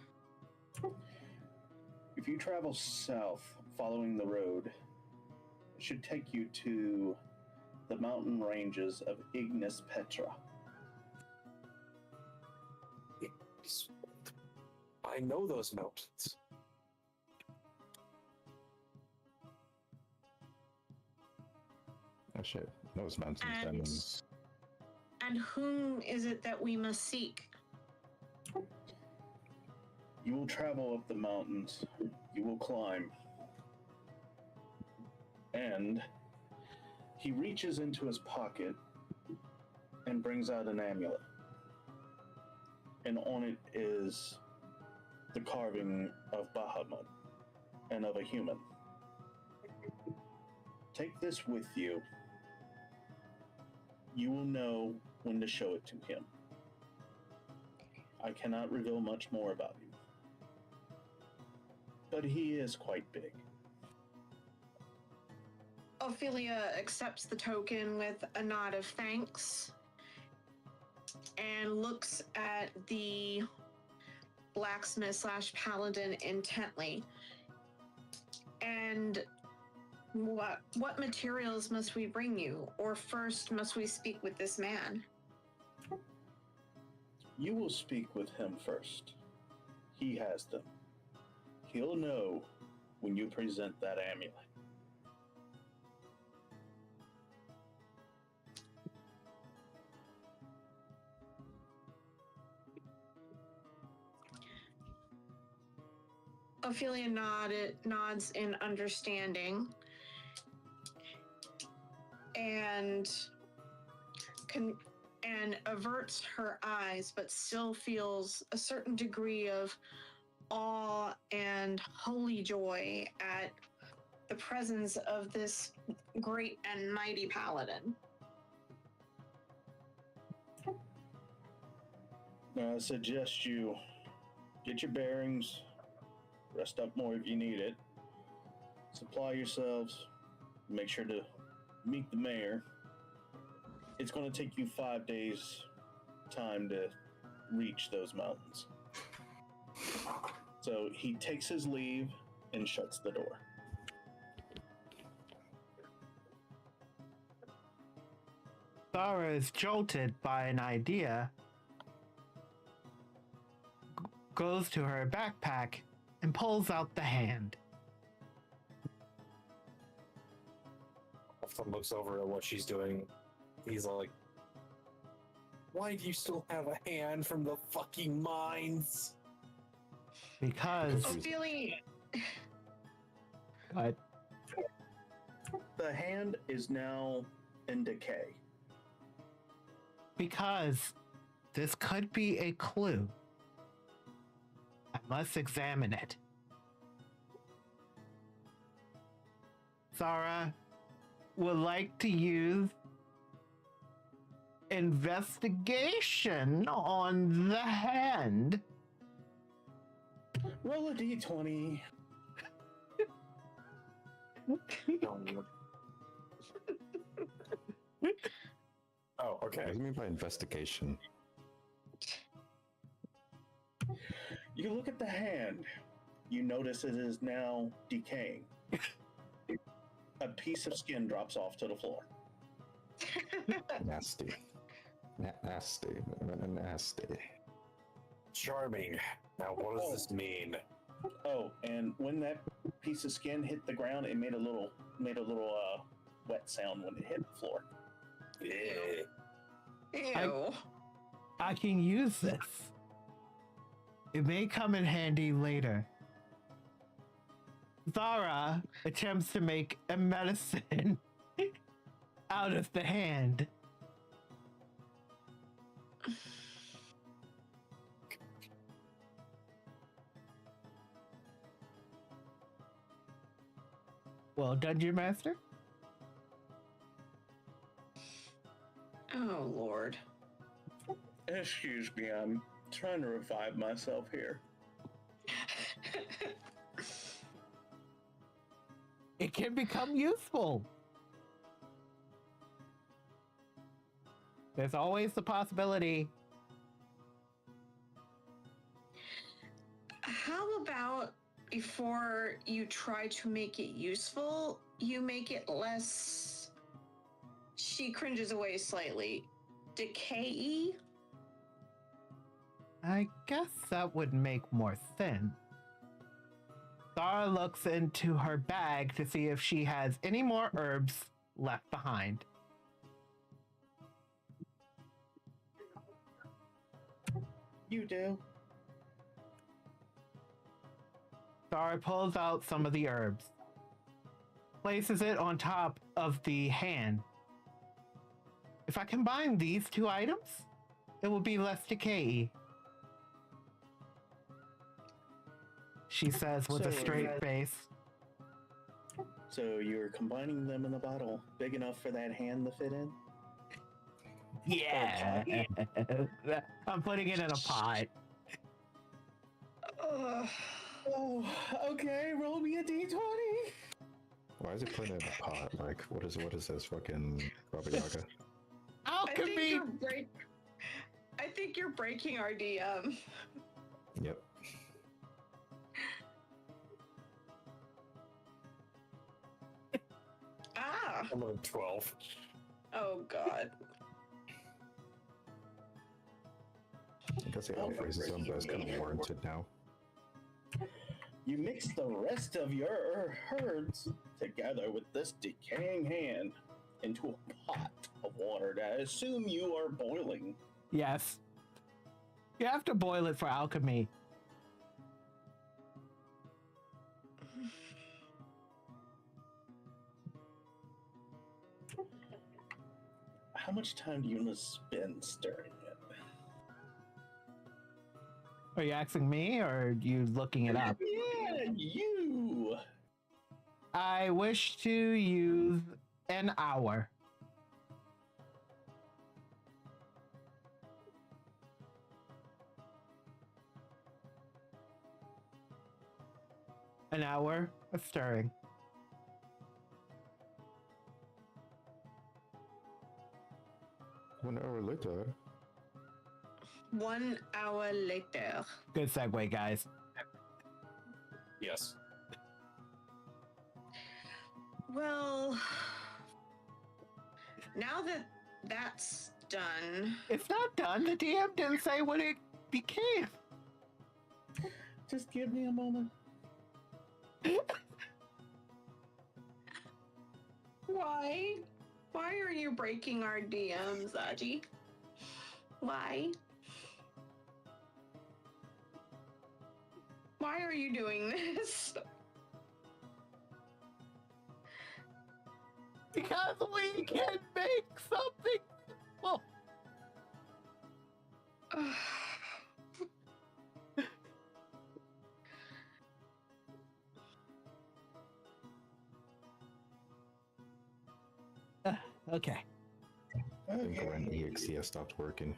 If you travel south following the road, should take you to the mountain ranges of Ignis Petra. I know those mountains. Oh shit, those mountains. Diamonds. And whom is it that we must seek? You will travel up the mountains. You will climb. And he reaches into his pocket and brings out an amulet. And on it is the carving of Bahamut and of a human. Take this with you. You will know when to show it to him. I cannot reveal much more about you. But he is quite big. Ophelia accepts the token with a nod of thanks and looks at the blacksmith slash paladin intently. And what materials must we bring you? Or first must we speak with this man? You will speak with him first. He has them. He'll know when you present that amulet. Ophelia nods in understanding and averts her eyes, but still feels a certain degree of awe and holy joy at the presence of this great and mighty paladin. Now, I suggest you get your bearings, rest up more if you need it, supply yourselves, make sure to meet the mayor. It's going to take you 5 days time to reach those mountains. So he takes his leave and shuts the door. Thara is jolted by an idea, goes to her backpack and pulls out the hand. Often looks over at what she's doing. He's like, why do you still have a hand from the fucking mines? Because Ophelia, The hand is now in decay. because this could be a clue. I must examine it. Thara would like to use investigation on the hand. Roll a d20. Oh, What okay. do you mean by investigation? You look at the hand. You notice it is now decaying. A piece of skin drops off to the floor. Nasty. Nasty. Nasty. Charming. Now, what does this mean? Oh, and when that piece of skin hit the ground, it made a little wet sound when it hit the floor. Eh. ew. I can use this. It may come in handy later. Thara attempts to make a medicine out of the hand. Well, Dungeon Master? Oh, Lord. Excuse me, I'm trying to revive myself here. It can become useful. There's always the possibility. How about before you try to make it useful, you make it less. She cringes away slightly. Decay-y? I guess that would make more sense. Zara looks into her bag to see if she has any more herbs left behind. You do. Zara pulls out some of the herbs, places it on top of the hand. If I combine these two items, it will be less decay. She says with a So, straight face. So you're combining them in a bottle big enough for that hand to fit in? Yeah. I'm putting it in a pot. Oh, okay. Roll me a d20. Why is it put in a pot? Like, what is this fucking Baba Yaga? Alchemy! I think you're breaking our DM. Yep. Ah! I'm on 12. Oh, God. I guess the elf raises them, but it's kind of warranted now. You mix the rest of your herbs together with this decaying hand into a pot of water that I assume you are boiling. Yes. You have to boil it for alchemy. How much time do you want to spend stirring it? Are you asking me or are you looking it up? Yeah, you! I wish to use an hour. An hour of stirring. One hour later. 1 hour later. Good segue, guys. Yes. Well, now that that's done, It's not done. The DM didn't say what it became. Just give me a moment. why? Why are you breaking our DM, Zaji? Why? Why are you doing this? Because we can make something. Well, okay. I think when EXE stopped working.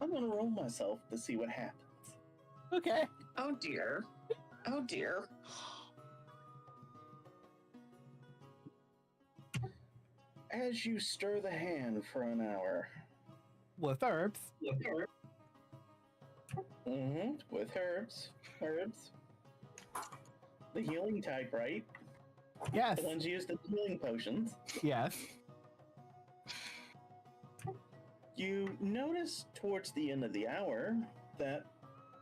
I'm gonna roll myself to see what happens. Okay. Oh dear. Oh dear. As you stir the hand for an hour. With herbs. With herbs. Herbs. The healing type, right? Yes. The ones used in healing potions. Yes. You notice towards the end of the hour that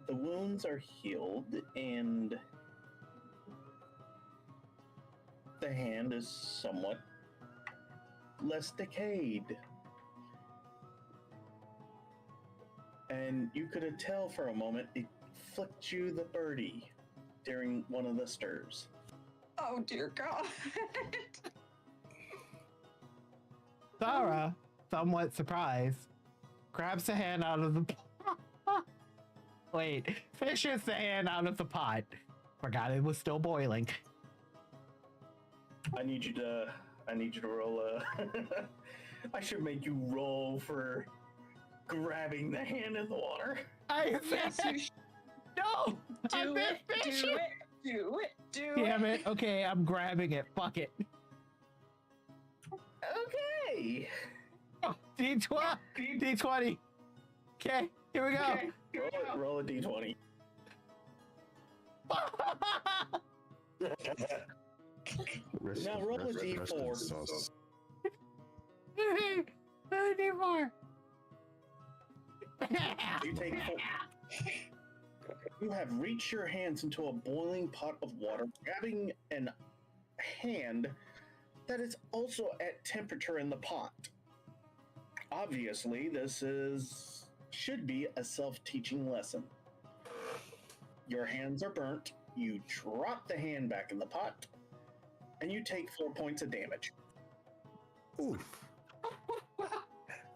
the wounds are healed and the hand is somewhat less decayed. And you could tell for a moment it flicked you the birdie during one of the stirs. Oh dear God. Zara, somewhat surprised, grabs the hand out of the pot. Wait, fishes the hand out of the pot. Forgot it was still boiling. I need you to roll a. I should make you roll for grabbing the hand in the water. I Yes, said, you no! I do meant it. fish Do it. it. Do it. Do Damn it. it. Okay, I'm grabbing it. Fuck it. Okay. D12, D20. Okay, here we go. Roll a d20. Now roll a d4. D4. You take four. You have reached your hands into a boiling pot of water, grabbing an hand that is also at temperature in the pot. Obviously, this should be a self-teaching lesson. Your hands are burnt. You drop the hand back in the pot, and you take 4 points of damage. Oof.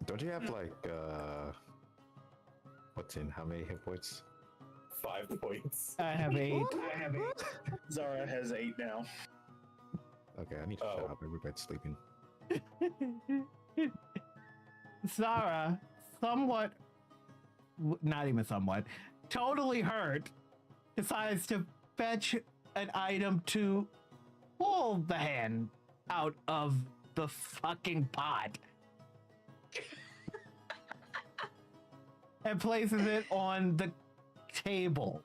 Don't you have like what's in how many hit points? 5 points. I have 8. Zara has 8 now. Okay, I need to shut up. Everybody's sleeping. Zara, somewhat, not even somewhat, totally hurt, decides to fetch an item to pull the hand out of the fucking pot and places it on the table.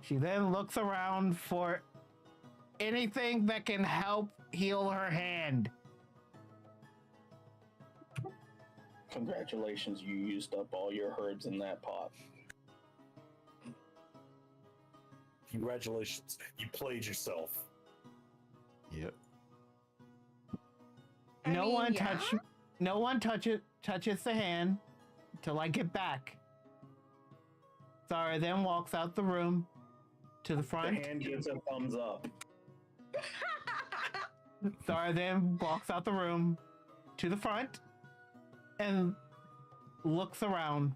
She then looks around for anything that can help heal her hand. Congratulations, you used up all your herbs in that pot. Congratulations, you played yourself. Yep. No one touches the hand till I get back. Zara then walks out the room to the front. The hand gives a thumbs up. Zara then walks out the room to the front and looks around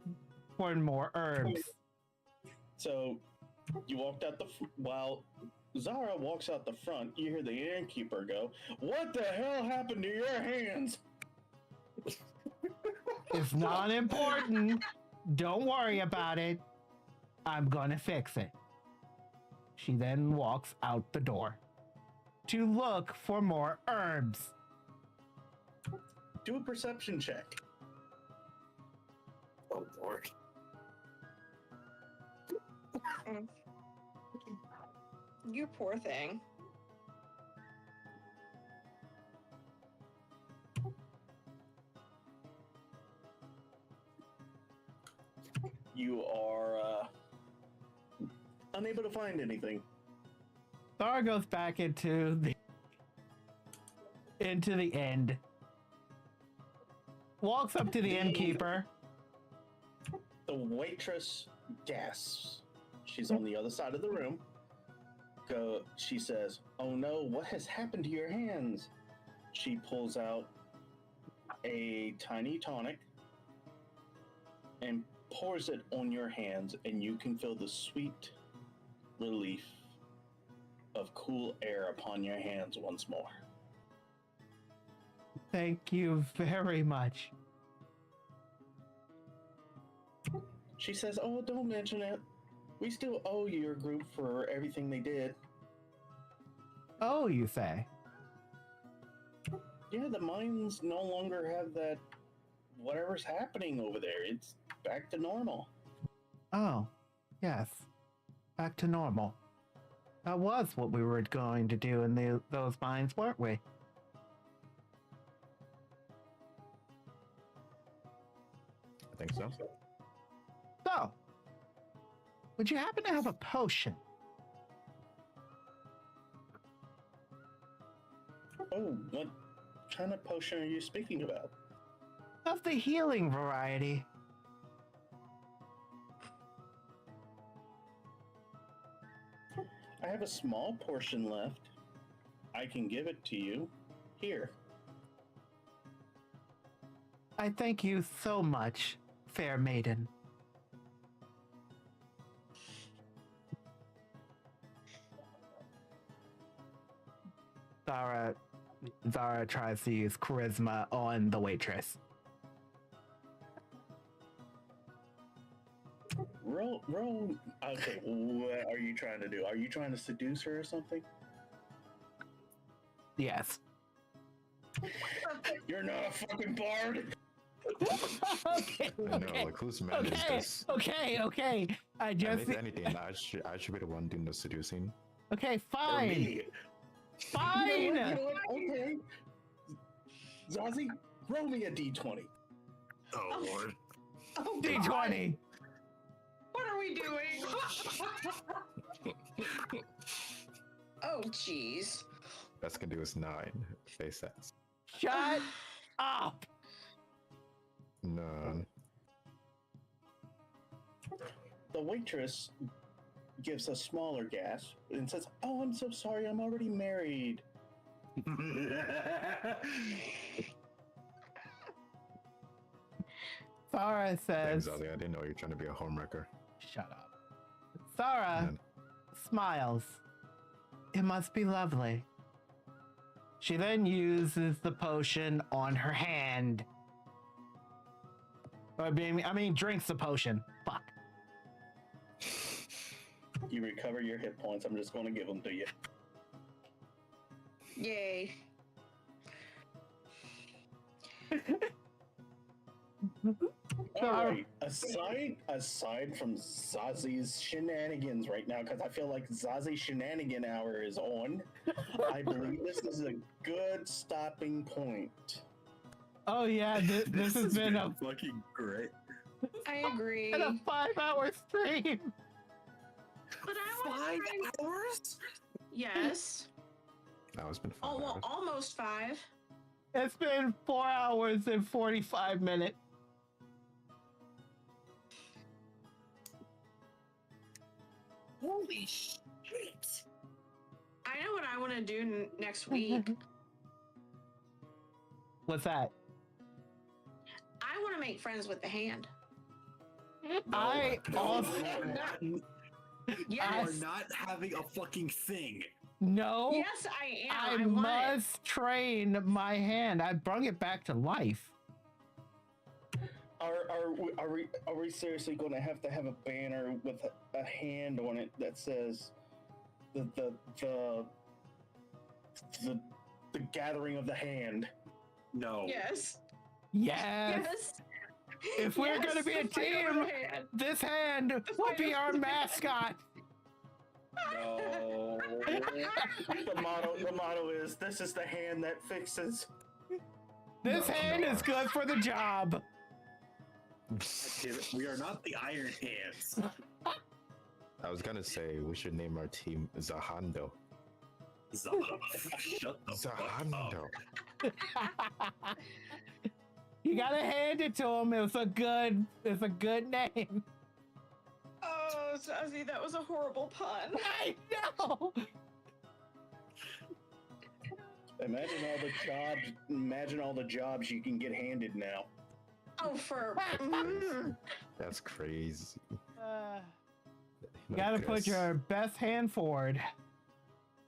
for more herbs. So you walked out while Zara walks out the front, you hear the innkeeper go, "What the hell happened to your hands?" It's not important. Don't worry about it. I'm gonna fix it. She then walks out the door to look for more herbs. Do a perception check. Oh Lord. You poor thing. You are unable to find anything. Zara goes back into the end. Walks up to the innkeeper. The waitress gasps. She's on the other side of the room. She says, "Oh no, what has happened to your hands?" She pulls out a tiny tonic and pours it on your hands, and you can feel the sweet relief of cool air upon your hands once more. Thank you very much. She says, "Oh, don't mention it. We still owe your group for everything they did." Oh, you say? Yeah, the mines no longer have that whatever's happening over there. It's back to normal. Oh, yes. Back to normal. That was what we were going to do in those mines, weren't we? I think so. So, would you happen to have a potion? Oh, what kind of potion are you speaking about? Of the healing variety. I have a small portion left. I can give it to you. Here. I thank you so much, fair maiden. Zara tries to use charisma on the waitress. Roll. Okay, what are you trying to do? Are you trying to seduce her or something? Yes. You're not a fucking bard. Okay, I know, okay, like whose man is okay, this? okay. I And just if anything, I should be the one doing the seducing. okay, Or fine, me. fine. You know what? Okay. Zazi, roll me a d20. Oh lord. Oh, God. D20. What are we doing? Oh, jeez. Best can do is 9. Face that. Shut up. None. The waitress gives a smaller gasp and says, "Oh, I'm so sorry. I'm already married." Sarah says, Thanks, Ollie. I didn't know you were trying to be a homewrecker. shut up. Sarah Man. smiles. It must be lovely. She then uses the potion on her hand. I mean, drinks the potion. Fuck. You recover your hit points. I'm just going to give them to you. Yay. All right. Aside from Zazi's shenanigans right now, because I feel like Zazi's shenanigan hour is on, I believe this is a good stopping point. Oh yeah, this has been a fucking great. I agree. 5-hour stream. But I was 5 trying- hours? Yes. Oh, it's been 5 Oh, well, hours. almost 5. It's been 4 hours and 45 minutes. Holy shit! I know what I want to do next week. What's that? I want to make friends with the hand. I also You Yes. are not having a fucking thing. no. Yes, I am. I I want it. must train my hand. I brung it back to life. Are we seriously going to have a banner with a hand on it that says the gathering of the hand? No. Yes. Yes. Yes. If we're Yes, gonna be a the fight team, over the hand. this hand will be our mascot. No. The motto is, "This is the hand that fixes." This hand is good for the job. Damn it, we are not the Iron Hands. I was gonna say we should name our team Zahando. Shut the fuck up. Zahando. You gotta hand it to him. It's a good name. Oh, Zazie, that was a horrible pun. I know. Imagine all the jobs you can get handed now. Oh, for That's crazy. You gotta put Guess. your best hand forward.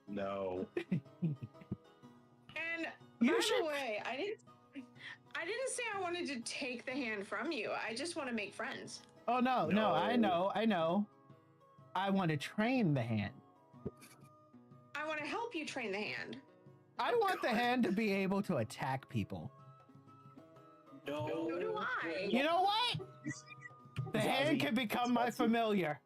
No. And You by should- the way, I didn't say I wanted to take the hand from you. I just want to make friends. Oh no, I know. I want to train the hand. I want to help you train the hand. I want the hand to be able to attack people. No. So do I. You know what? The hand can become my familiar.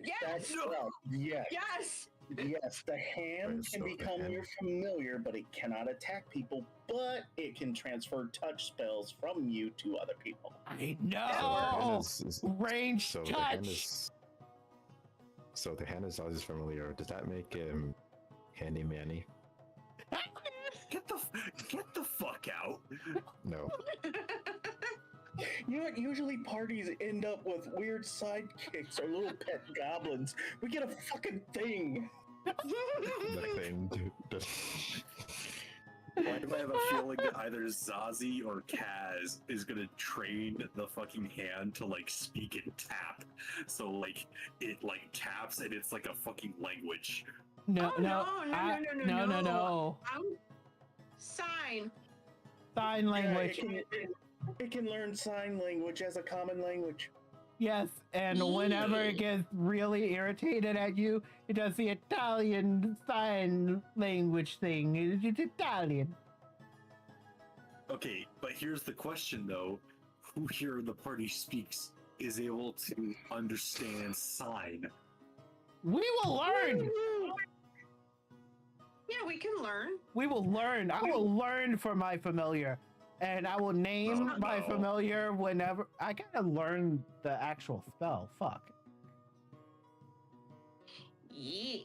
Yes. That's right. Yes. Yes. Yes, the hand Wait, can so the become hand- your familiar, but it cannot attack people, but it can transfer touch spells from you to other people. I So the hand know. is- Range so the hand touch. is. So the hand is always familiar. Does that make him handy manny? Get the fuck out. No. You know what? Usually parties end up with weird sidekicks or little pet goblins. We get a fucking thing. The thing. Dude. Why do I have a feeling that either Zazie or Kaz is gonna train the fucking hand to like speak and tap? So like it like taps and it's like a fucking language. No, Oh, no, no. Sign. Sign language. Yeah, it can learn sign language as a common language. Yes, and whenever it gets really irritated at you, it does the Italian sign language thing. It's Italian. Okay, but here's the question though: who here in the party speaks is able to understand sign? We will learn. Yeah, we can learn. We will learn. I will learn for my familiar, and I will name Oh, my no. familiar whenever I gotta learn the actual spell. Fuck. Yeah.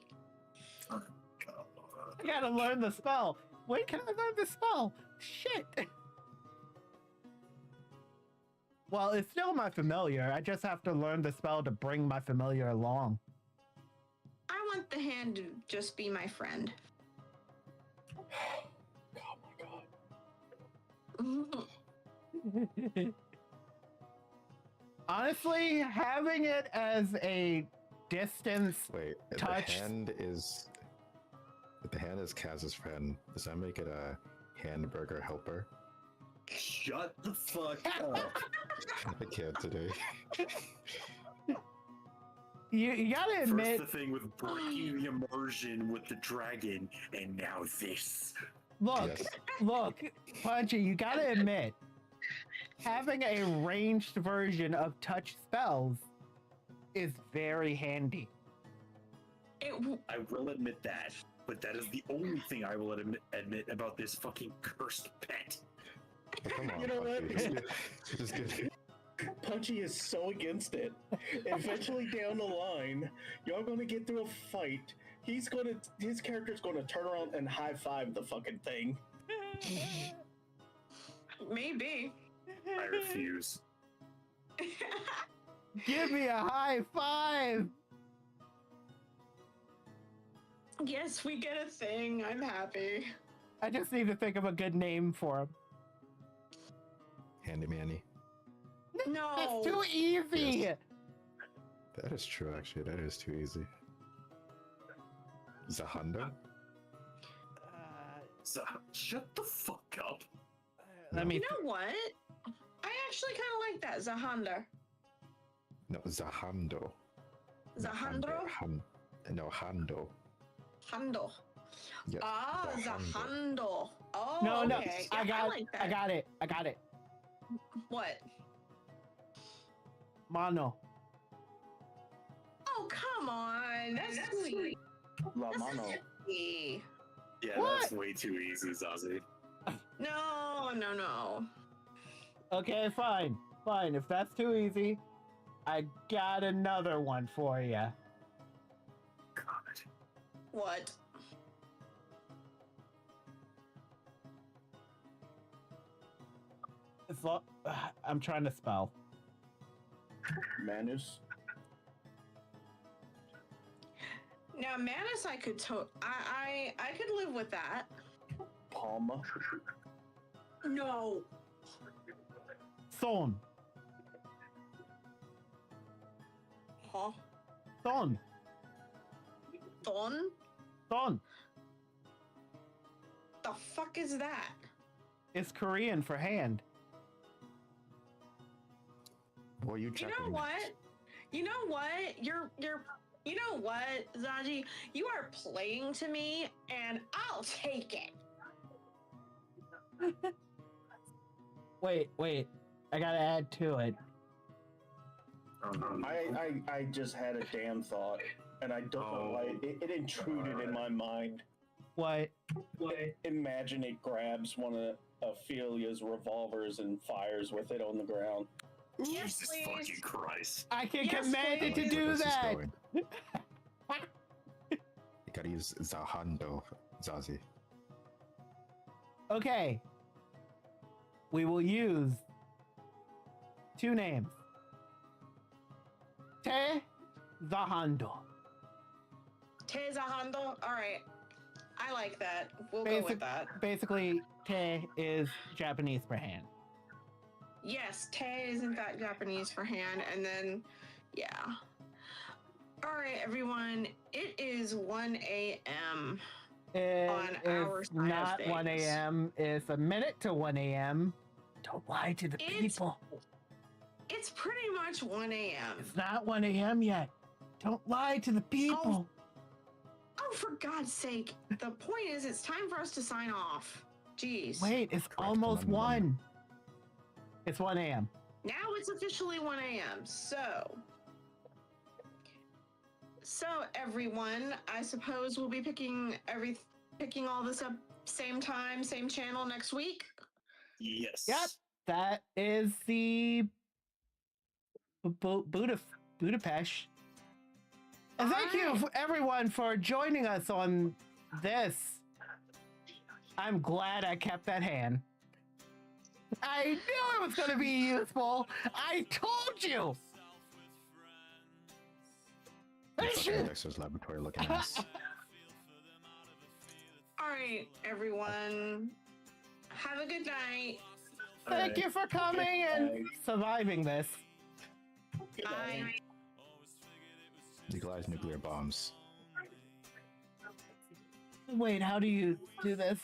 I gotta learn the spell. When can I learn the spell? Shit. Well, it's still my familiar. I just have to learn the spell to bring my familiar along. I want the hand to just be my friend. Oh my god. Honestly, having it as a distance Wait, if touch. if the hand is Kaz's friend, does that make it a hamburger helper? Shut the fuck up! I can't today. You gotta admit. First the thing with breaking the immersion with the dragon, and now this. Look, Yes. look, Punchy, you gotta admit, having a ranged version of touch spells is very handy. I will admit that, but that is the only thing I will admit about this fucking cursed pet. Oh, come on, You know what? Puffy, just get Punchy is so against it. Eventually down the line, y'all gonna get through a fight. His character's gonna turn around and high five the fucking thing. Maybe. I refuse. Give me a high five! Yes, we get a thing. I'm happy. I just need to think of a good name for him. Handy Manny. No. It's too easy! Yes. That is true, actually. That is too easy. Zahanda? So, shut the fuck up. Let me. You know what? I actually kind of like that. Zahanda. No, Zahando. Zahandro? No, Hando. Hando. Yes, Ah, Zahando. Zahando. Oh, No, no, okay. I Yeah, got, like that. I got it. I got it. What? Mono. Oh, come on. That's sweet. La That's mano. sweet. Yeah, What? that's way too easy, Zazi. No, no, no. Okay, fine. Fine. If that's too easy, I got another one for you. God. What? I'm trying to spell. Manus. Now, Manus, I could I could live with that. Palma. No. Son. Huh? Son. Thon? Son. The fuck is that? It's Korean for hand. Well, you You know what? You know what? You know what, Zaji? You are playing to me, and I'll take it. Wait. I gotta add to it. I just had a damn thought, and I don't know why it intruded in my mind. What? Imagine it grabs one of Ophelia's revolvers and fires with it on the ground. Yes, Jesus please. fucking Christ. I can Yes, command it to please. do that. You gotta use Zahando, Zazi. Okay. We will use two names. Te Zahando. Tezahando? Alright. I like that. We'll go with that. Basically, Te is Japanese for hand. Yes, Te is in fact Japanese for hand, and then, yeah. Alright, everyone. It is 1 a.m. On our It's side of not 1 things. a.m. It's a minute to 1 a.m. Don't lie to the It's- people. It's pretty much 1 a.m. It's not 1 a.m. yet. Don't lie to the people. Oh, for God's sake. The point is, it's time for us to sign off. Jeez. Wait, it's Correct, almost remember them. 1. It's 1 a.m. Now it's officially 1 a.m. So everyone, I suppose we'll be picking all this up same time, same channel next week. Yes. Yep, that is the Budapest. And thank you Alright. everyone for joining us on this. I'm glad I kept that hand. I knew it was going to be useful. I told you. Dexter's laboratory looking ass. All right, everyone. Have a good night. Thank you for coming and surviving this. Bye. Legalize nuclear bombs. Wait, how do you do this?